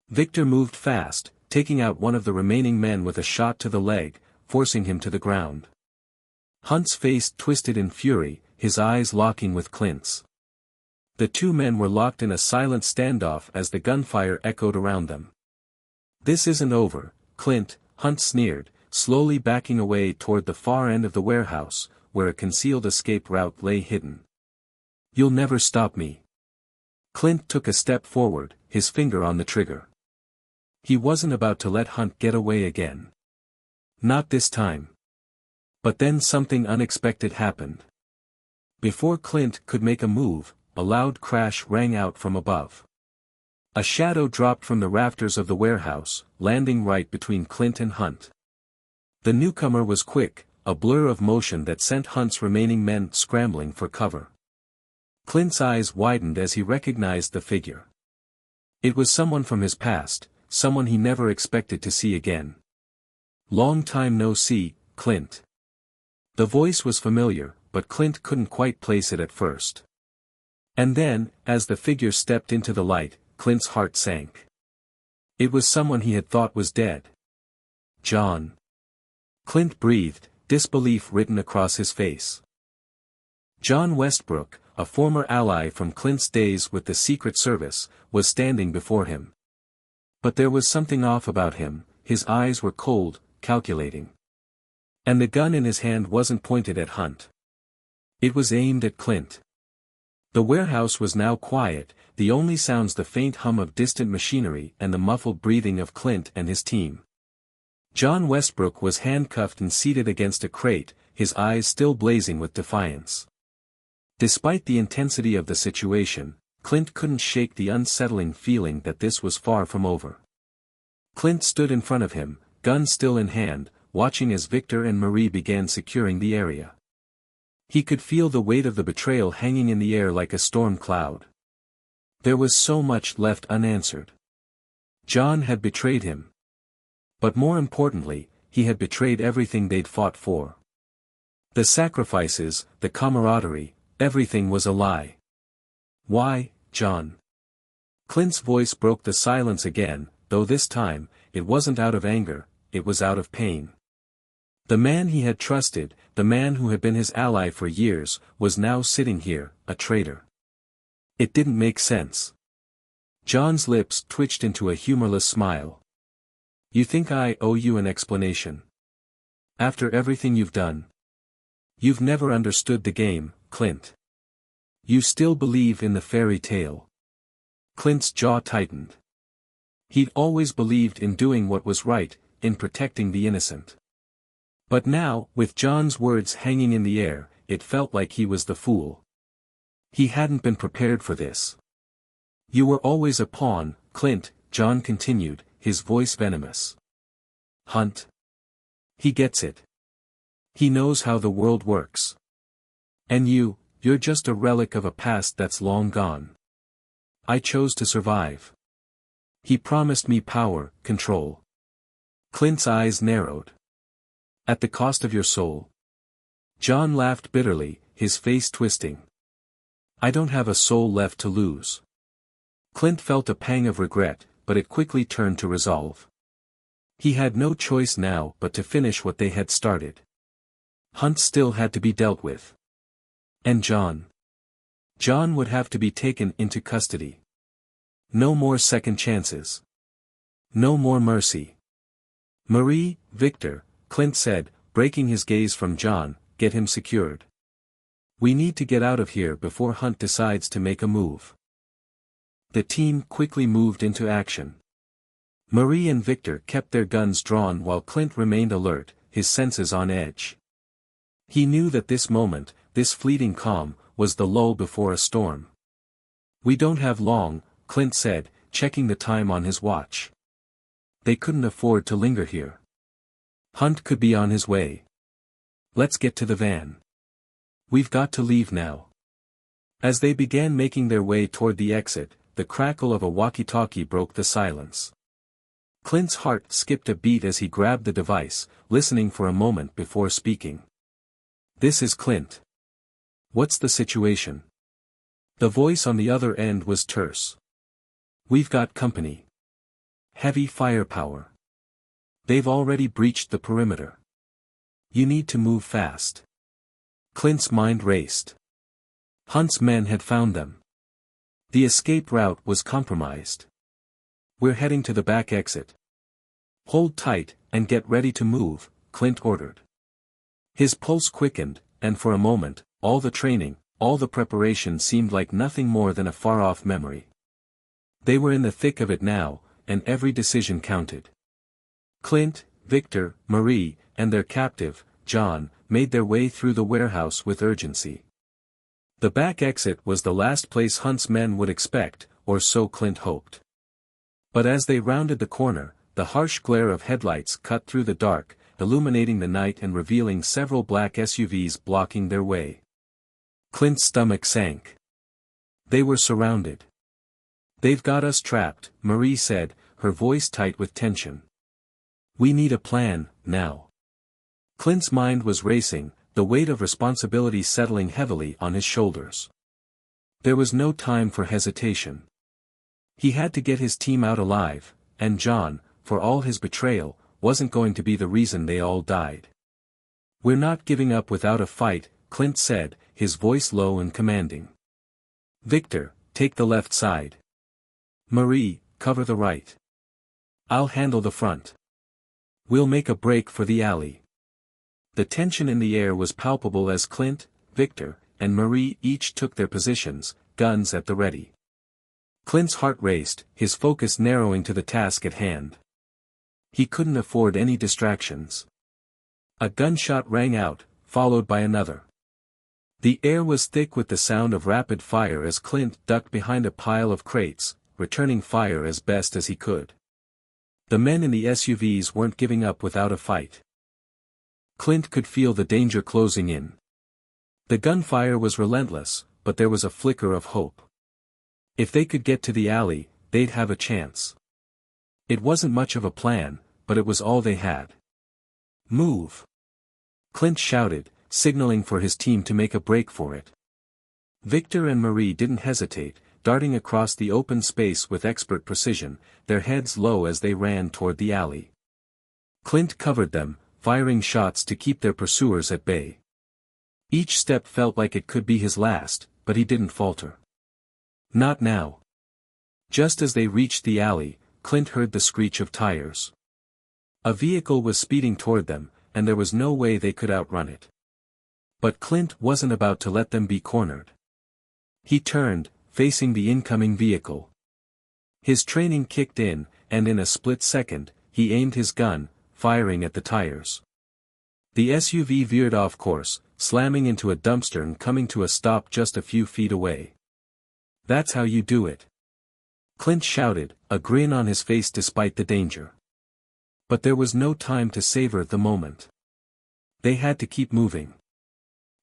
Speaker 1: Victor moved fast, taking out one of the remaining men with a shot to the leg, forcing him to the ground. Hunt's face twisted in fury, his eyes locking with Clint's. The two men were locked in a silent standoff as the gunfire echoed around them. "This isn't over, Clint," Hunt sneered, slowly backing away toward the far end of the warehouse, where a concealed escape route lay hidden. "You'll never stop me." Clint took a step forward, his finger on the trigger. He wasn't about to let Hunt get away again. Not this time. But then something unexpected happened. Before Clint could make a move, a loud crash rang out from above. A shadow dropped from the rafters of the warehouse, landing right between Clint and Hunt. The newcomer was quick, a blur of motion that sent Hunt's remaining men scrambling for cover. Clint's eyes widened as he recognized the figure. It was someone from his past, someone he never expected to see again. "Long time no see, Clint." The voice was familiar, but Clint couldn't quite place it at first. And then, as the figure stepped into the light, Clint's heart sank. It was someone he had thought was dead. "John." Clint breathed, disbelief written across his face. John Westbrook, a former ally from Clint's days with the Secret Service, was standing before him. But there was something off about him, his eyes were cold, calculating. And the gun in his hand wasn't pointed at Hunt. It was aimed at Clint. The warehouse was now quiet, the only sounds the faint hum of distant machinery and the muffled breathing of Clint and his team. John Westbrook was handcuffed and seated against a crate, his eyes still blazing with defiance. Despite the intensity of the situation, Clint couldn't shake the unsettling feeling that this was far from over. Clint stood in front of him, gun still in hand, watching as Victor and Marie began securing the area. He could feel the weight of the betrayal hanging in the air like a storm cloud. There was so much left unanswered. John had betrayed him. But more importantly, he had betrayed everything they'd fought for. The sacrifices, the camaraderie, everything was a lie. "Why, John?" Clint's voice broke the silence again, though this time, it wasn't out of anger, it was out of pain. The man he had trusted, the man who had been his ally for years, was now sitting here, a traitor. It didn't make sense. John's lips twitched into a humorless smile. "You think I owe you an explanation? After everything you've done? You've never understood the game, Clint. You still believe in the fairy tale." Clint's jaw tightened. He'd always believed in doing what was right, in protecting the innocent. But now, with John's words hanging in the air, it felt like he was the fool. He hadn't been prepared for this. You were always a pawn, Clint, John continued, his voice venomous. Hunt. He gets it. He knows how the world works. And you're just a relic of a past that's long gone. I chose to survive. He promised me power, control. Clint's eyes narrowed. At the cost of your soul? John laughed bitterly, his face twisting. I don't have a soul left to lose. Clint felt a pang of regret, but it quickly turned to resolve. He had no choice now but to finish what they had started. Hunt still had to be dealt with. And John? John would have to be taken into custody. No more second chances. No more mercy. Marie, Victor, Clint said, breaking his gaze from John, get him secured. We need to get out of here before Hunt decides to make a move. The team quickly moved into action. Marie and Victor kept their guns drawn while Clint remained alert, his senses on edge. He knew that this moment, this fleeting calm, was the lull before a storm. We don't have long, Clint said, checking the time on his watch. They couldn't afford to linger here. Hunt could be on his way. Let's get to the van. We've got to leave now. As they began making their way toward the exit, the crackle of a walkie-talkie broke the silence. Clint's heart skipped a beat as he grabbed the device, listening for a moment before speaking. This is Clint. What's the situation? The voice on the other end was terse. We've got company. Heavy firepower. They've already breached the perimeter. You need to move fast. Clint's mind raced. Hunt's men had found them. The escape route was compromised. We're heading to the back exit. Hold tight, and get ready to move, Clint ordered. His pulse quickened, and for a moment, all the training, all the preparation seemed like nothing more than a far-off memory. They were in the thick of it now, and every decision counted. Clint, Victor, Marie, and their captive, John, made their way through the warehouse with urgency. The back exit was the last place Hunt's men would expect, or so Clint hoped. But as they rounded the corner, the harsh glare of headlights cut through the dark, illuminating the night and revealing several black SUVs blocking their way. Clint's stomach sank. They were surrounded. They've got us trapped, Marie said, her voice tight with tension. We need a plan, now. Clint's mind was racing, the weight of responsibility settling heavily on his shoulders. There was no time for hesitation. He had to get his team out alive, and John, for all his betrayal, wasn't going to be the reason they all died. We're not giving up without a fight, Clint said, his voice low and commanding. Victor, take the left side. Marie, cover the right. I'll handle the front. We'll make a break for the alley. The tension in the air was palpable as Clint, Victor, and Marie each took their positions, guns at the ready. Clint's heart raced, his focus narrowing to the task at hand. He couldn't afford any distractions. A gunshot rang out, followed by another. The air was thick with the sound of rapid fire as Clint ducked behind a pile of crates, returning fire as best as he could. The men in the SUVs weren't giving up without a fight. Clint could feel the danger closing in. The gunfire was relentless, but there was a flicker of hope. If they could get to the alley, they'd have a chance. It wasn't much of a plan, but it was all they had. Move! Clint shouted, signaling for his team to make a break for it. Victor and Marie didn't hesitate, darting across the open space with expert precision, their heads low as they ran toward the alley. Clint covered them, firing shots to keep their pursuers at bay. Each step felt like it could be his last, but he didn't falter. Not now. Just as they reached the alley, Clint heard the screech of tires. A vehicle was speeding toward them, and there was no way they could outrun it. But Clint wasn't about to let them be cornered. He turned, facing the incoming vehicle. His training kicked in, and in a split second, he aimed his gun, firing at the tires. The SUV veered off course, slamming into a dumpster and coming to a stop just a few feet away. "That's how you do it," Clint shouted, a grin on his face despite the danger. But there was no time to savor the moment. They had to keep moving.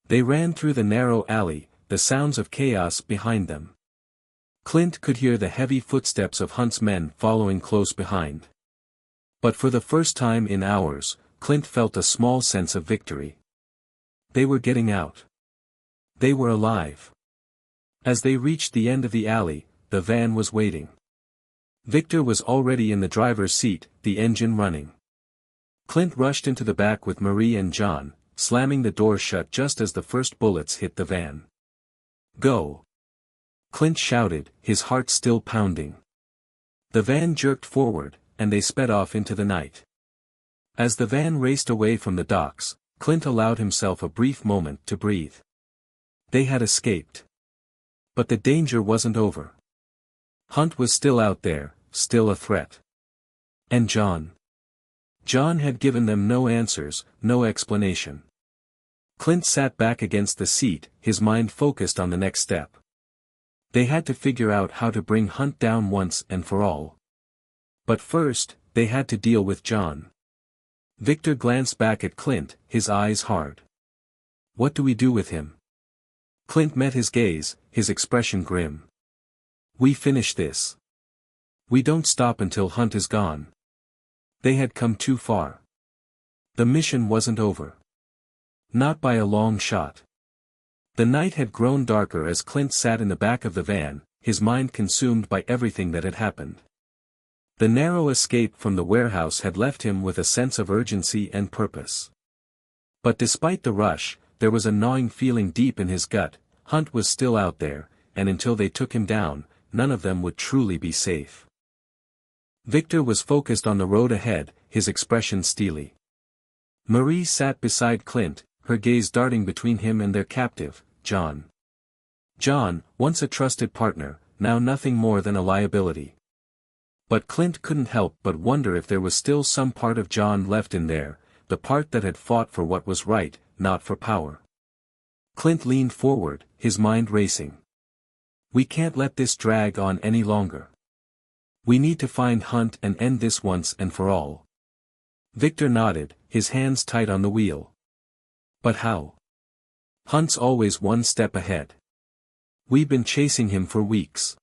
Speaker 1: They ran through the narrow alley, the sounds of chaos behind them. Clint could hear the heavy footsteps of Hunt's men following close behind. But for the first time in hours, Clint felt a small sense of victory. They were getting out. They were alive. As they reached the end of the alley, the van was waiting. Victor was already in the driver's seat, the engine running. Clint rushed into the back with Marie and John, slamming the door shut just as the first bullets hit the van. "Go!" Clint shouted, his heart still pounding. The van jerked forward, and they sped off into the night. As the van raced away from the docks, Clint allowed himself a brief moment to breathe. They had escaped. But the danger wasn't over. Hunt was still out there, still a threat. And John? John had given them no answers, no explanation. Clint sat back against the seat, his mind focused on the next step. They had to figure out how to bring Hunt down once and for all. But first, they had to deal with John. Victor glanced back at Clint, his eyes hard. "What do we do with him?" Clint met his gaze, his expression grim. "We finish this. We don't stop until Hunt is gone." They had come too far. The mission wasn't over. Not by a long shot. The night had grown darker as Clint sat in the back of the van, his mind consumed by everything that had happened. The narrow escape from the warehouse had left him with a sense of urgency and purpose. But despite the rush, there was a gnawing feeling deep in his gut. Hunt was still out there, and until they took him down, none of them would truly be safe. Victor was focused on the road ahead, his expression steely. Marie sat beside Clint, her gaze darting between him and their captive, John. John, once a trusted partner, now nothing more than a liability. But Clint couldn't help but wonder if there was still some part of John left in there, the part that had fought for what was right, not for power. Clint leaned forward, his mind racing. "We can't let this drag on any longer. We need to find Hunt and end this once and for all." Victor nodded, his hands tight on the wheel. "But how? Hunt's always one step ahead. We've been chasing him for weeks.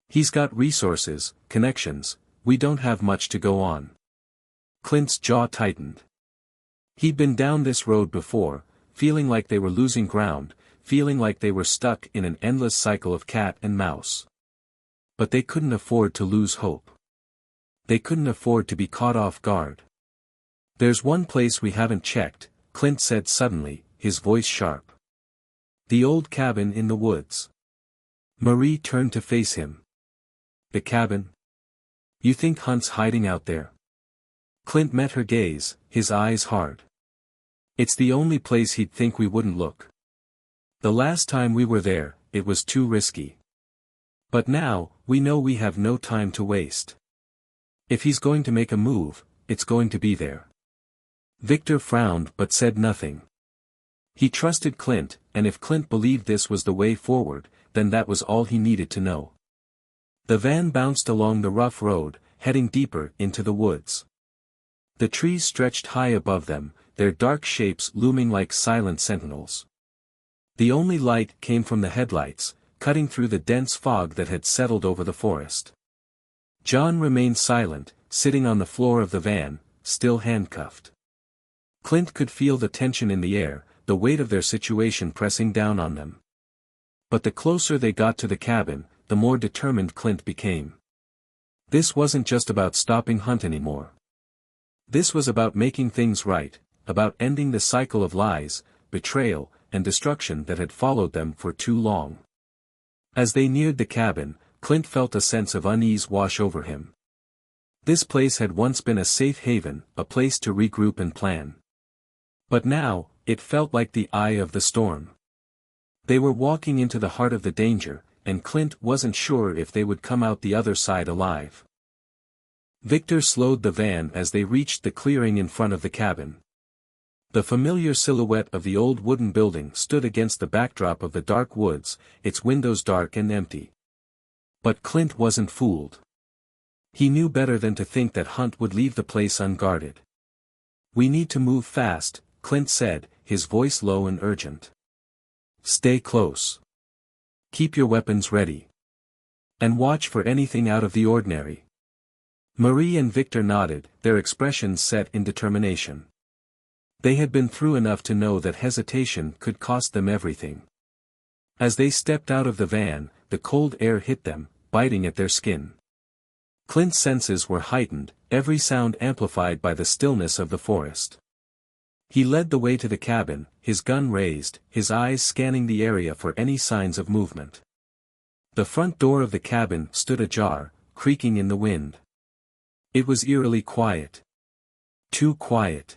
Speaker 1: He's got resources, connections, we don't have much to go on." Clint's jaw tightened. He'd been down this road before, feeling like they were losing ground, feeling like they were stuck in an endless cycle of cat and mouse. But they couldn't afford to lose hope. They couldn't afford to be caught off guard. "There's one place we haven't checked," Clint said suddenly, his voice sharp. "The old cabin in the woods." Marie turned to face him. "The cabin? You think Hunt's hiding out there?" Clint met her gaze, his eyes hard. "It's the only place he'd think we wouldn't look. The last time we were there, it was too risky. But now, we know we have no time to waste. If he's going to make a move, it's going to be there." Victor frowned but said nothing. He trusted Clint, and if Clint believed this was the way forward, then that was all he needed to know. The van bounced along the rough road, heading deeper into the woods. The trees stretched high above them, their dark shapes looming like silent sentinels. The only light came from the headlights, cutting through the dense fog that had settled over the forest. John remained silent, sitting on the floor of the van, still handcuffed. Clint could feel the tension in the air, the weight of their situation pressing down on them. But the closer they got to the cabin, the more determined Clint became. This wasn't just about stopping Hunt anymore. This was about making things right, about ending the cycle of lies, betrayal, and destruction that had followed them for too long. As they neared the cabin, Clint felt a sense of unease wash over him. This place had once been a safe haven, a place to regroup and plan. But now, it felt like the eye of the storm. They were walking into the heart of the danger, and Clint wasn't sure if they would come out the other side alive. Victor slowed the van as they reached the clearing in front of the cabin. The familiar silhouette of the old wooden building stood against the backdrop of the dark woods, its windows dark and empty. But Clint wasn't fooled. He knew better than to think that Hunt would leave the place unguarded. "We need to move fast," Clint said, his voice low and urgent. "Stay close. Keep your weapons ready. And watch for anything out of the ordinary." Marie and Victor nodded, their expressions set in determination. They had been through enough to know that hesitation could cost them everything. As they stepped out of the van, the cold air hit them, biting at their skin. Clint's senses were heightened, every sound amplified by the stillness of the forest. He led the way to the cabin, his gun raised, his eyes scanning the area for any signs of movement. The front door of the cabin stood ajar, creaking in the wind. It was eerily quiet. Too quiet.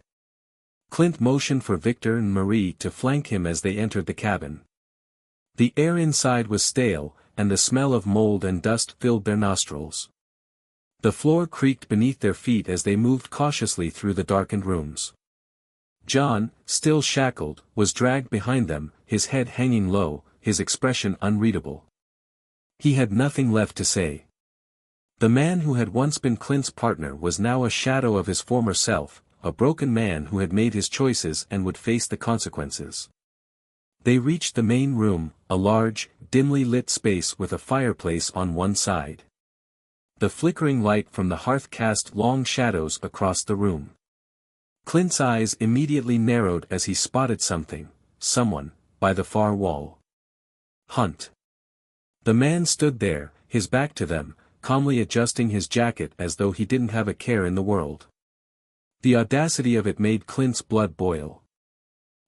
Speaker 1: Clint motioned for Victor and Marie to flank him as they entered the cabin. The air inside was stale, and the smell of mold and dust filled their nostrils. The floor creaked beneath their feet as they moved cautiously through the darkened rooms. John, still shackled, was dragged behind them, his head hanging low, his expression unreadable. He had nothing left to say. The man who had once been Clint's partner was now a shadow of his former self, a broken man who had made his choices and would face the consequences. They reached the main room, a large, dimly lit space with a fireplace on one side. The flickering light from the hearth cast long shadows across the room. Clint's eyes immediately narrowed as he spotted someone, by the far wall. Hunt. The man stood there, his back to them, calmly adjusting his jacket as though he didn't have a care in the world. The audacity of it made Clint's blood boil.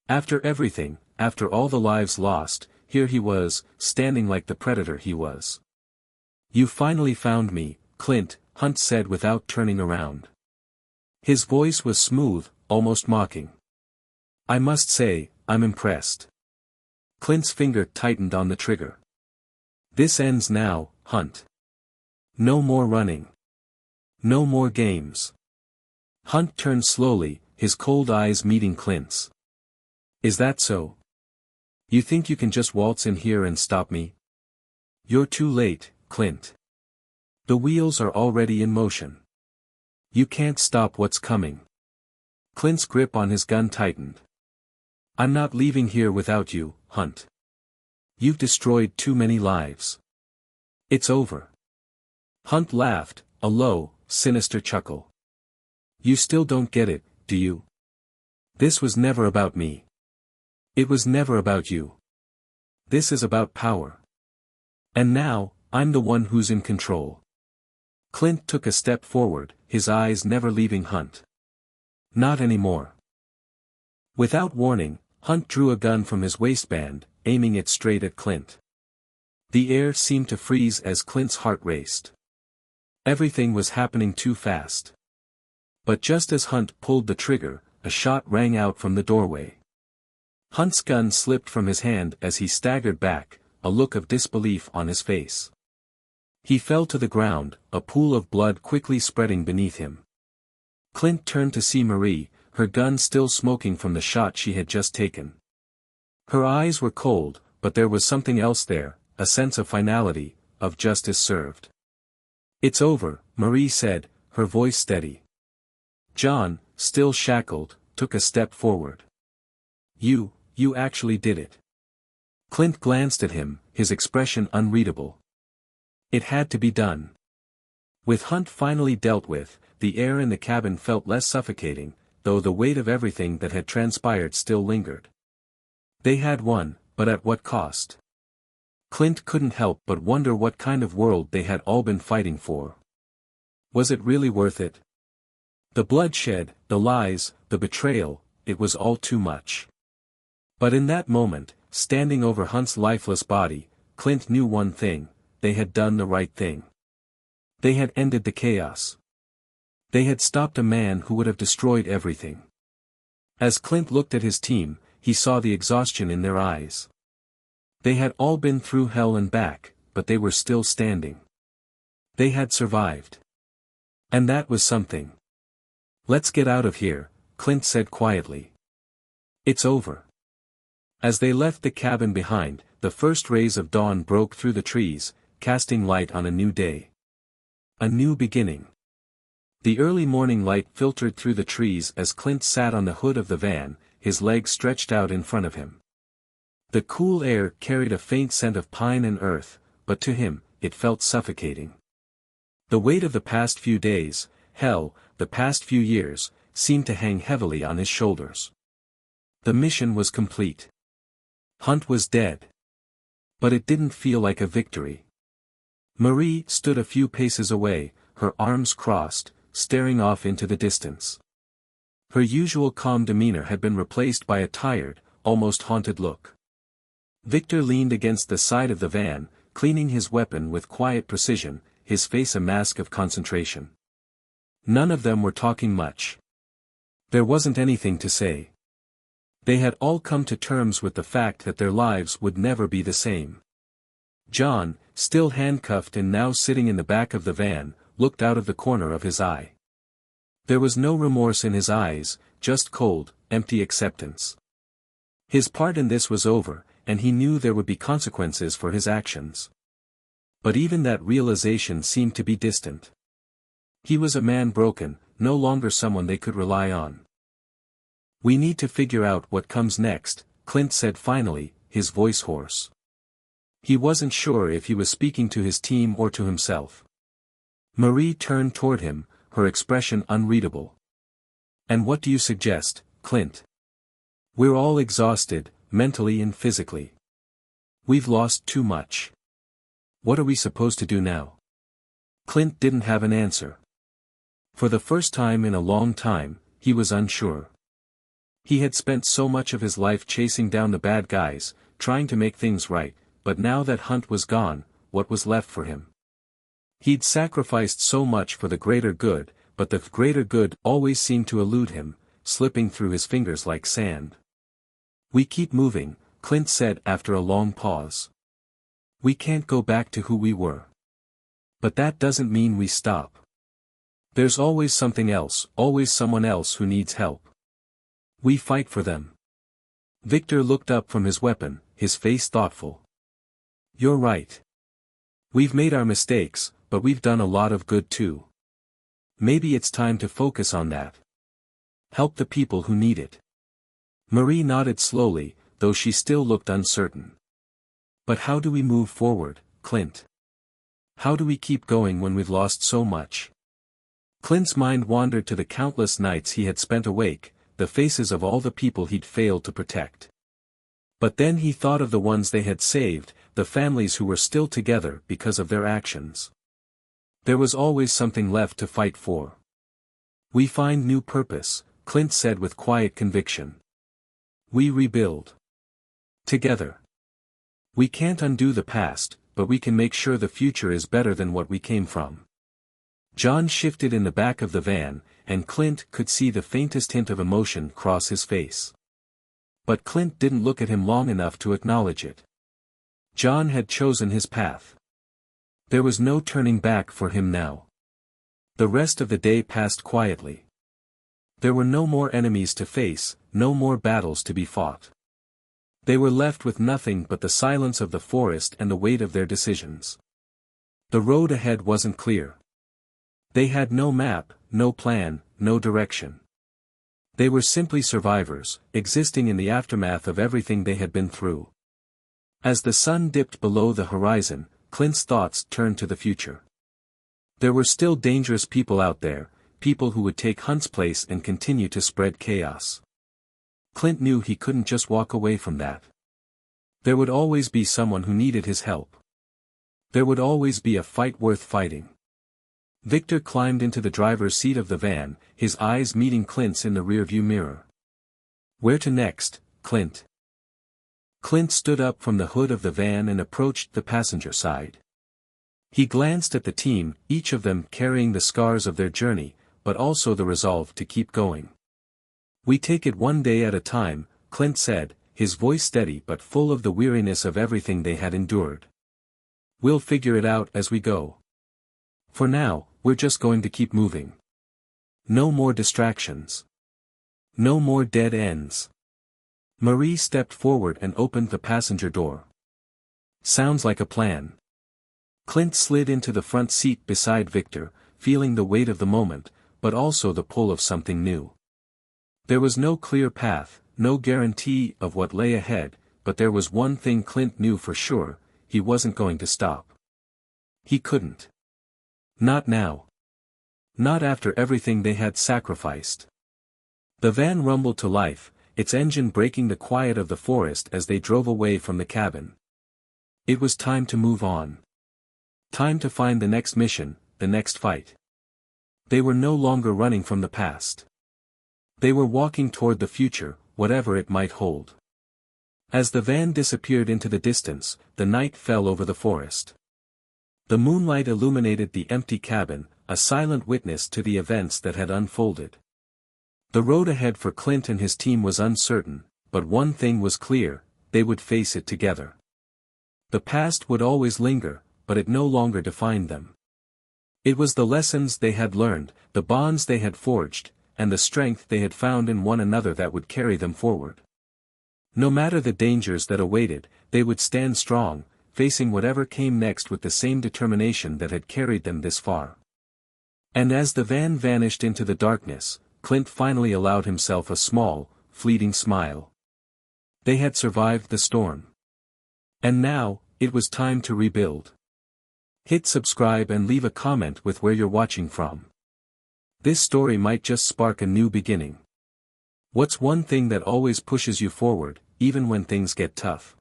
Speaker 1: After everything, after all the lives lost, here he was, standing like the predator he was. "You finally found me, Clint," Hunt said without turning around. His voice was smooth, almost mocking. "I must say, I'm impressed." Clint's finger tightened on the trigger. "This ends now, Hunt. No more running. No more games." Hunt turned slowly, his cold eyes meeting Clint's. "Is that so? You think you can just waltz in here and stop me? You're too late, Clint. The wheels are already in motion. You can't stop what's coming." Clint's grip on his gun tightened. "I'm not leaving here without you, Hunt. You've destroyed too many lives. It's over." Hunt laughed, a low, sinister chuckle. "You still don't get it, do you? This was never about me. It was never about you. This is about power. And now, I'm the one who's in control." Clint took a step forward, his eyes never leaving Hunt. "Not anymore." Without warning, Hunt drew a gun from his waistband, aiming it straight at Clint. The air seemed to freeze as Clint's heart raced. Everything was happening too fast. But just as Hunt pulled the trigger, a shot rang out from the doorway. Hunt's gun slipped from his hand as he staggered back, a look of disbelief on his face. He fell to the ground, a pool of blood quickly spreading beneath him. Clint turned to see Marie, her gun still smoking from the shot she had just taken. Her eyes were cold, but there was something else there, a sense of finality, of justice served. "It's over," Marie said, her voice steady. John, still shackled, took a step forward. You actually did it." Clint glanced at him, his expression unreadable. It had to be done. With Hunt finally dealt with, the air in the cabin felt less suffocating, though the weight of everything that had transpired still lingered. They had won, but at what cost? Clint couldn't help but wonder what kind of world they had all been fighting for. Was it really worth it? The bloodshed, the lies, the betrayal, it was all too much. But in that moment, standing over Hunt's lifeless body, Clint knew one thing: they had done the right thing. They had ended the chaos. They had stopped a man who would have destroyed everything. As Clint looked at his team, he saw the exhaustion in their eyes. They had all been through hell and back, but they were still standing. They had survived. And that was something. "Let's get out of here," Clint said quietly. It's over. As they left the cabin behind, the first rays of dawn broke through the trees, casting light on a new day. A new beginning. The early morning light filtered through the trees as Clint sat on the hood of the van, his legs stretched out in front of him. The cool air carried a faint scent of pine and earth, but to him, it felt suffocating. The weight of the past few days, hell, the past few years, seemed to hang heavily on his shoulders. The mission was complete. Hunt was dead. But it didn't feel like a victory. Marie stood a few paces away, her arms crossed, staring off into the distance. Her usual calm demeanor had been replaced by a tired, almost haunted look. Victor leaned against the side of the van, cleaning his weapon with quiet precision, his face a mask of concentration. None of them were talking much. There wasn't anything to say. They had all come to terms with the fact that their lives would never be the same. John, still handcuffed and now sitting in the back of the van, looked out of the corner of his eye. There was no remorse in his eyes, just cold, empty acceptance. His part in this was over, and he knew there would be consequences for his actions. But even that realization seemed to be distant. He was a man broken, no longer someone they could rely on. "We need to figure out what comes next," Clint said finally, his voice hoarse. He wasn't sure if he was speaking to his team or to himself. Marie turned toward him, her expression unreadable. "And what do you suggest, Clint? We're all exhausted, mentally and physically. We've lost too much. What are we supposed to do now?" Clint didn't have an answer. For the first time in a long time, he was unsure. He had spent so much of his life chasing down the bad guys, trying to make things right, but now that Hunt was gone, what was left for him? He'd sacrificed so much for the greater good, but the greater good always seemed to elude him, slipping through his fingers like sand. "We keep moving," Clint said after a long pause. "We can't go back to who we were. But that doesn't mean we stop. There's always something else, always someone else who needs help. We fight for them." Victor looked up from his weapon, his face thoughtful. "You're right. We've made our mistakes, but we've done a lot of good too. Maybe it's time to focus on that. Help the people who need it." Marie nodded slowly, though she still looked uncertain. "But how do we move forward, Clint? How do we keep going when we've lost so much?" Clint's mind wandered to the countless nights he had spent awake, the faces of all the people he'd failed to protect. But then he thought of the ones they had saved, the families who were still together because of their actions. There was always something left to fight for. "We find new purpose," Clint said with quiet conviction. "We rebuild. Together. We can't undo the past, but we can make sure the future is better than what we came from." John shifted in the back of the van, and Clint could see the faintest hint of emotion cross his face. But Clint didn't look at him long enough to acknowledge it. John had chosen his path. There was no turning back for him now. The rest of the day passed quietly. There were no more enemies to face, no more battles to be fought. They were left with nothing but the silence of the forest and the weight of their decisions. The road ahead wasn't clear. They had no map, no plan, no direction. They were simply survivors, existing in the aftermath of everything they had been through. As the sun dipped below the horizon, Clint's thoughts turned to the future. There were still dangerous people out there, people who would take Hunt's place and continue to spread chaos. Clint knew he couldn't just walk away from that. There would always be someone who needed his help. There would always be a fight worth fighting. Victor climbed into the driver's seat of the van, his eyes meeting Clint's in the rearview mirror. "Where to next, Clint?" Clint stood up from the hood of the van and approached the passenger side. He glanced at the team, each of them carrying the scars of their journey, but also the resolve to keep going. "We take it one day at a time," Clint said, his voice steady but full of the weariness of everything they had endured. "We'll figure it out as we go. For now, we're just going to keep moving. No more distractions. No more dead ends. Marie stepped forward and opened the passenger door. Sounds like a plan. Clint slid into the front seat beside Victor, feeling the weight of the moment, but also the pull of something new. There was no clear path, no guarantee of what lay ahead, but there was one thing Clint knew for sure: he wasn't going to stop. He couldn't. Not now. Not after everything they had sacrificed. The van rumbled to life, its engine breaking the quiet of the forest as they drove away from the cabin. It was time to move on. Time to find the next mission, the next fight. They were no longer running from the past. They were walking toward the future, whatever it might hold. As the van disappeared into the distance, the night fell over the forest. The moonlight illuminated the empty cabin, a silent witness to the events that had unfolded. The road ahead for Clint and his team was uncertain, but one thing was clear: they would face it together. The past would always linger, but it no longer defined them. It was the lessons they had learned, the bonds they had forged, and the strength they had found in one another that would carry them forward. No matter the dangers that awaited, they would stand strong, facing whatever came next with the same determination that had carried them this far. And as the van vanished into the darkness, Clint finally allowed himself a small, fleeting smile. They had survived the storm. And now, it was time to rebuild. Hit subscribe and leave a comment with where you're watching from. This story might just spark a new beginning. What's one thing that always pushes you forward, even when things get tough?